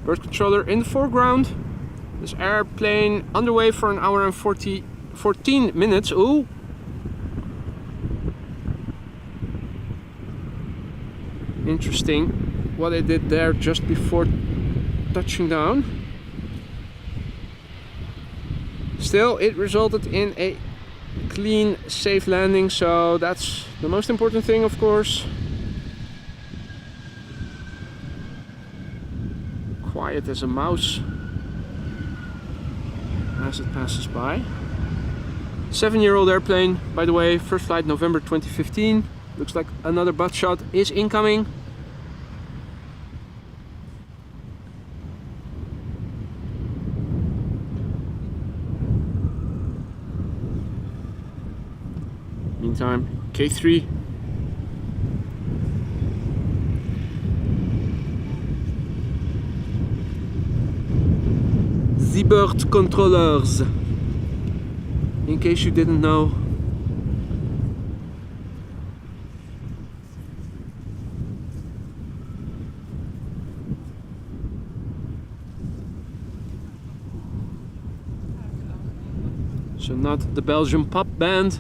Bird controller in the foreground. This airplane underway for 1 hour and 14 minutes. Ooh. Interesting what they did there just before touching down. Still, it resulted in a clean, safe landing, so that's the most important thing, of course. Quiet as a mouse as it passes by. 7-year-old airplane, by the way, first flight November 2015. Looks like another butt shot is incoming. Meantime, K3. The bird controllers. In case you didn't know. So not the Belgian pop band.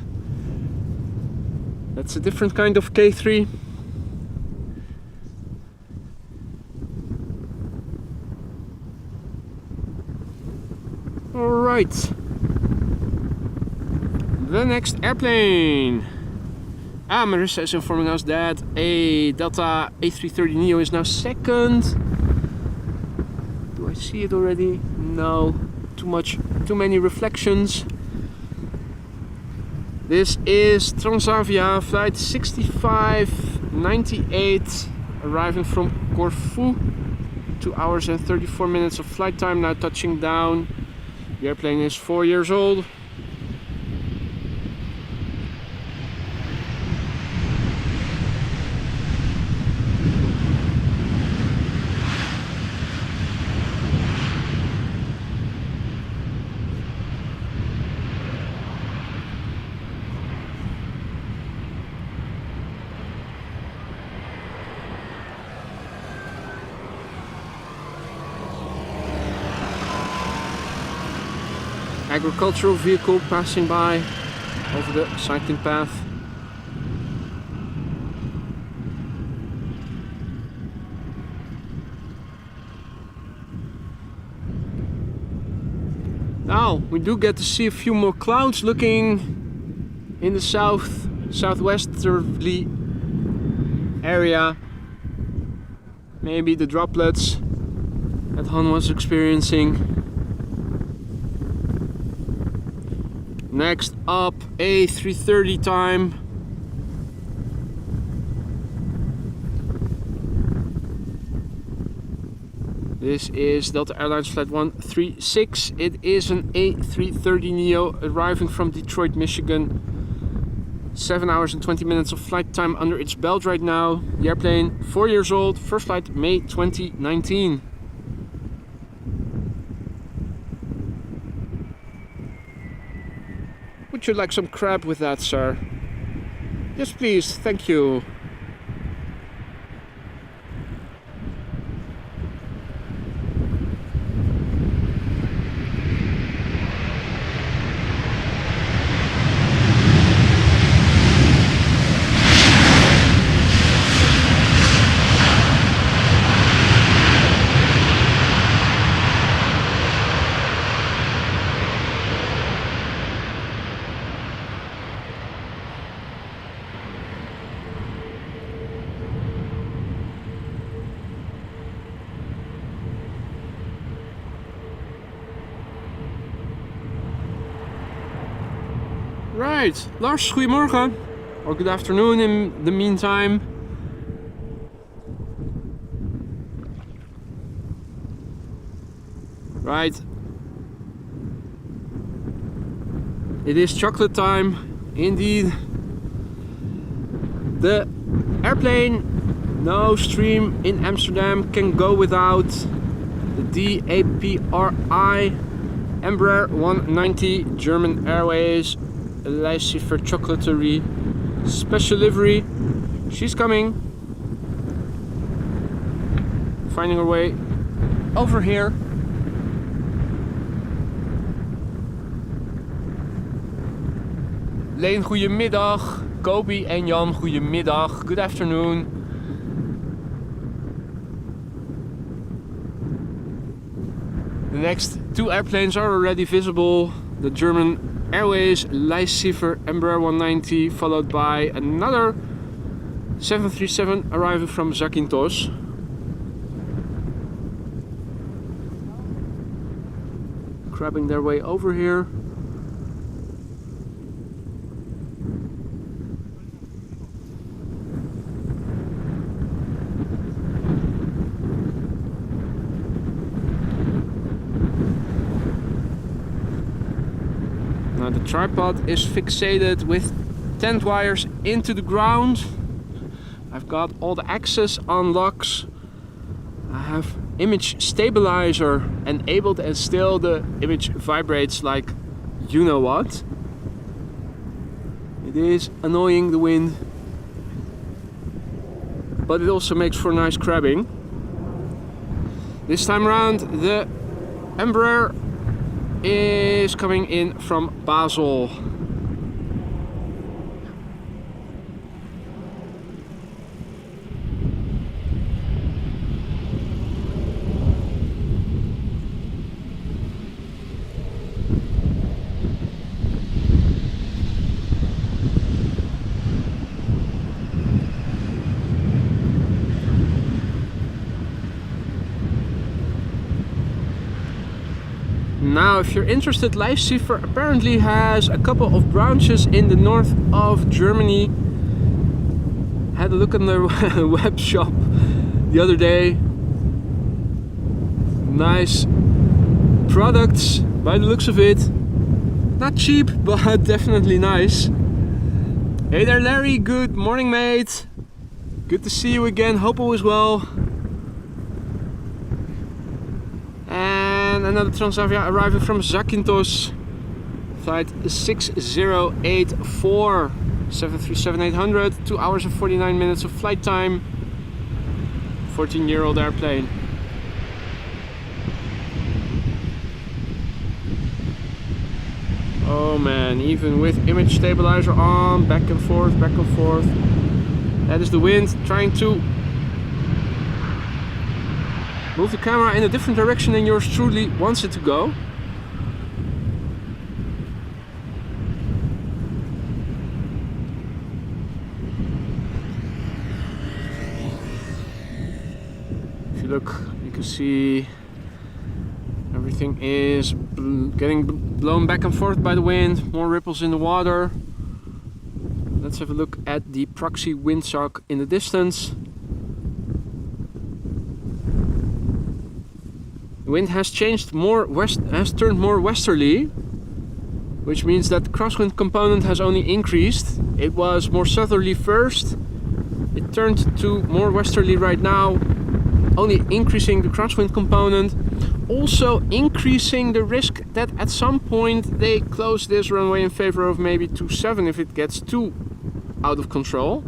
That's a different kind of K3. Alright. The next airplane. Marissa is informing us that a Delta A330neo is now second. Do I see it already? No. Too many reflections. This is Transavia flight 6598 arriving from Corfu. 2 hours and 34 minutes of flight time, now touching down. The airplane is 4 years old. agricultural vehicle passing by over the cycling path. Now we do get to see a few more clouds looking in the southwesterly area. Maybe the droplets that Han was experiencing. Next up, A330 time. This is Delta Airlines flight 136. It is an A330neo arriving from Detroit, Michigan. 7 hours and 20 minutes of flight time under its belt right now. The airplane, 4 years old, first flight May 2019. Would you like some crab with that, sir? Yes, please, thank you. Right, Lars, goedemorgen. Or good afternoon in the meantime. Right. It is chocolate time, indeed. The airplane, no stream in Amsterdam, can go without the DAPRI Embraer 190 German Airways Lycifer Chocolaterie special livery. She's coming. Finding her way over here. Leen, goedemiddag. Kobi en Jan, goedemiddag. Good afternoon. The next two airplanes are already visible. The German Airways Lycifer Embraer 190, followed by another 737 arriving from Zakynthos. Crabbing their way over here. Now the tripod is fixated with tent wires into the ground. I've got all the access unlocks. I have image stabilizer enabled and still the image vibrates like you know what. It is annoying, the wind, but it also makes for nice crabbing. This time around the Embraer is coming in from Basel. Now, if you're interested, Lycifer apparently has a couple of branches in the north of Germany. Had a look on their web shop the other day. Nice products by the looks of it. Not cheap, but definitely nice. Hey there, Larry. Good morning, mate. Good to see you again. Hope all is well. And another Transavia arriving from Zakynthos, flight 6084, 737-800, 2 hours and 49 minutes of flight time, 14-year-old airplane. Oh man, even with image stabilizer on, back and forth, back and forth. That is the wind trying to move the camera in a different direction than yours truly wants it to go. If you look, you can see everything is getting blown back and forth by the wind, more ripples in the water. Let's have a look at the proxy windsock in the distance. The wind has changed has turned more westerly, which means that the crosswind component has only increased. It was more southerly first, it turned to more westerly right now, only increasing the crosswind component, also increasing the risk that at some point they close this runway in favor of maybe 27 if it gets too out of control.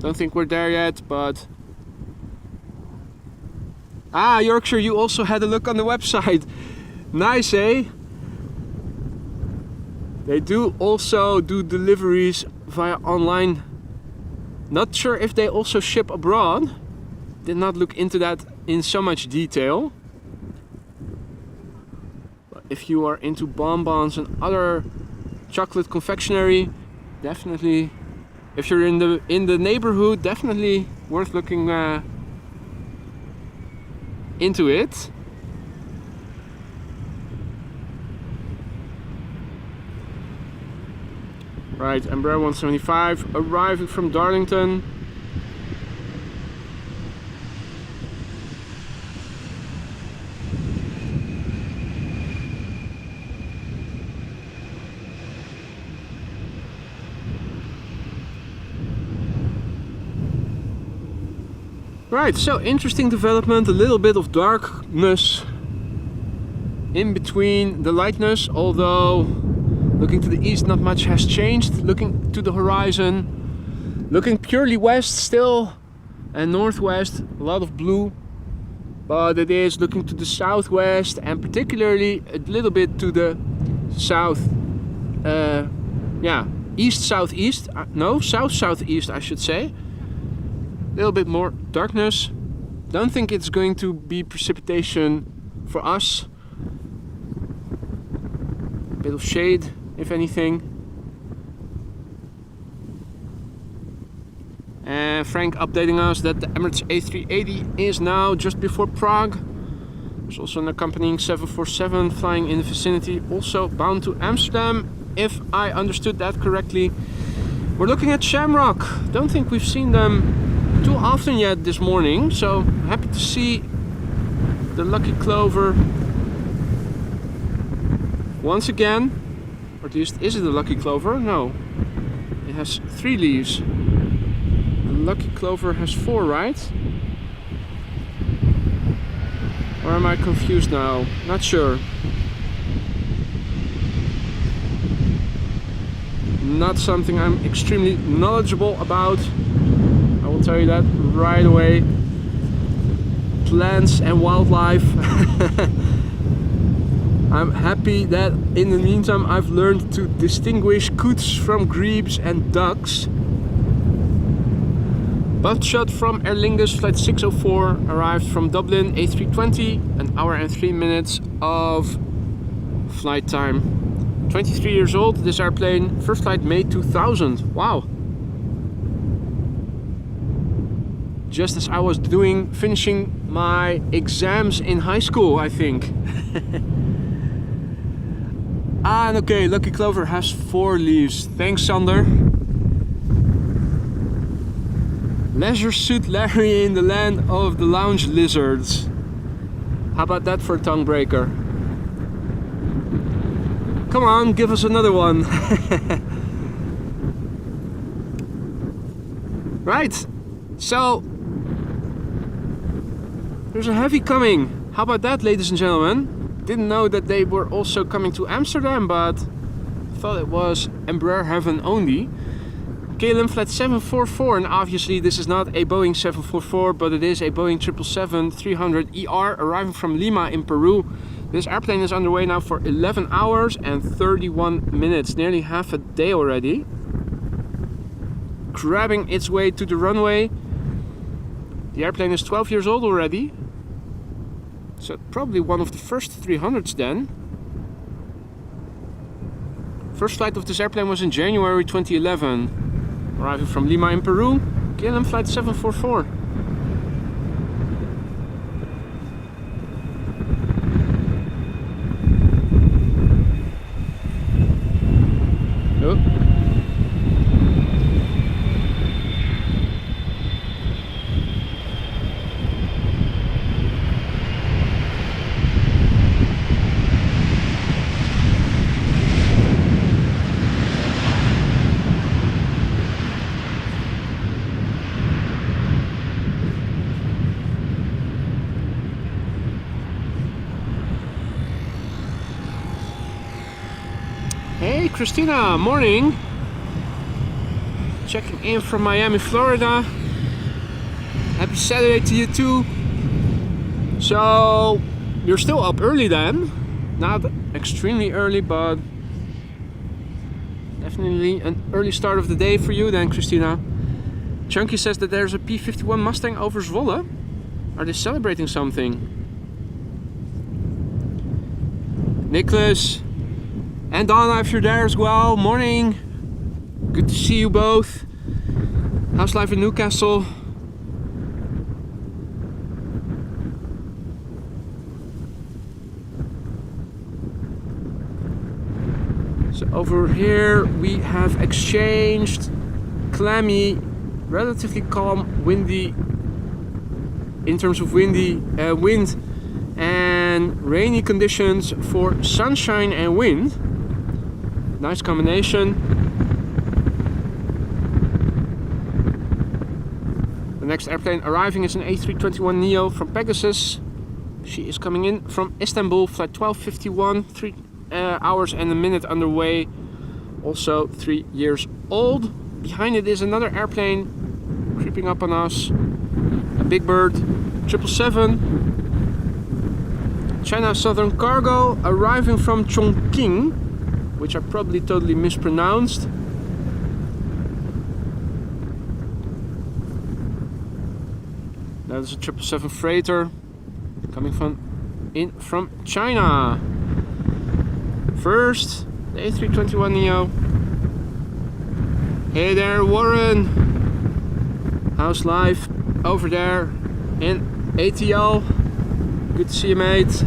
Don't think we're there yet, but Yorkshire, you also had a look on the website. Nice, eh? They do also do deliveries via online. Not sure if they also ship abroad. Did not look into that in so much detail. But if you are into bonbons and other chocolate confectionery, definitely, if you're in the neighborhood, definitely worth looking into it. Right, Embraer 175 arriving from Darlington. Right, so interesting development, a little bit of darkness in between the lightness, although looking to the east not much has changed. Looking to the horizon, looking purely west still, and northwest, a lot of blue, but it is looking to the southwest and particularly a little bit to the south, east southeast, no, south southeast I should say. A little bit more darkness. Don't think it's going to be precipitation for us. A bit of shade, if anything. And Frank updating us that the Emirates A380 is now just before Prague. There's also an accompanying 747 flying in the vicinity, also bound to Amsterdam, if I understood that correctly. We're looking at Shamrock. Don't think we've seen them too often yet this morning, so happy to see the Lucky Clover once again. Or at least, is it a Lucky Clover? No, it has 3 leaves. The Lucky Clover has 4, right? Or am I confused now? Not sure. Not something I'm extremely knowledgeable about. I will tell you that right away. Plants and wildlife. I'm happy that in the meantime I've learned to distinguish coots from grebes and ducks. Buckshot from Aer Lingus flight 604 arrived from Dublin A320, an hour and 3 minutes of flight time. 23 years old, this airplane, first flight May 2000. Wow. Just as I was finishing my exams in high school, I think. And okay, Lucky Clover has 4 leaves. Thanks, Sander. Leisure Suit Larry in the land of the lounge lizards. How about that for a tongue breaker? Come on, give us another one. Right, so there's a heavy coming. How about that, ladies and gentlemen? Didn't know that they were also coming to Amsterdam, but thought it was Embraer heaven only. KLM flight 744, and obviously this is not a Boeing 744, but it is a Boeing 777-300ER arriving from Lima in Peru. This airplane is underway now for 11 hours and 31 minutes, nearly half a day already. Grabbing its way to the runway. The airplane is 12 years old already. So probably one of the first 300s then. First flight of this airplane was in January 2011. Arriving from Lima in Peru, KLM flight 744. Oh. Hey Christina, morning. Checking in from Miami, Florida. Happy Saturday to you too. So, you're still up early then. Not extremely early, but definitely an early start of the day for you then, Christina. Chunky says that there's a P-51 Mustang over Zwolle. Are they celebrating something? Nicholas and Donna, if you're there as well, morning. Good to see you both. How's life in Newcastle? So over here we have exchanged clammy, relatively calm, windy, in terms of wind and rainy conditions for sunshine and wind. Nice combination. The next airplane arriving is an A321neo from Pegasus. She is coming in from Istanbul, flight 1251, 3 hours and a minute underway. Also 3 years old. Behind it is another airplane creeping up on us. A big bird, 777. China Southern Cargo arriving from Chongqing, which I probably totally mispronounced. That is a 777 freighter coming from China. First, the A321neo. Hey there, Warren. How's life over there in ATL? Good to see you, mate.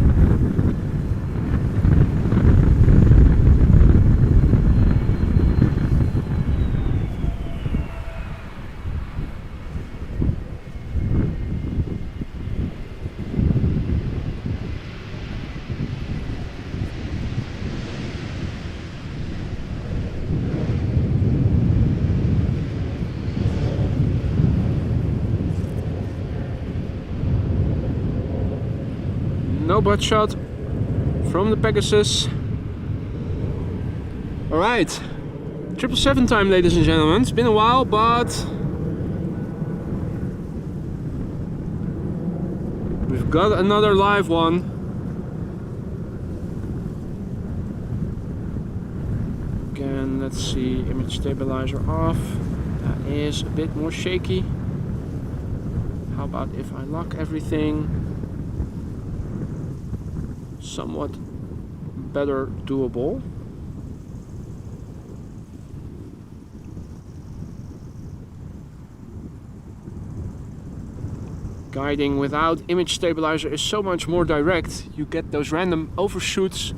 No butt shot from the Pegasus. Alright, 777 time, ladies and gentlemen. It's been a while, but we've got another live one. Again, let's see, image stabilizer off. That is a bit more shaky. How about if I lock everything? Somewhat better doable. Guiding without image stabilizer is so much more direct. You get those random overshoots.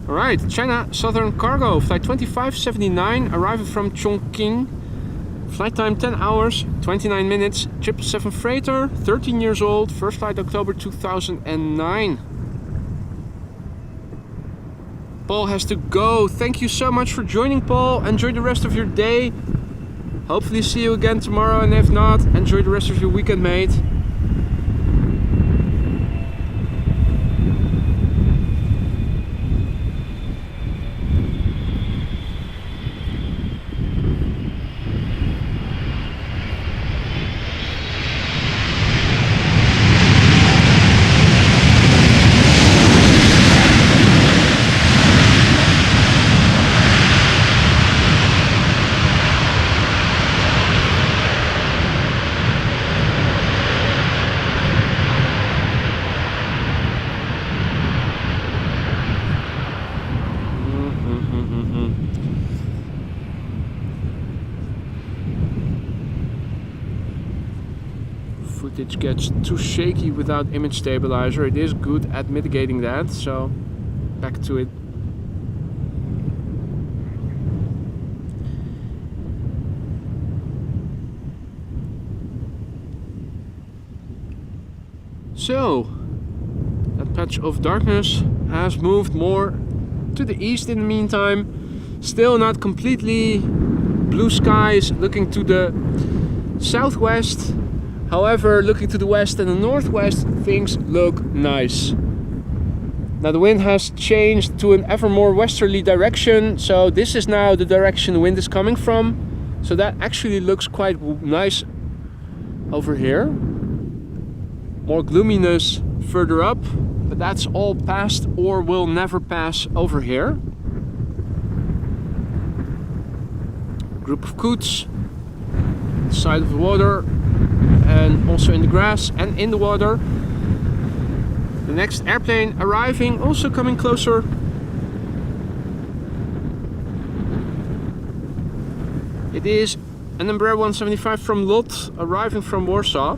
Alright, China Southern Cargo, flight 2579, arriving from Chongqing. Flight time 10 hours, 29 minutes, 777 freighter, 13 years old, first flight October 2009. Paul has to go. Thank you so much for joining, Paul. Enjoy the rest of your day. Hopefully see you again tomorrow, and if not, enjoy the rest of your weekend, mate. it gets too shaky without image stabilizer. It is good at mitigating that, so back to it. So that patch of darkness has moved more to the east in the meantime. Still not completely blue skies looking to the southwest. However, looking to the west and the northwest, things look nice. Now the wind has changed to an ever more westerly direction, so this is now the direction the wind is coming from. So that actually looks quite nice over here. More gloominess further up, but that's all past or will never pass over here. Group of coots, side of the water, and also in the grass and in the water. The next airplane arriving, also coming closer. It is an Embraer 175 from Lot, arriving from Warsaw.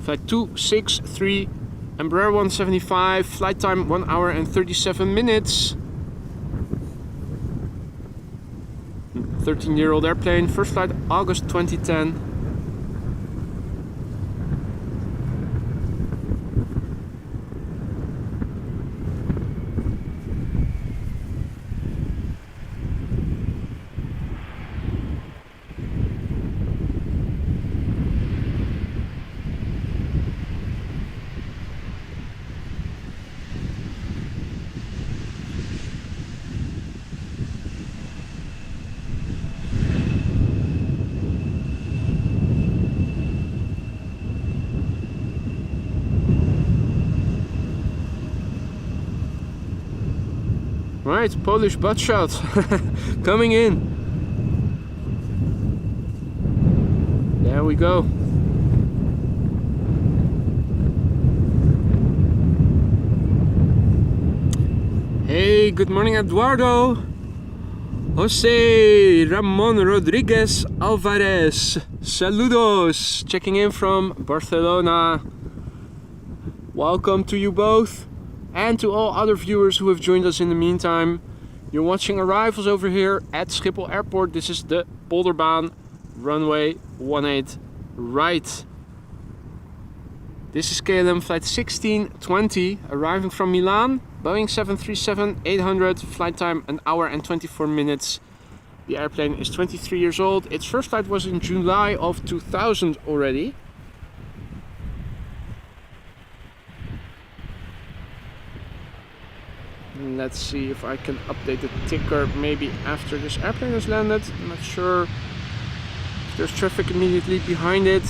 Flight 263, Embraer 175, flight time 1 hour and 37 minutes. 13-year-old airplane, first flight August 2010. Right, Polish butt shot coming in. There we go. Hey, good morning, Eduardo. Jose Ramon Rodriguez Alvarez. Saludos. Checking in from Barcelona. Welcome to you both. And to all other viewers who have joined us in the meantime. You're watching arrivals over here at Schiphol Airport. This is the Polderbaan, runway 18 right. This is KLM flight 1620, arriving from Milan. Boeing 737-800, flight time 1 hour and 24 minutes. The airplane is 23 years old. Its first flight was in July of 2000 already. Let's see if I can update the ticker maybe after this airplane has landed. I'm not sure if there's traffic immediately behind it.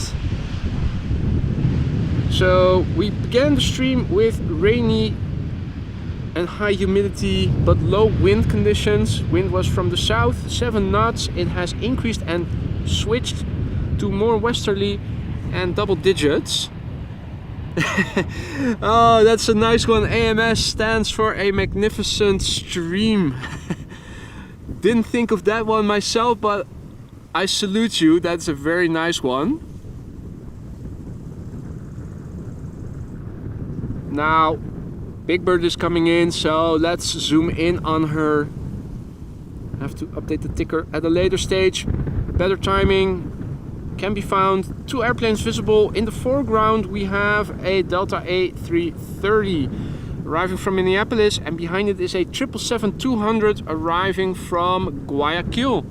So we began the stream with rainy and high humidity but low wind conditions. Wind was from the south, 7 knots. It has increased and switched to more westerly and double digits. Oh, that's a nice one. AMS stands for a magnificent stream. Didn't think of that one myself, but I salute you. That's a very nice one. Now, Big Bird is coming in, so let's zoom in on her. I have to update the ticker at a later stage. Better timing can be found. 2 airplanes visible. In the foreground we have a Delta A330 arriving from Minneapolis, and behind it is a 777-200 arriving from Guayaquil.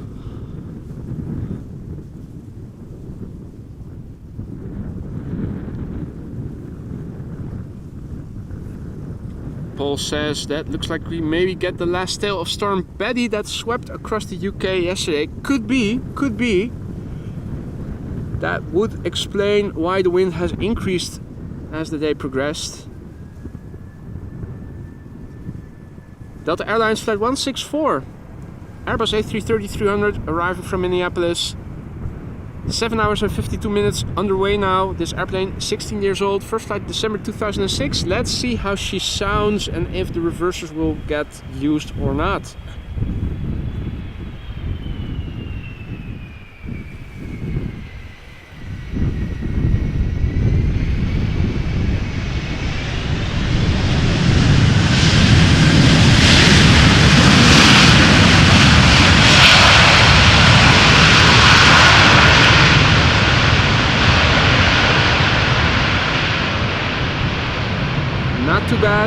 Paul says that looks like we maybe get the last tail of Storm Betty that swept across the UK yesterday. Could be. That would explain why the wind has increased as the day progressed. Delta Airlines flight 164, Airbus A330-300 arriving from Minneapolis. 7 hours and 52 minutes underway now. This airplane, 16 years old, first flight December 2006. Let's see how she sounds and if the reversers will get used or not.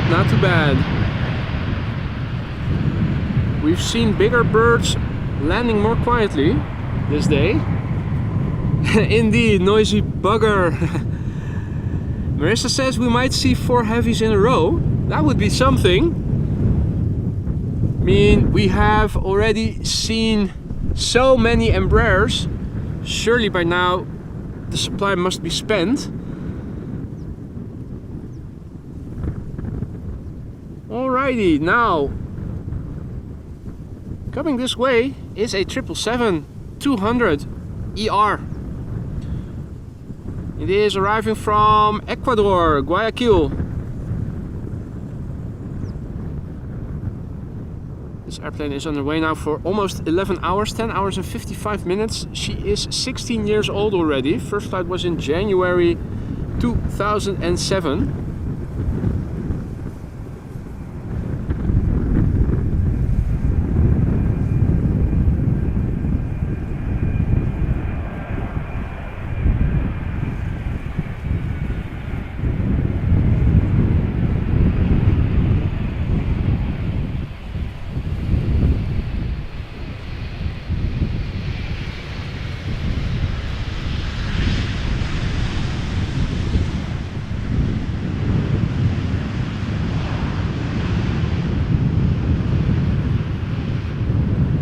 bad, not too bad. We've seen bigger birds landing more quietly this day. Indeed, noisy bugger. Marissa says we might see 4 heavies in a row. That would be something. I mean, we have already seen so many Embraers. Surely by now the supply must be spent. Alrighty, now coming this way is a 777-200 ER. It is arriving from Ecuador, Guayaquil. This airplane is on the way now for almost 11 hours, 10 hours and 55 minutes. She is 16 years old already. First flight was in January 2007.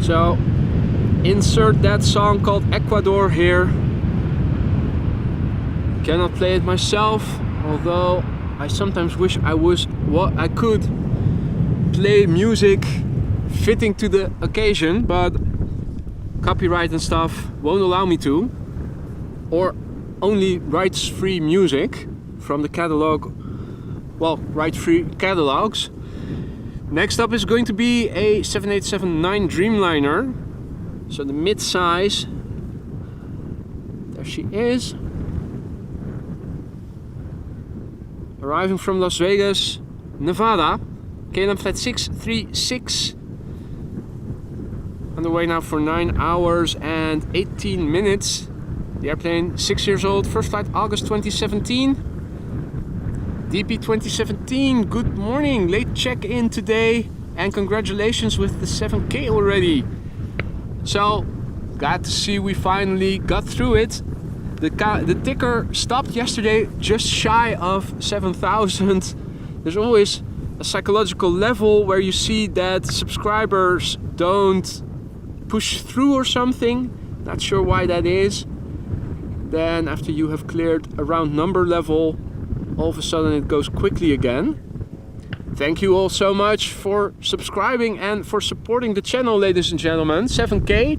So insert that song called Ecuador here. Cannot play it myself, although I sometimes wish I could play music fitting to the occasion, but copyright and stuff won't allow me to, or only rights-free music from the catalog, well, right-free catalogs. Next up is going to be a 787-9 Dreamliner, so the mid-size. There she is, arriving from Las Vegas, Nevada, KLM flight 636, on the way now for 9 hours and 18 minutes. The airplane 6 years old, first flight August 2017. DP 2017, good morning, late check-in today, and congratulations with the 7K already. So, glad to see we finally got through it. The ticker stopped yesterday just shy of 7,000. There's always a psychological level where you see that subscribers don't push through or something. Not sure why that is. Then after you have cleared a round number level, all of a sudden it goes quickly again. Thank you all so much for subscribing and for supporting the channel, ladies and gentlemen. 7K,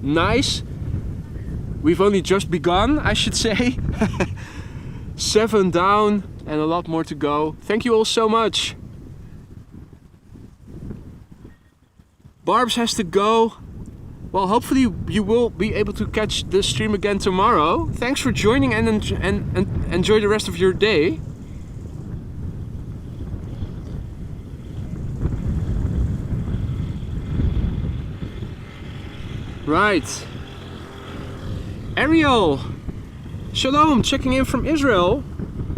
nice. We've only just begun, I should say. 7 down and a lot more to go. Thank you all so much. Barbs has to go. Well, hopefully you will be able to catch the stream again tomorrow. Thanks for joining and enjoy the rest of your day. Right. Ariel, Shalom, checking in from Israel.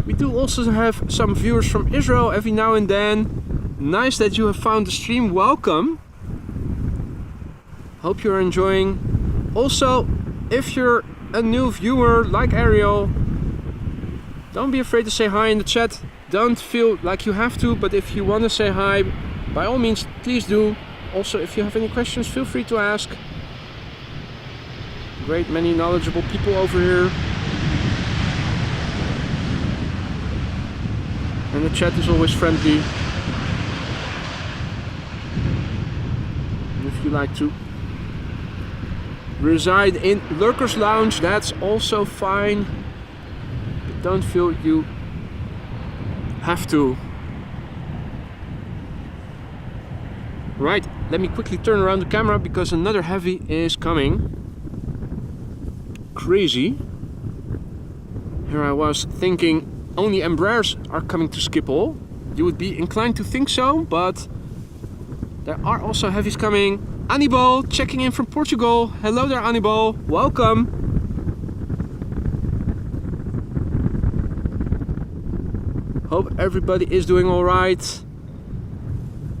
We do also have some viewers from Israel every now and then. Nice that you have found the stream. Welcome. Hope you're enjoying. Also, if you're a new viewer like Ariel, don't be afraid to say hi in the chat. Don't feel like you have to, but if you want to say hi, by all means, please do. Also, if you have any questions, feel free to ask. Great many knowledgeable people over here. And the chat is always friendly. And if you like to reside in Lurkers Lounge, that's also fine. But don't feel you have to. Right, let me quickly turn around the camera because another heavy is coming. Crazy. Here I was thinking only Embraers are coming to Schiphol. You would be inclined to think so, but there are also heavies coming. Anibal checking in from Portugal. Hello there, Anibal. Welcome. Hope everybody is doing alright.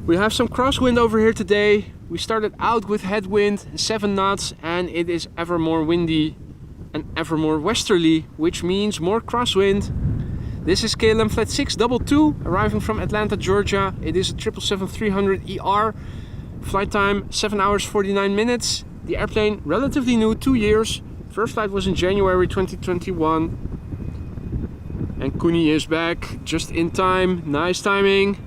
We have some crosswind over here today. We started out with headwind, 7 knots, and it is ever more windy and ever more westerly, which means more crosswind. This is KLM Flight 622, arriving from Atlanta, Georgia. It is a 777-300 ER. Flight time 7 hours 49 minutes. The airplane relatively new, 2 years. First flight was in January 2021. And Kuni is back just in time. Nice timing.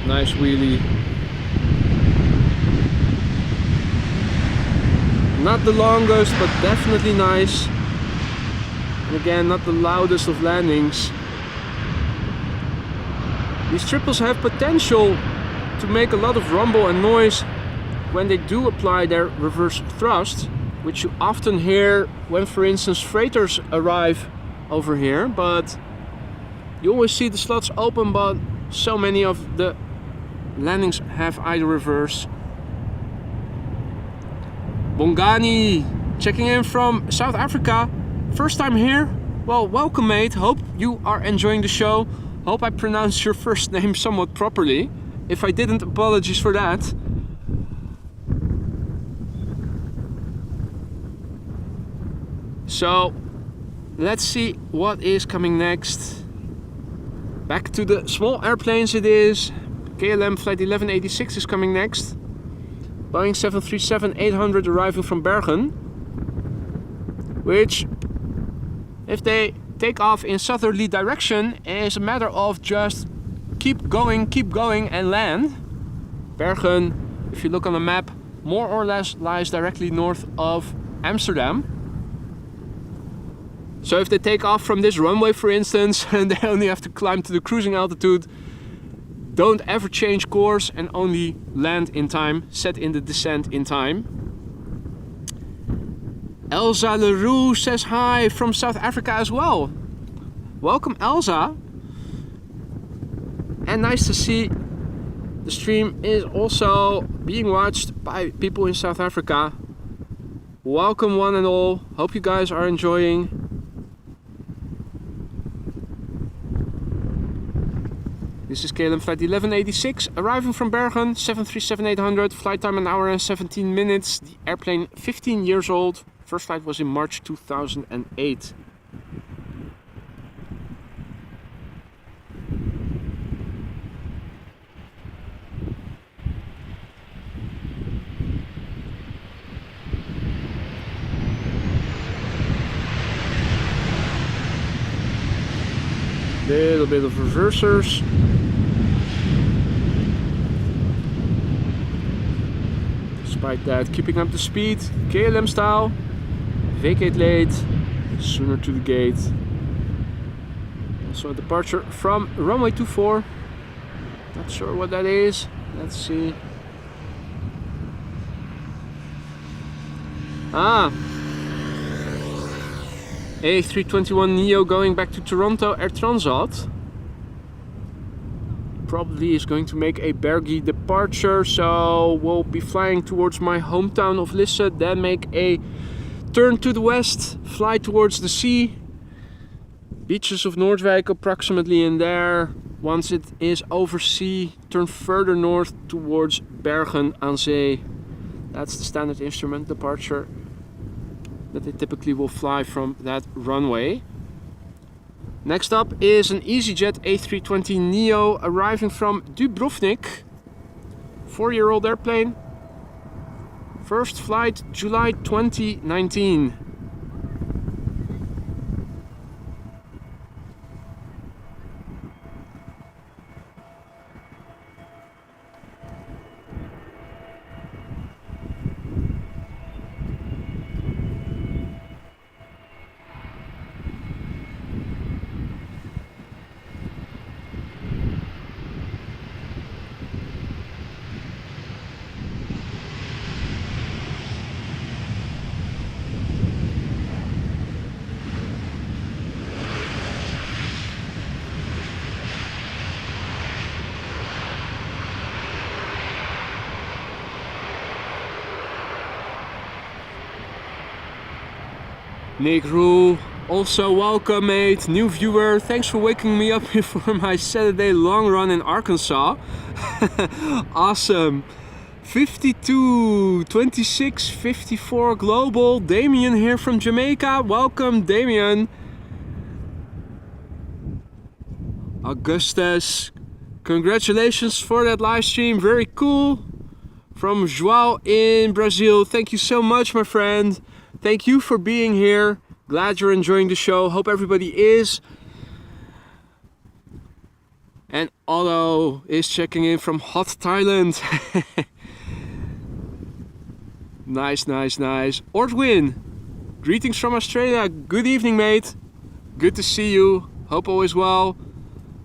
Nice wheelie. Not the longest, but definitely nice. And again, not the loudest of landings. These triples have potential to make a lot of rumble and noise when they do apply their reverse thrust, which you often hear when, for instance, freighters arrive over here. But you always see the slots open, but so many of the landings have either reverse. Bongani checking in from South Africa. First time here? Well, welcome mate. Hope you are enjoying the show. Hope I pronounced your first name somewhat properly. If I didn't, apologies for that. So, let's see what is coming next. Back to the small airplanes it is. KLM Flight 1186 is coming next. Boeing 737-800 arriving from Bergen. Which, if they take off in southerly direction, is a matter of just keep going and land. Bergen, if you look on the map, more or less lies directly north of Amsterdam. So if they take off from this runway, for instance, and they only have to climb to the cruising altitude, don't ever change course and only land in time, set in the descent in time. Elsa Leroux says hi from South Africa as well. Welcome Elsa. And nice to see the stream is also being watched by people in South Africa. Welcome one and all. Hope you guys are enjoying. This is KLM Flight 1186, arriving from Bergen, 737-800, flight time 1 hour and 17 minutes. The airplane 15 years old. First flight was in March 2008. Little bit of reversers. Despite that, keeping up the speed, KLM style. Vacate late, sooner to the gate. Also a departure from runway 24. Not sure what that is. Let's see. A321neo going back to Toronto Air Transat. Probably is going to make a Bergie departure, so we'll be flying towards my hometown of Lisse, then make a turn to the west, fly towards the sea. Beaches of Noordwijk approximately in there. Once it is over sea, turn further north towards Bergen aan Zee. That's the standard instrument departure that they typically will fly from that runway. Next up is an EasyJet A320neo arriving from Dubrovnik. 4-year-old airplane. First flight July 2019. Nick Rule, also welcome mate, new viewer, thanks for waking me up before my Saturday long run in Arkansas. Awesome. 52, 26, 54 global. Damien here from Jamaica, welcome Damien. Augustus, congratulations for that live stream, very cool. From João in Brazil, thank you so much my friend. Thank you for being here. Glad you're enjoying the show. Hope everybody is. And Otto is checking in from hot Thailand. Nice, nice, nice. Ortwin, greetings from Australia. Good evening, mate. Good to see you. Hope all is well.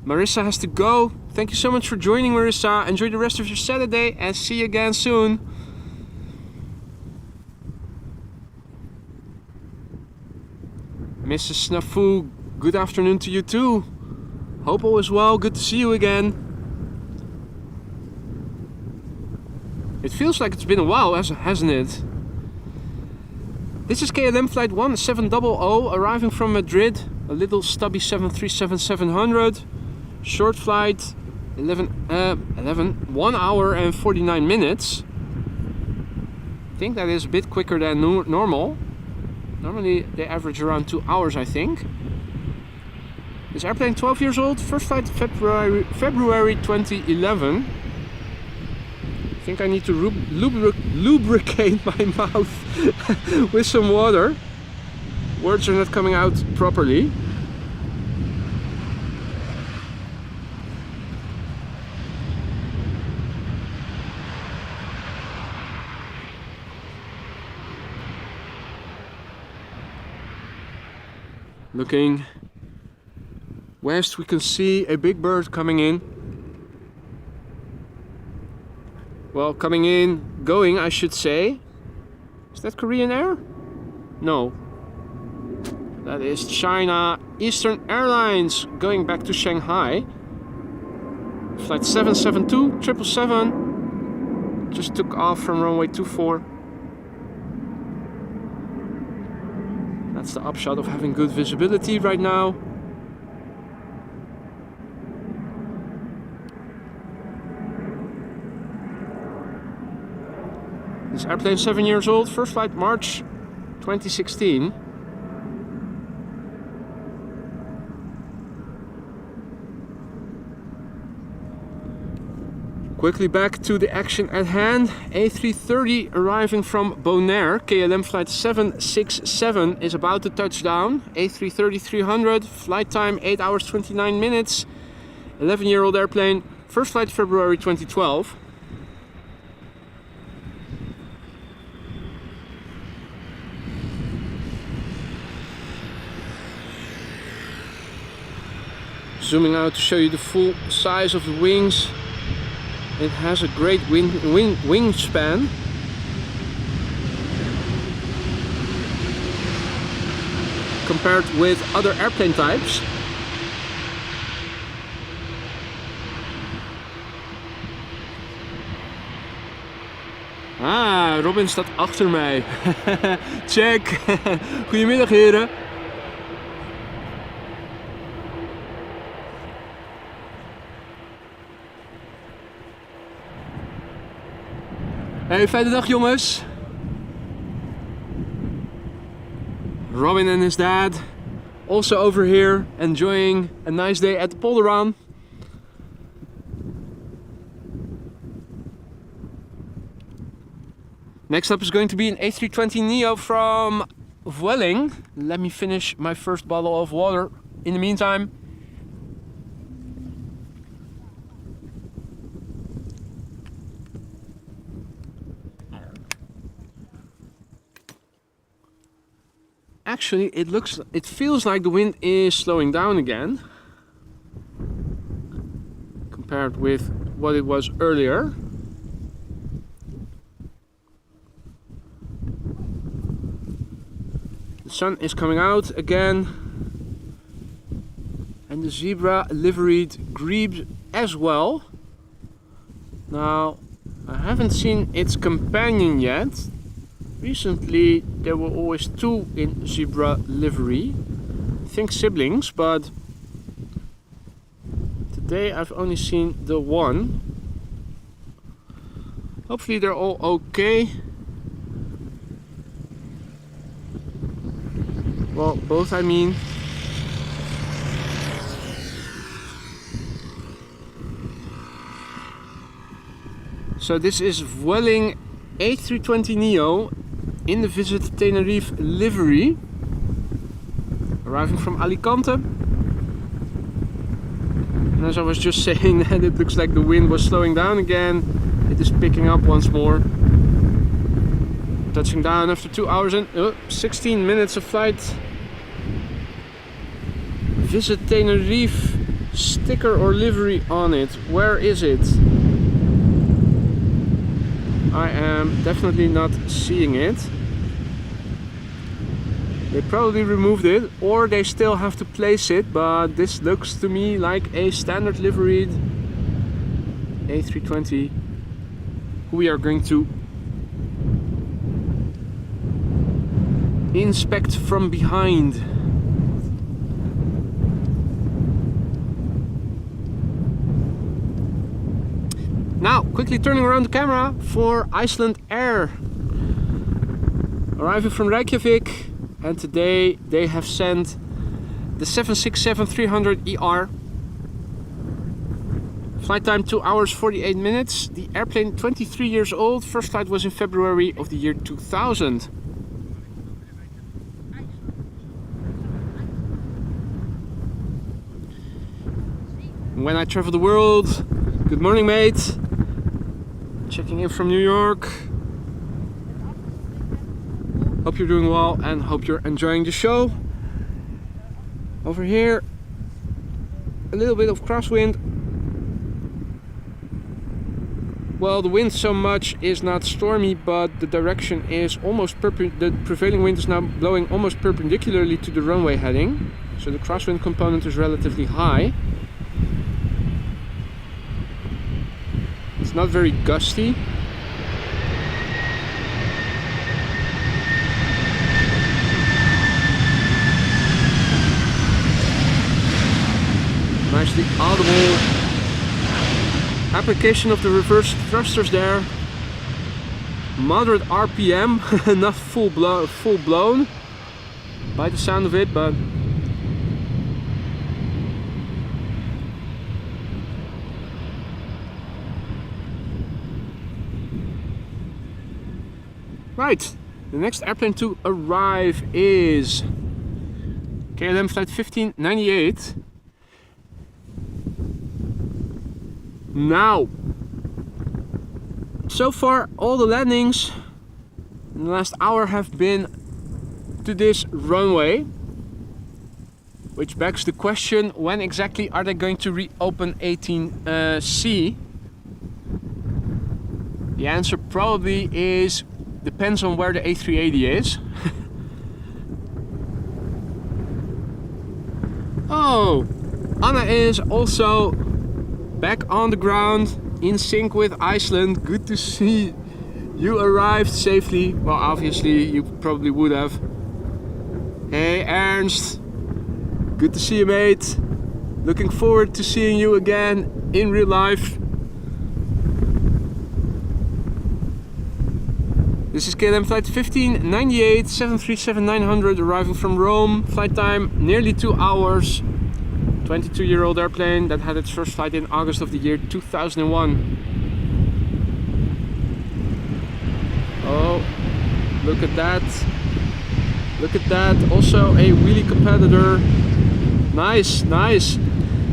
Marissa has to go. Thank you so much for joining, Marissa. Enjoy the rest of your Saturday and see you again soon. Mrs. Snafu, good afternoon to you too. Hope all is well, good to see you again. It feels like it's been a while, hasn't it? This is KLM flight 1700 arriving from Madrid. A little stubby 737-700. Short flight, 1 hour and 49 minutes. I think that is a bit quicker than normal. Normally they average around 2 hours, I think. This airplane 12 years old, first flight February 2011. I think I need to lubricate my mouth with some water. Words are not coming out properly. Looking west, we can see a big bird coming in. Well, coming in, going, I should say. Is that Korean Air? No. That is China Eastern Airlines going back to Shanghai. Flight 772, 777. Just took off from runway 24. That's the upshot of having good visibility right now. This airplane 7 years old, first flight March 2016. Quickly back to the action at hand. A330 arriving from Bonaire. KLM flight 767 is about to touch down. A330-300, flight time 8 hours 29 minutes. 11-year-old airplane, first flight February 2012. Zooming out to show you the full size of the wings. It has a great wingspan. Compared with other airplane types. Ah, Robin staat achter mij. Check. Goedemiddag heren. Hey, fijne dag jongens. Robin and his dad also over here enjoying a nice day at the Polderaan. Next up is going to be an A320neo from Vueling. Let me finish my first bottle of water in the meantime. Actually, it feels like the wind is slowing down again compared with what it was earlier. The sun is coming out again and the zebra liveried Grebe as well. Now, I haven't seen its companion yet. Recently there were always two in zebra livery. I think siblings, but today I've only seen the one. Hopefully they're all okay. Well, both I mean. So this is Vueling A320neo in the Visit Tenerife livery, arriving from Alicante. And as I was just saying, that it looks like the wind was slowing down again. It is picking up once more. Touching down after 2 hours and 16 minutes of flight. Visit Tenerife sticker or livery on it. Where is it? I am definitely not seeing it. They probably removed it, or they still have to place it, but this looks to me like a standard liveried A320 who we are going to inspect from behind. Now, quickly turning around the camera for Icelandair, arriving from Reykjavik, and today they have sent the 767-300ER. Flight time 2 hours 48 minutes. The airplane 23 years old. First flight was in February of the year 2000. When I travel the world. Good morning, mate. Checking in from New York. Hope you're doing well and hope you're enjoying the show. Over here, a little bit of crosswind. Well, the wind so much is not stormy, but the direction is almost the prevailing wind is now blowing almost perpendicularly to the runway heading. So the crosswind component is relatively high. It's not very gusty. Nicely audible application of the reverse thrusters there. Moderate RPM, not full blown by the sound of it, but right, the next airplane to arrive is KLM flight 1598. Now, so far all the landings in the last hour have been to this runway, which begs the question, when exactly are they going to reopen 18C? The answer probably is depends on where the A380 is. Oh, Anna is also back on the ground, in sync with Iceland. Good to see you arrived safely. Well, obviously you probably would have. Hey Ernst, good to see you, mate. Looking forward to seeing you again in real life. This is KLM flight 1598, 737-900, arriving from Rome. Flight time nearly 2 hours. 22-year-old airplane that had its first flight in August of the year 2001. Oh, look at that. Look at that. Also a wheelie competitor. Nice, nice.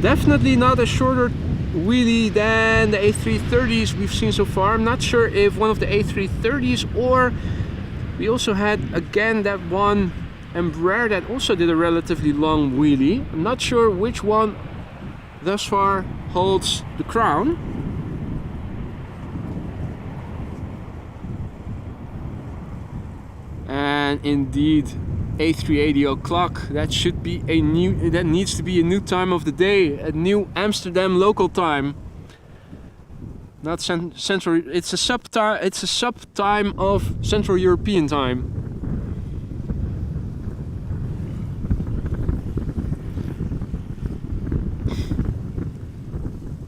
Definitely not a shorter wheelie than the A330s we've seen so far. I'm not sure if one of the A330s, or we also had again that one Embraer that also did a relatively long wheelie. I'm not sure which one thus far holds the crown. And indeed, A380 o'clock. That should be a new. That needs to be a new time of the day. A new Amsterdam local time. Not Central. It's a sub time. It's a sub time of Central European time.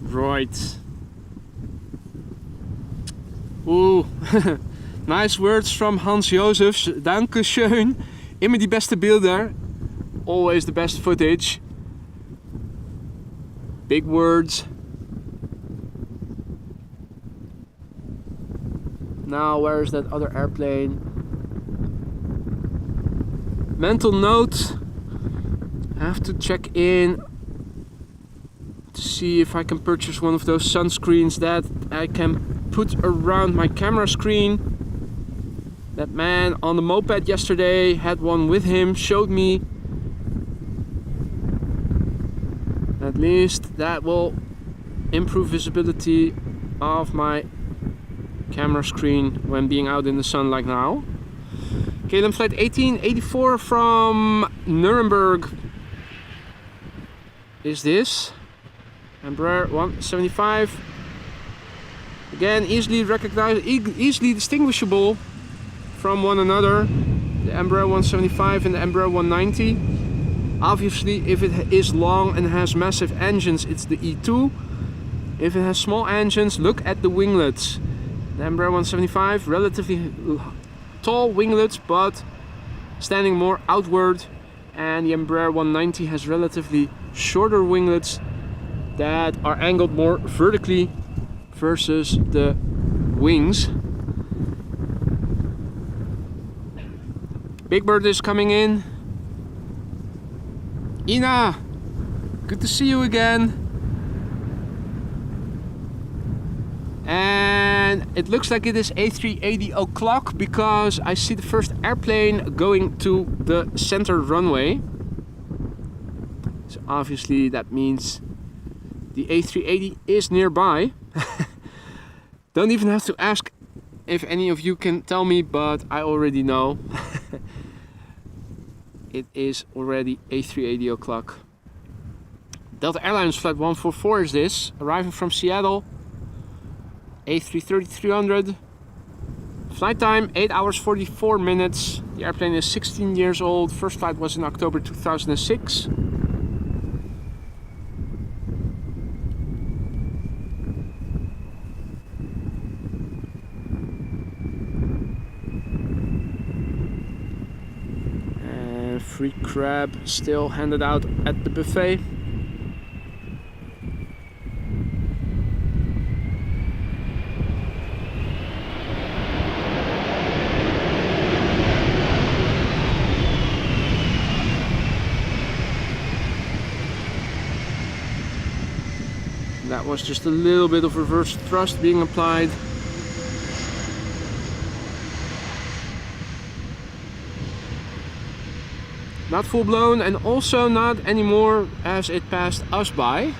Right. Ooh. Nice words from Hans Josefs. Dankeschön. Immer die beste Bilder. Always the best footage. Big words. Now, where is that other airplane? Mental note. I have to check in to see if I can purchase one of those sunscreens that I can put around my camera screen. That man on the moped yesterday had one with him, showed me. At least that will improve visibility of my camera screen when being out in the sun like now. KLM flight 1884 from Nuremberg is this. Embraer 175. Again, easily recognized, easily distinguishable from one another. The Embraer 175 and the Embraer 190. Obviously, if it is long and has massive engines, it's the E2. If it has small engines, look at the winglets. The Embraer 175, relatively tall winglets, but standing more outward. And the Embraer 190 has relatively shorter winglets that are angled more vertically versus the wings. Big Bird is coming in. Ina, good to see you again. And it looks like it is A380 o'clock because I see the first airplane going to the center runway. So obviously that means the A380 is nearby. Don't even have to ask if any of you can tell me, but I already know. It is already A380 o'clock. Delta Airlines flight 144 is this, arriving from Seattle. A330-300. Flight time 8 hours 44 minutes. The airplane is 16 years old. First flight was in October 2006. Free crab still handed out at the buffet. That was just a little bit of reverse thrust being applied. Not full blown and also not anymore as it passed us by.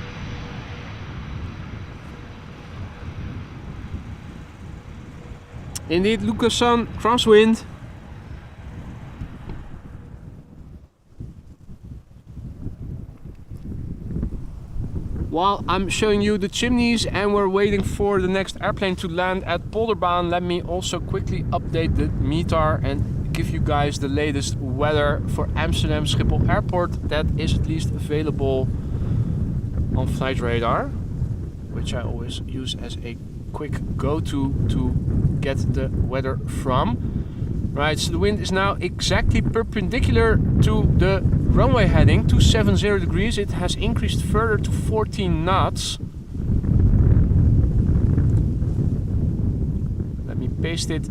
Indeed, Lucasson crosswind. While I'm showing you the chimneys and we're waiting for the next airplane to land at Polderbaan, let me also quickly update the METAR and give you guys the latest weather for Amsterdam Schiphol Airport that is at least available on Flight Radar, which I always use as a quick go-to to get the weather from. Right, so the wind is now exactly perpendicular to the runway heading, 270 degrees. It has increased further to 14 knots. Let me paste it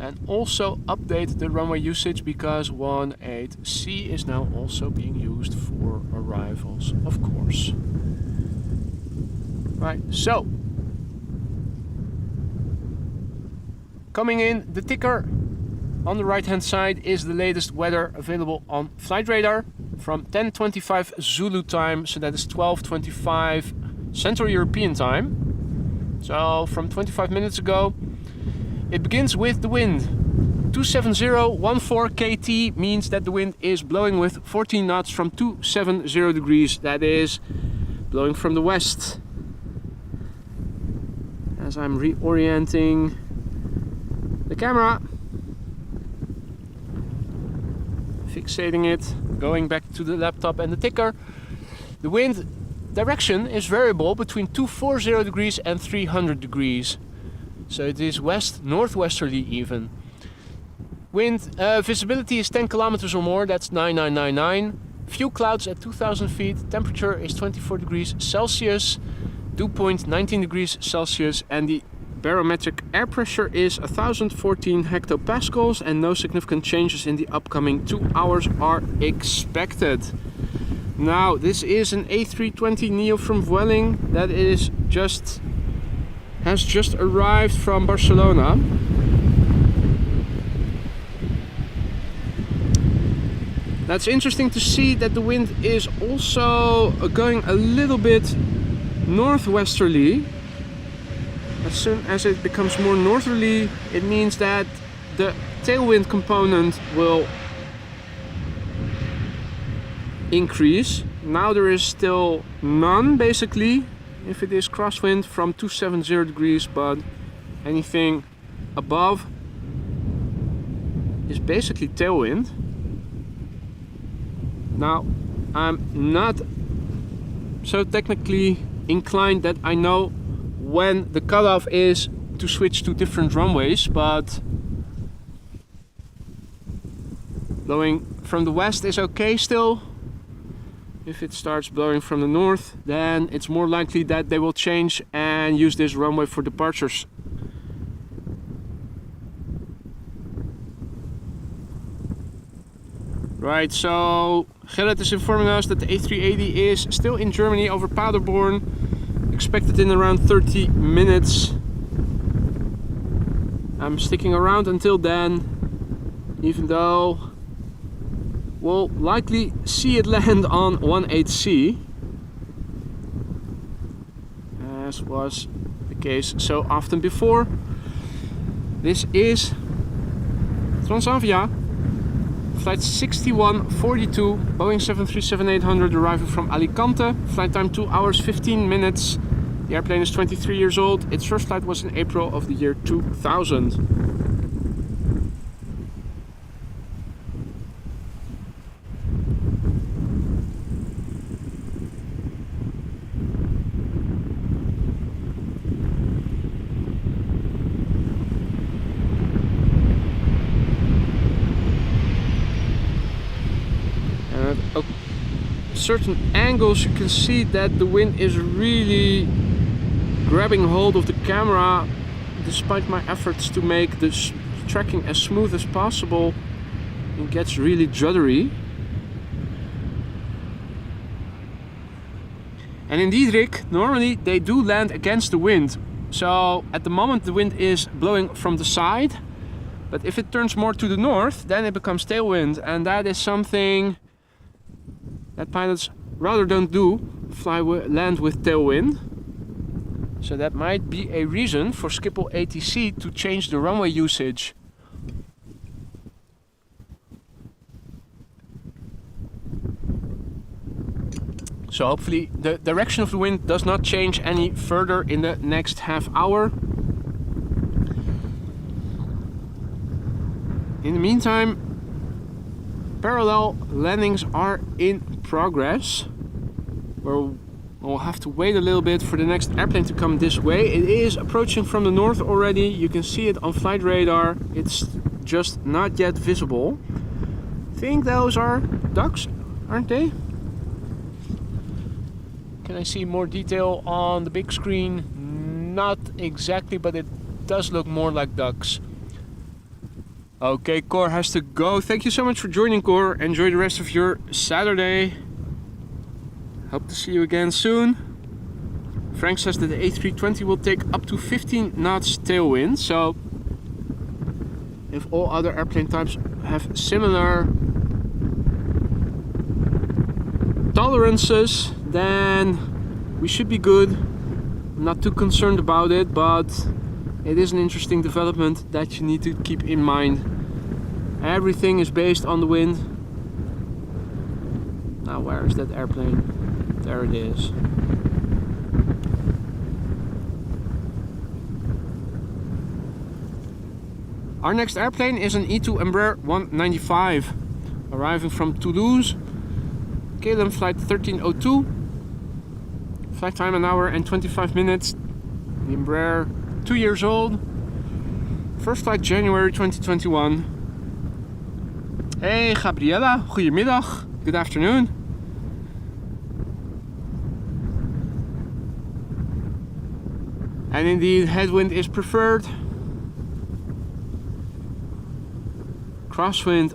and also update the runway usage because 18C is now also being used for arrivals, of course. Right, so coming in, the ticker on the right hand side is the latest weather available on Flight Radar from 10:25 Zulu time, so that is 12:25 Central European time. So from 25 minutes ago. It begins with the wind. 27014 kT means that the wind is blowing with 14 knots from 270 degrees. That is blowing from the west. as I'm reorienting the camera, fixating it, going back to the laptop and the ticker. The wind direction is variable between 240 degrees and 300 degrees. So it is west northwesterly even. Wind visibility is 10 kilometers or more, that's 9999. Few clouds at 2000 feet. Temperature is 24 degrees Celsius. Dew point 19 degrees Celsius, and the barometric air pressure is 1014 hectopascals, and no significant changes in the upcoming 2 hours are expected. Now, this is an A320neo from Vueling that has just arrived from Barcelona. That's interesting to see that the wind is also going a little bit northwesterly. As soon as it becomes more northerly, it means that the tailwind component will increase. Now there is still none, basically, if it is crosswind from 270 degrees, but anything above is basically tailwind. Now, I'm not so technically inclined that I know when the cutoff is to switch to different runways, but blowing from the west is okay still. If it starts blowing from the north, then it's more likely that they will change and use this runway for departures. Right, so Gerrit is informing us that the A380 is still in Germany over Paderborn, expected in around 30 minutes. I'm sticking around until then, even though we'll likely see it land on 18C, as was the case so often before. This is Transavia, flight 6142, Boeing 737-800, arriving from Alicante. Flight time 2 hours 15 minutes. The airplane is 23 years old. Its first flight was in April of the year 2000. At certain angles you can see that the wind is really grabbing hold of the camera. Despite my efforts to make this tracking as smooth as possible, it gets really juddery. And in Diederik, normally they do land against the wind. So at the moment the wind is blowing from the side, but if it turns more to the north, then it becomes tailwind, and that is something that pilots rather don't do, land with tailwind. So that might be a reason for Schiphol ATC to change the runway usage. So hopefully the direction of the wind does not change any further in the next half hour. In the meantime, parallel landings are in progress. We'll have to wait a little bit for the next airplane to come this way. It is approaching from the north already. You can see it on flight radar. It's just not yet visible. I think those are ducks, aren't they? Can I see more detail on the big screen? Not exactly, but it does look more like ducks. Okay, Cor has to go. Thank you so much for joining, Cor. Enjoy the rest of your Saturday. Hope to see you again soon. Frank says that the A320 will take up to 15 knots tailwind. So if all other airplane types have similar tolerances, then we should be good. I'm not too concerned about it, but it is an interesting development that you need to keep in mind. Everything is based on the wind. Now, where is that airplane? There it is. Our next airplane is an E2 Embraer 195, arriving from Toulouse. KLM flight 1302. Flight time 1 hour and 25 minutes. The Embraer, 2 years old. First flight January 2021. Hey Gabriella, goedemiddag. Good afternoon. And indeed, headwind is preferred. Crosswind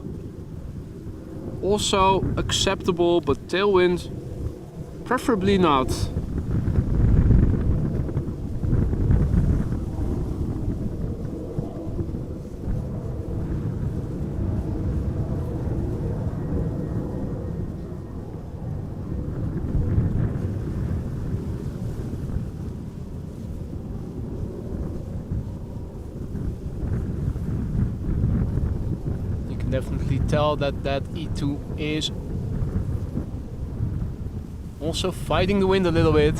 also acceptable, but tailwind preferably not. Definitely tell that E2 is also fighting the wind a little bit.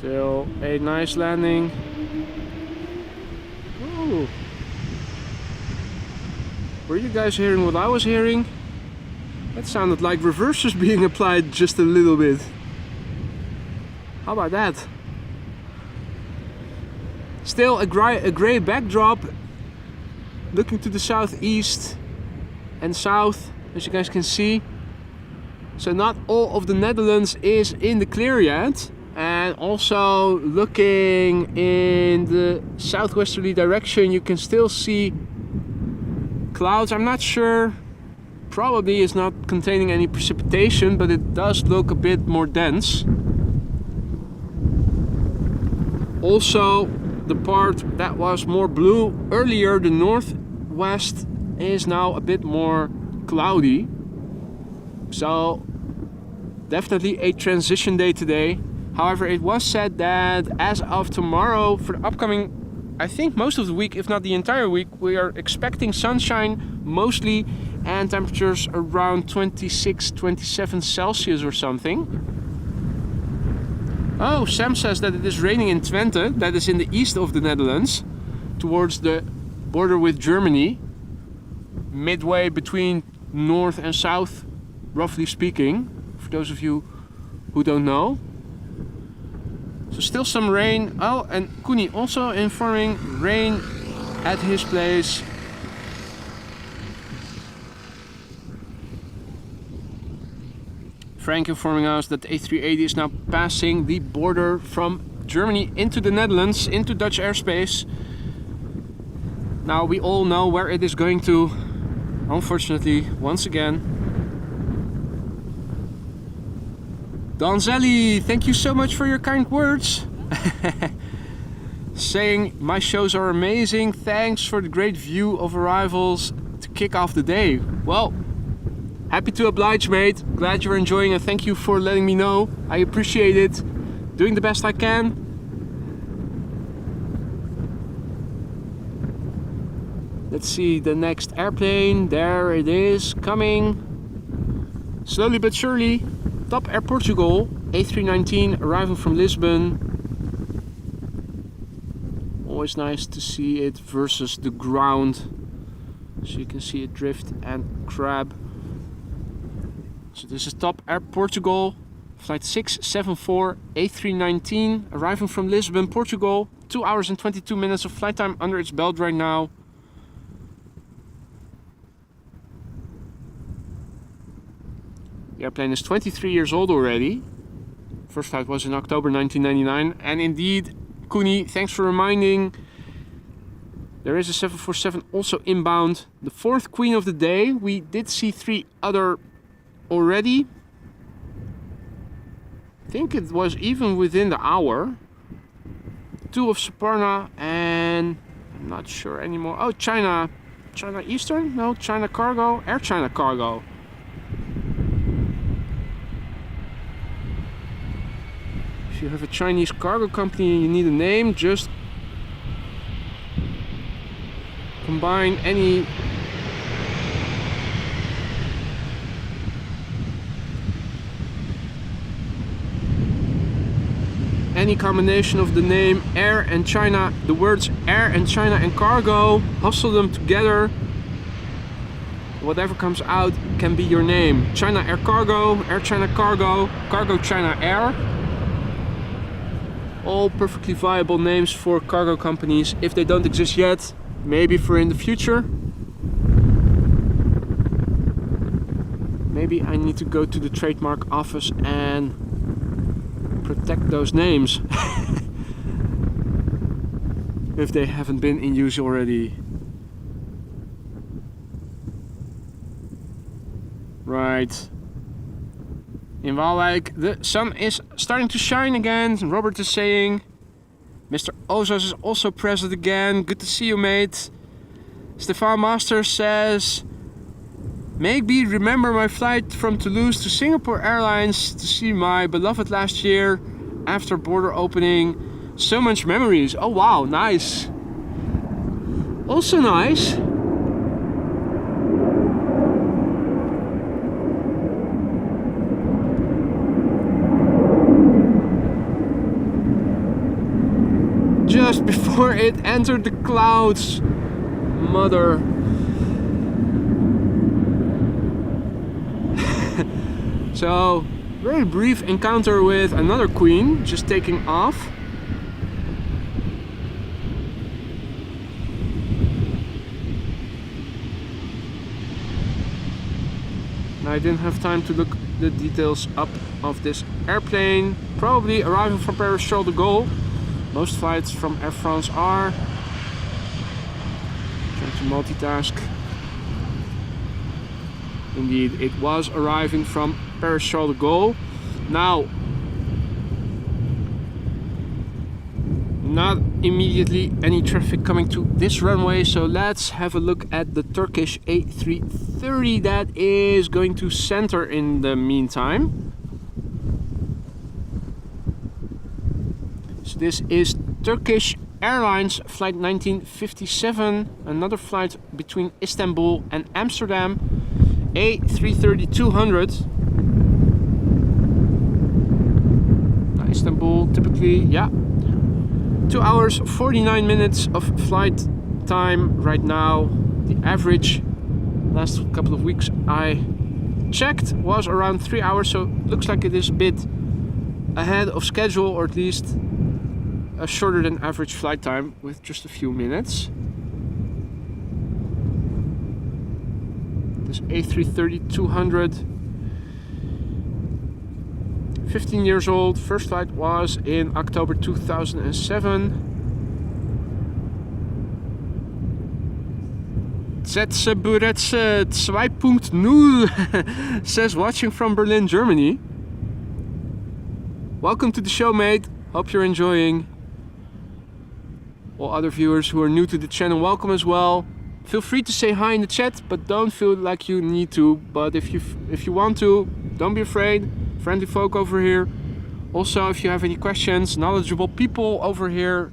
Still a nice landing. Ooh. Were you guys hearing what I was hearing? That sounded like reversers being applied just a little bit. How about that? Still a grey backdrop, looking to the southeast and south, as you guys can see. So not all of the Netherlands is in the clear yet. And also looking in the southwesterly direction, you can still see clouds. I'm not sure, probably is not containing any precipitation, but it does look a bit more dense. Also, the part that was more blue earlier, the northwest, is now a bit more cloudy. So definitely a transition day today. However, it was said that as of tomorrow, for the upcoming, I think most of the week, if not the entire week, we are expecting sunshine mostly and temperatures around 26, 27 Celsius or something. Oh, Sam says that it is raining in Twente, that is in the east of the Netherlands, towards the border with Germany, midway between north and south, roughly speaking, for those of you who don't know. So still some rain. Oh, and Kuni also informing rain at his place. Frank informing us that the A380 is now passing the border from Germany into the Netherlands, into Dutch airspace. Now we all know where it is going to, unfortunately, once again. Donzelli, thank you so much for your kind words. Saying my shows are amazing, thanks for the great view of arrivals to kick off the day. Well, happy to oblige, mate. Glad you're enjoying and thank you for letting me know. I appreciate it. Doing the best I can. Let's see the next airplane. There it is, coming. Slowly but surely. Top Air Portugal, A319, arriving from Lisbon. Always nice to see it versus the ground. So you can see it drift and crab. So this is Top Air Portugal, flight 674, A319, arriving from Lisbon, Portugal. 2 hours and 22 minutes of flight time under its belt right now. The airplane is 23 years old already. First flight was in October 1999. And indeed, Kuni, thanks for reminding. There is a 747 also inbound. The fourth queen of the day. We did see 3 other already. I think it was even within the hour. 2 of Suparna and I'm not sure anymore. Oh, China Eastern? No, China Cargo. Air China Cargo. If you have a Chinese cargo company and you need a name, just combine any combination of the name Air and China, the words Air and China and cargo, hustle them together. Whatever comes out can be your name. China Air Cargo, Air China Cargo, Cargo China Air. All perfectly viable names for cargo companies if they don't exist yet, maybe for in the future. Maybe I need to go to the trademark office and protect those names if they haven't been in use already. Right. In Waalwijk, the sun is starting to shine again. Robert is saying. Mr. Ozos is also present again. Good to see you, mate. Stefan Master says, maybe remember my flight from Toulouse to Singapore Airlines to see my beloved last year after border opening. So much memories. Oh wow, nice. Also nice. Just before it entered the clouds. Mother. So, very brief encounter with another queen, just taking off. I didn't have time to look the details up of this airplane. Probably arriving from Paris Charles de Gaulle. Most flights from Air France are. Trying to multitask. Indeed, it was arriving from Paris Charles de Gaulle. Now, not immediately any traffic coming to this runway, so let's have a look at the Turkish A330 that is going to center in the meantime. So this is Turkish Airlines flight 1957, another flight between Istanbul and Amsterdam. A330-200. Istanbul typically, yeah. 2 hours 49 minutes of flight time right now. The average last couple of weeks I checked was around 3 hours, so looks like it is a bit ahead of schedule, or at least a shorter than average flight time with just a few minutes. This A330-200, 15 years old, first flight was in October 2007. Zetseburetse 2.0 says watching from Berlin, Germany. Welcome to the show, mate. Hope you're enjoying. All other viewers who are new to the channel, welcome as well. Feel free to say hi in the chat, but don't feel like you need to. But if you want to, don't be afraid. Friendly folk over here. Also, if you have any questions, knowledgeable people over here.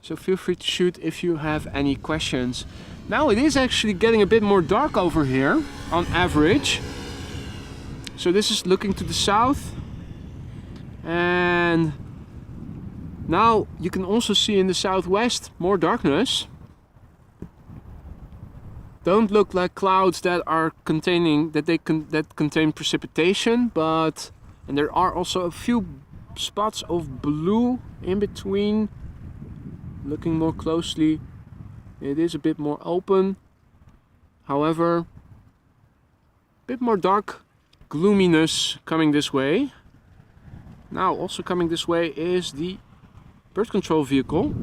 So feel free to shoot if you have any questions. Now it is actually getting a bit more dark over here on average. So this is looking to the south. And now you can also see in the southwest more darkness. Don't look like clouds that are contain precipitation, but and there are also a few spots of blue in between. Looking more closely, it is a bit more open. However, a bit more dark gloominess coming this way. Now also coming this way is the bird control vehicle.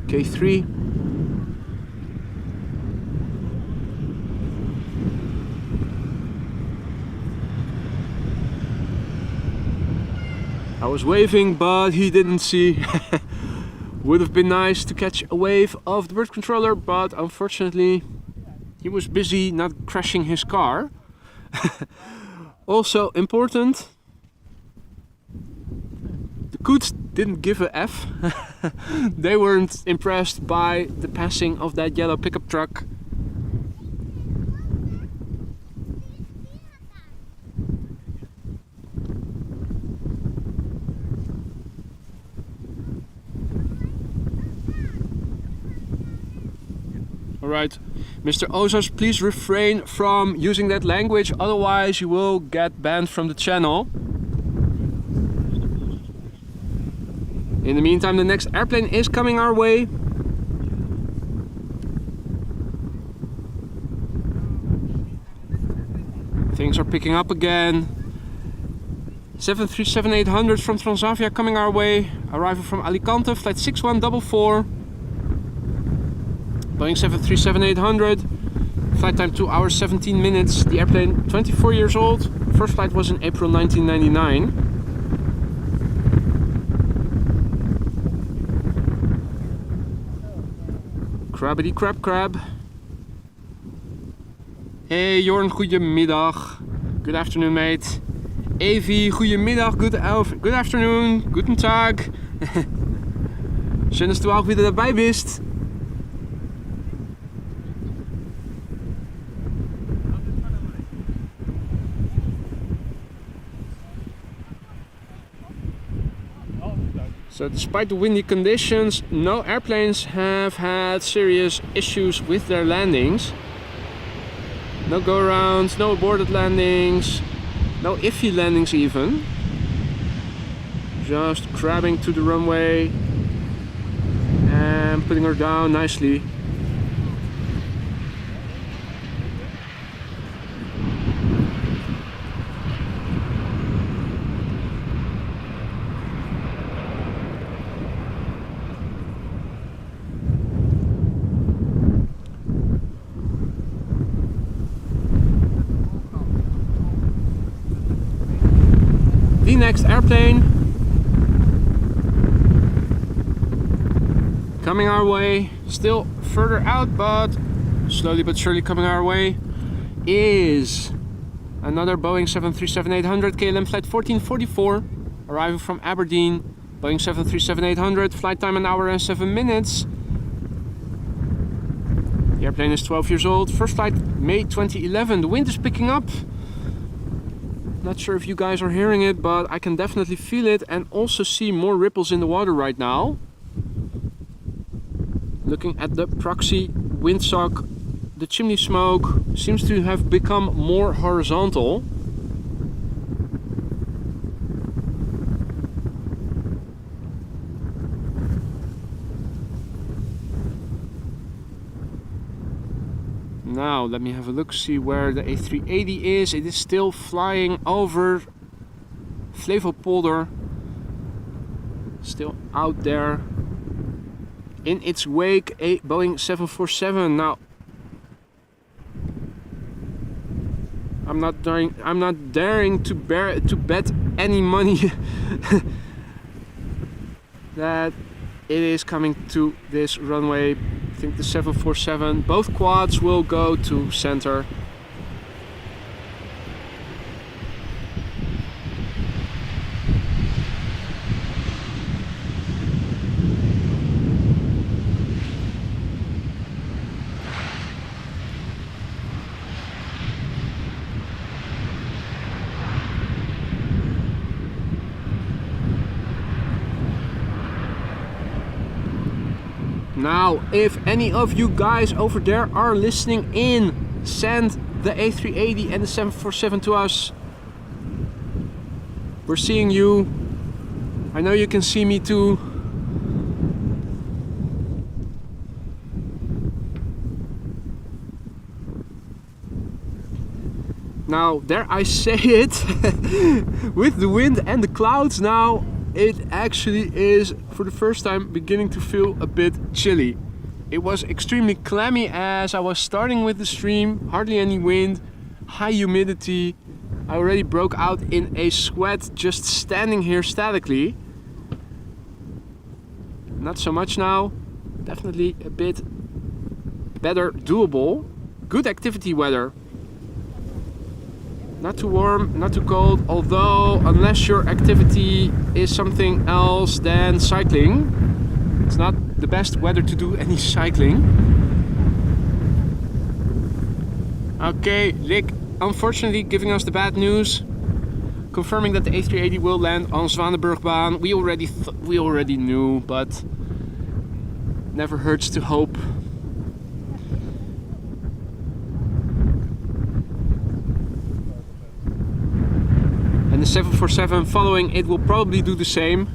K3. I was waving, but he didn't see. Would have been nice to catch a wave of the bird controller, but unfortunately he was busy not crashing his car. Also important, the coots didn't give a F. They weren't impressed by the passing of that yellow pickup truck. Alright, Mr. Ozos, please refrain from using that language, otherwise you will get banned from the channel. In the meantime, the next airplane is coming our way. Things are picking up again. 737-800 from Transavia coming our way. Arrival from Alicante, flight 6144. Boeing 737-800. Flight time 2 hours 17 minutes. The airplane 24 years old. First flight was in April 1999. Crabbity crab crab. Hey Jorn, goedemiddag. Good afternoon, mate. Evie, goedemiddag, good afternoon, guten Tag. Schön, dass du auch wieder dabei bist. So despite the windy conditions, no airplanes have had serious issues with their landings. No go-arounds, no aborted landings, no iffy landings even. Just crabbing to the runway and putting her down nicely. The next airplane coming our way, still further out, but slowly but surely coming our way, is another Boeing 737-800 KLM flight 1444, arriving from Aberdeen. Boeing 737-800, flight time 1 hour and 7 minutes. The airplane is 12 years old, first flight May 2011. The wind is picking up. Not sure if you guys are hearing it, but I can definitely feel it and also see more ripples in the water right now. Looking at the proxy windsock, the chimney smoke seems to have become more horizontal. Now let me have a look, see where the A380 is. It is still flying over Flevopolder, still out there. In its wake, a Boeing 747. Now I'm not daring to bet any money that it is coming to this runway. I think the 747, both quads will go to center. Now, if any of you guys over there are listening in, send the A380 and the 747 to us. We're seeing you. I know you can see me too. Now, there I say it, with the wind and the clouds now, it actually is for the first time beginning to feel a bit chilly. It was extremely clammy as I was starting with the stream, hardly any wind, high humidity. I already broke out in a sweat just standing here statically. not so much now. Definitely a bit better doable. Good activity weather. Not too warm, not too cold, although unless your activity is something else than cycling, it's not the best weather to do any cycling. Okay, Rick unfortunately giving us the bad news, confirming that the A380 will land on Zwanenburgbaan. We already knew, but never hurts to hope. And the 747 following it will probably do the same.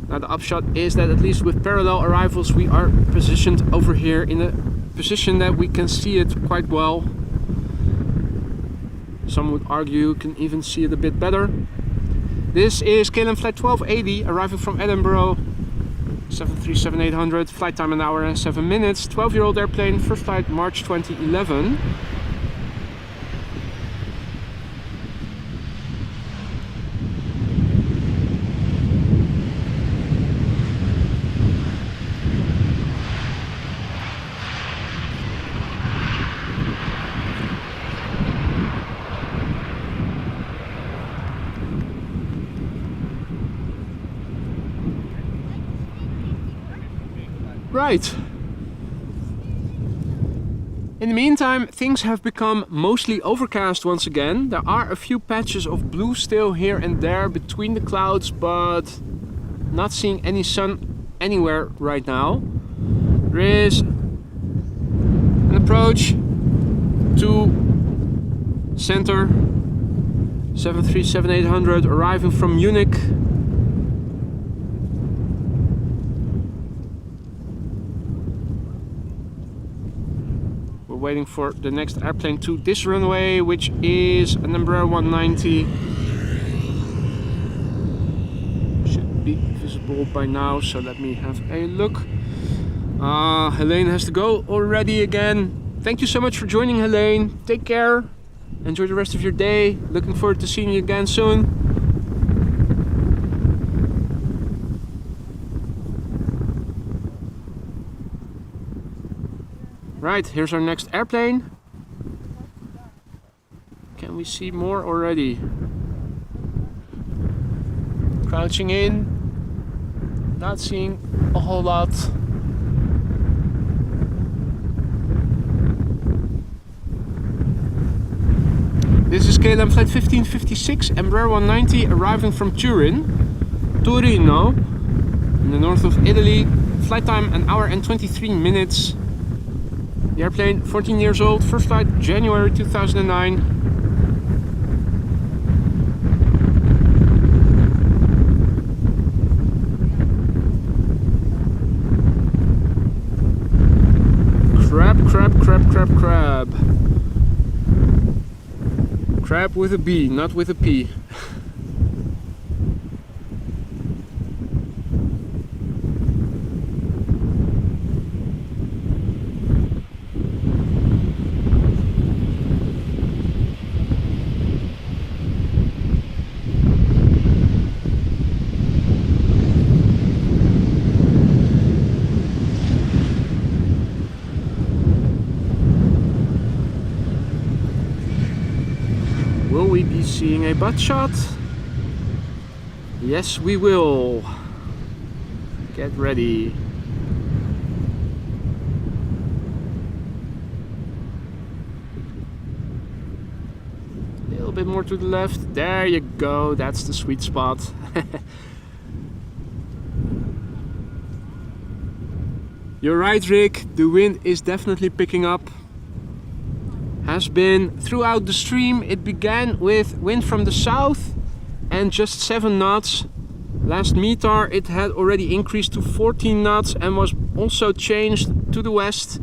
Now the upshot is that at least with parallel arrivals we are positioned over here in a position that we can see it quite well. Some would argue you can even see it a bit better. This is KLM flight 1280 arriving from Edinburgh, 737-800, flight time 1 hour and 7 minutes, 12-year-old airplane, first flight March 2011. Right. In the meantime, things have become mostly overcast once again. There are a few patches of blue still here and there between the clouds, but not seeing any sun anywhere right now. There is an approach to center, 737-800 arriving from Munich. Waiting for the next airplane to this runway, which is an Embraer 190. Should be visible by now, so let me have a look. Helene has to go already again. Thank you so much for joining, Helene. Take care. Enjoy the rest of your day. Looking forward to seeing you again soon. Right, here's our next airplane. Can we see more already? Crouching in, not seeing a whole lot. This is KLM flight 1556, Embraer 190, arriving from Turin, Torino, in the north of Italy. Flight time 1 hour and 23 minutes. The airplane, 14 years old, first flight January 2009. Crab, crab, crab, crab, crab. Crab with a B, not with a P. Will we be seeing a butt shot? Yes, we will. Get ready. A little bit more to the left. There you go. That's the sweet spot. You're right, Rick. The wind is definitely picking up. Has been throughout the stream. It began with wind from the south and just 7 knots. Last METAR it had already increased to 14 knots and was also changed to the west.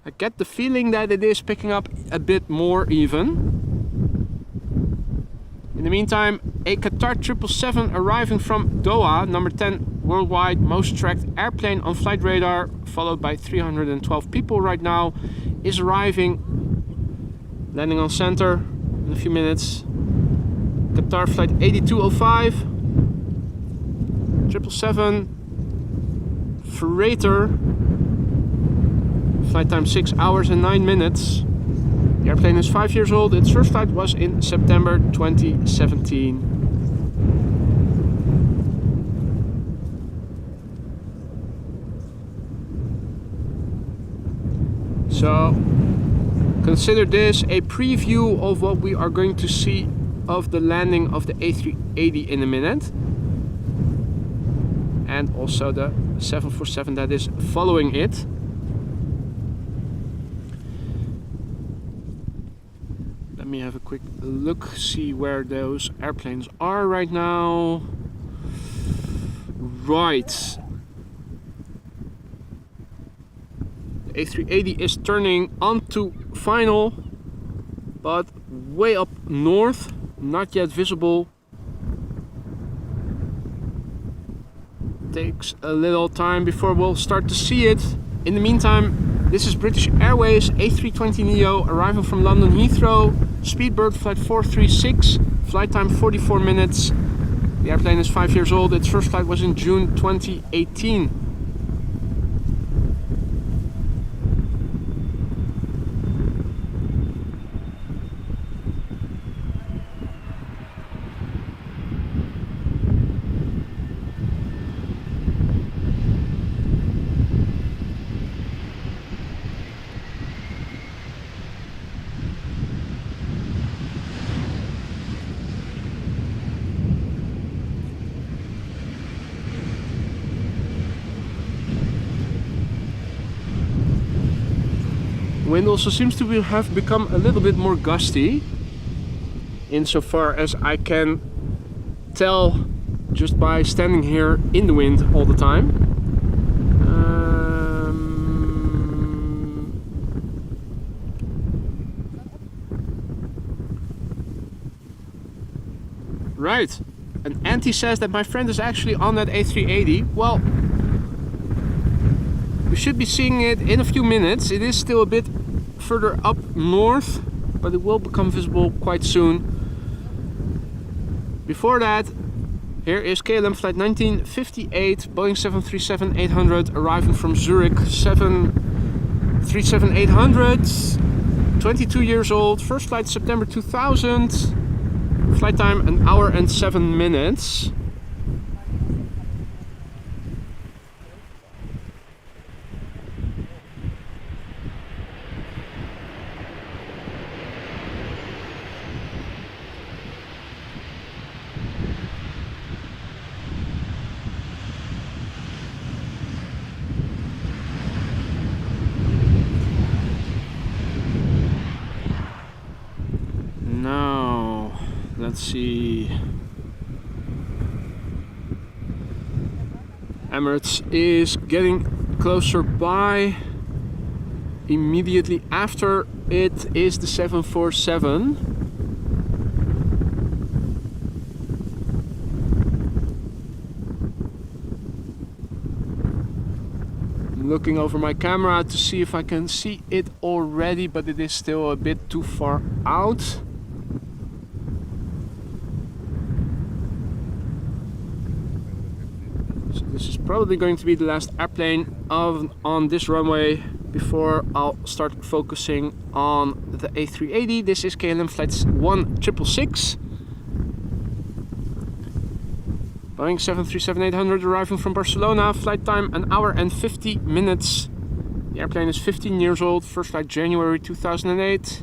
I get the feeling that it is picking up a bit more even. In the meantime, a Qatar 777 arriving from Doha, number 10 worldwide most tracked airplane on flight radar, followed by 312 people right now, is arriving, landing on center in a few minutes. Qatar flight 8205. 777 freighter. Flight time 6 hours and 9 minutes. The airplane is 5 years old. Its first flight was in September 2017. So consider this a preview of what we are going to see of the landing of the A380 in a minute, and also the 747 that is following it. Let me have a quick look, see where those airplanes are right now. Right. The A380 is turning onto final, but way up north, not yet visible. Takes a little time before we'll start to see it. In the meantime, this is British Airways A320neo arriving from London Heathrow, Speedbird flight 436, flight time 44 minutes. The airplane is 5 years old. Its first flight was in June 2018. Wind also seems to have become a little bit more gusty, insofar as I can tell just by standing here in the wind all the time. Right, and Auntie says that my friend is actually on that A380. Well, we should be seeing it in a few minutes. It is still a bit further up north, but it will become visible quite soon. Before that, here is KLM flight 1958, Boeing 737-800 arriving from Zurich, 737-800, 22 years old, first flight September 2000, flight time 1 hour and 7 minutes. Let's see. Emirates is getting closer by. Immediately after it is the 747. I'm looking over my camera to see if I can see it already, but it is still a bit too far out. This is probably going to be the last airplane on this runway before I'll start focusing on the A380. This is KLM flight 1666. Boeing 737-800 arriving from Barcelona, flight time 1 hour and 50 minutes. The airplane is 15 years old, first flight January 2008.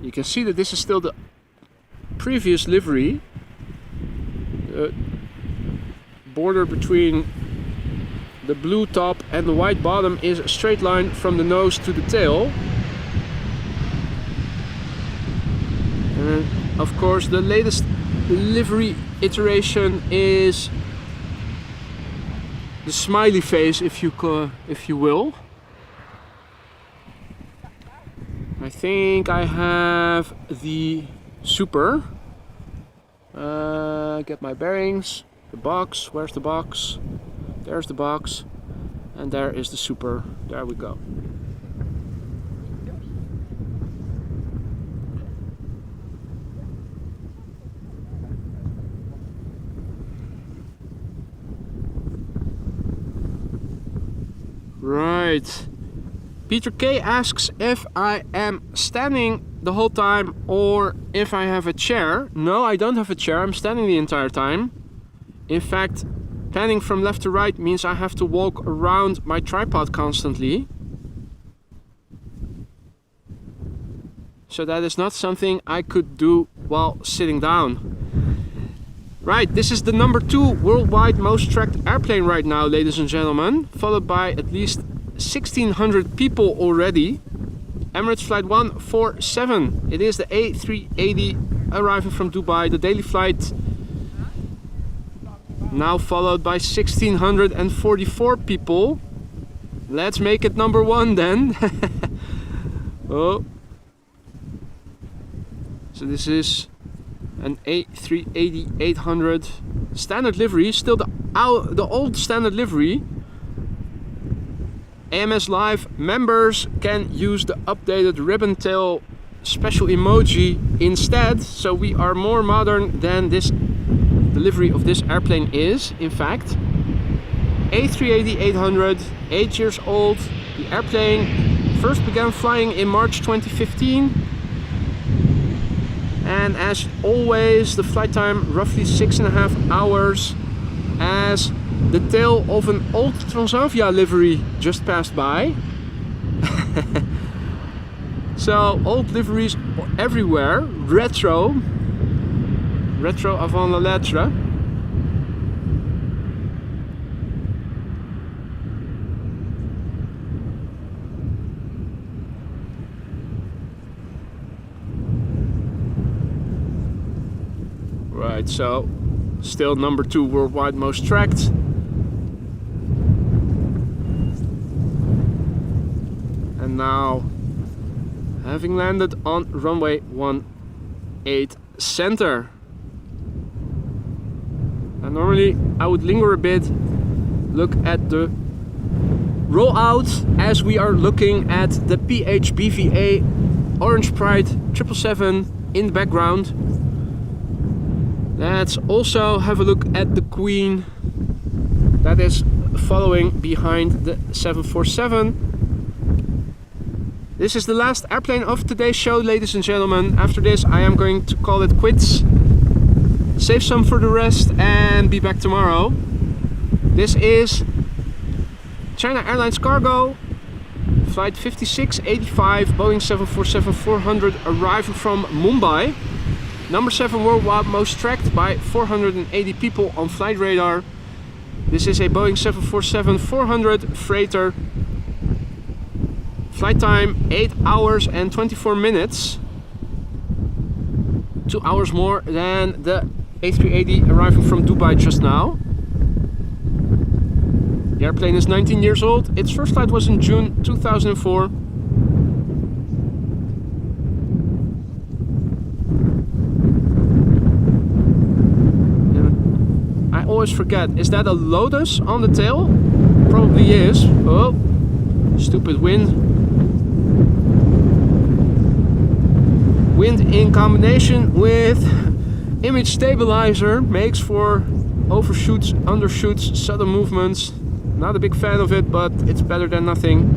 You can see that this is still the previous livery. The border between the blue top and the white bottom is a straight line from the nose to the tail. And of course the latest livery iteration is the smiley face, if you will. I think I have the Super. Get my bearings. The box. Where's the box? There's the box. And there is the Super. There we go. Right. Peter K asks if I am standing the whole time or if I have a chair. No, I don't have a chair. I'm standing the entire time. In fact, panning from left to right means I have to walk around my tripod constantly. So that is not something I could do while sitting down. Right, this is the number 2 worldwide most tracked airplane right now, ladies and gentlemen, followed by at least 1,600 people already. Emirates Flight 147. It is the A380 arriving from Dubai, the daily flight. Now followed by 1,644 people. Let's make it number 1 then. Oh. So this is an A380-800 standard livery, still the old standard livery. AMS Live members can use the updated ribbon tail special emoji instead, so we are more modern than this delivery of this airplane is. In fact, A380-800, 8 years old. The airplane first began flying in March 2015. And as always, the flight time roughly 6.5 hours, as the tail of an old Transavia livery just passed by. So old liveries everywhere, retro avant la lettre. Right, so still number 2 worldwide most tracked. And now, having landed on runway 18 center. And normally I would linger a bit, look at the rollout as we are looking at the PHBVA Orange Pride 777 in the background. Let's also have a look at the Queen that is following behind the 747. This is the last airplane of today's show, ladies and gentlemen. After this I am going to call it quits, save some for the rest and be back tomorrow. This is China Airlines Cargo, flight 5685, Boeing 747-400 arriving from Mumbai. Number 7 worldwide most tracked by 480 people on flight radar. This is a Boeing 747-400 freighter. Flight time 8 hours and 24 minutes. 2 hours more than the A380 arriving from Dubai just now. The airplane is 19 years old. Its first flight was in June 2004. I always forget, is that a Lotus on the tail? Probably is. Oh, stupid wind. Wind in combination with image stabilizer makes for overshoots, undershoots, sudden movements. Not a big fan of it, but it's better than nothing.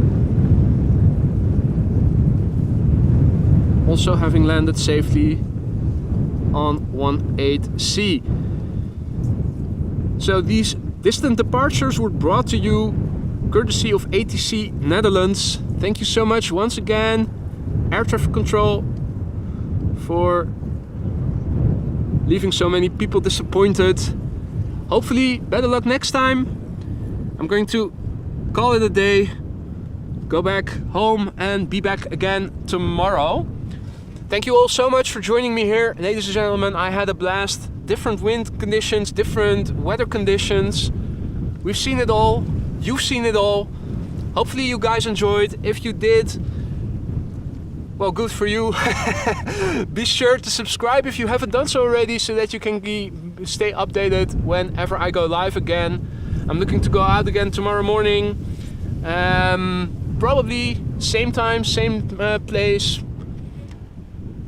Also having landed safely on 18C. So these distant departures were brought to you courtesy of ATC Netherlands. Thank you so much once again, Air Traffic Control, for leaving so many people disappointed. Hopefully better luck next time. I'm going to call it a day, go back home and be back again tomorrow. Thank you all so much for joining me here, ladies and gentlemen. I had a blast. Different wind conditions, different weather conditions. We've seen it all. You've seen it all. Hopefully you guys enjoyed. If you did, Well, good for you. Be sure to subscribe if you haven't done so already, so that you can stay updated whenever I go live again. I'm looking to go out again tomorrow morning. Probably same time, same place.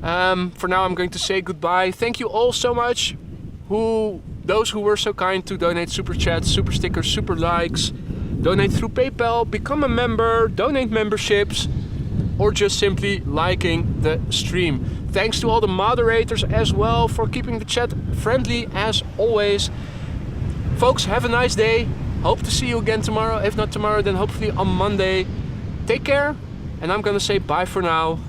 For now I'm going to say goodbye. Thank you all so much, those who were so kind to donate super chats, super stickers, super likes, donate through PayPal, become a member, donate memberships, or just simply liking the stream. Thanks to all the moderators as well for keeping the chat friendly as always. Folks, have a nice day. Hope to see you again tomorrow. If not tomorrow, then hopefully on Monday. Take care, and I'm gonna say bye for now.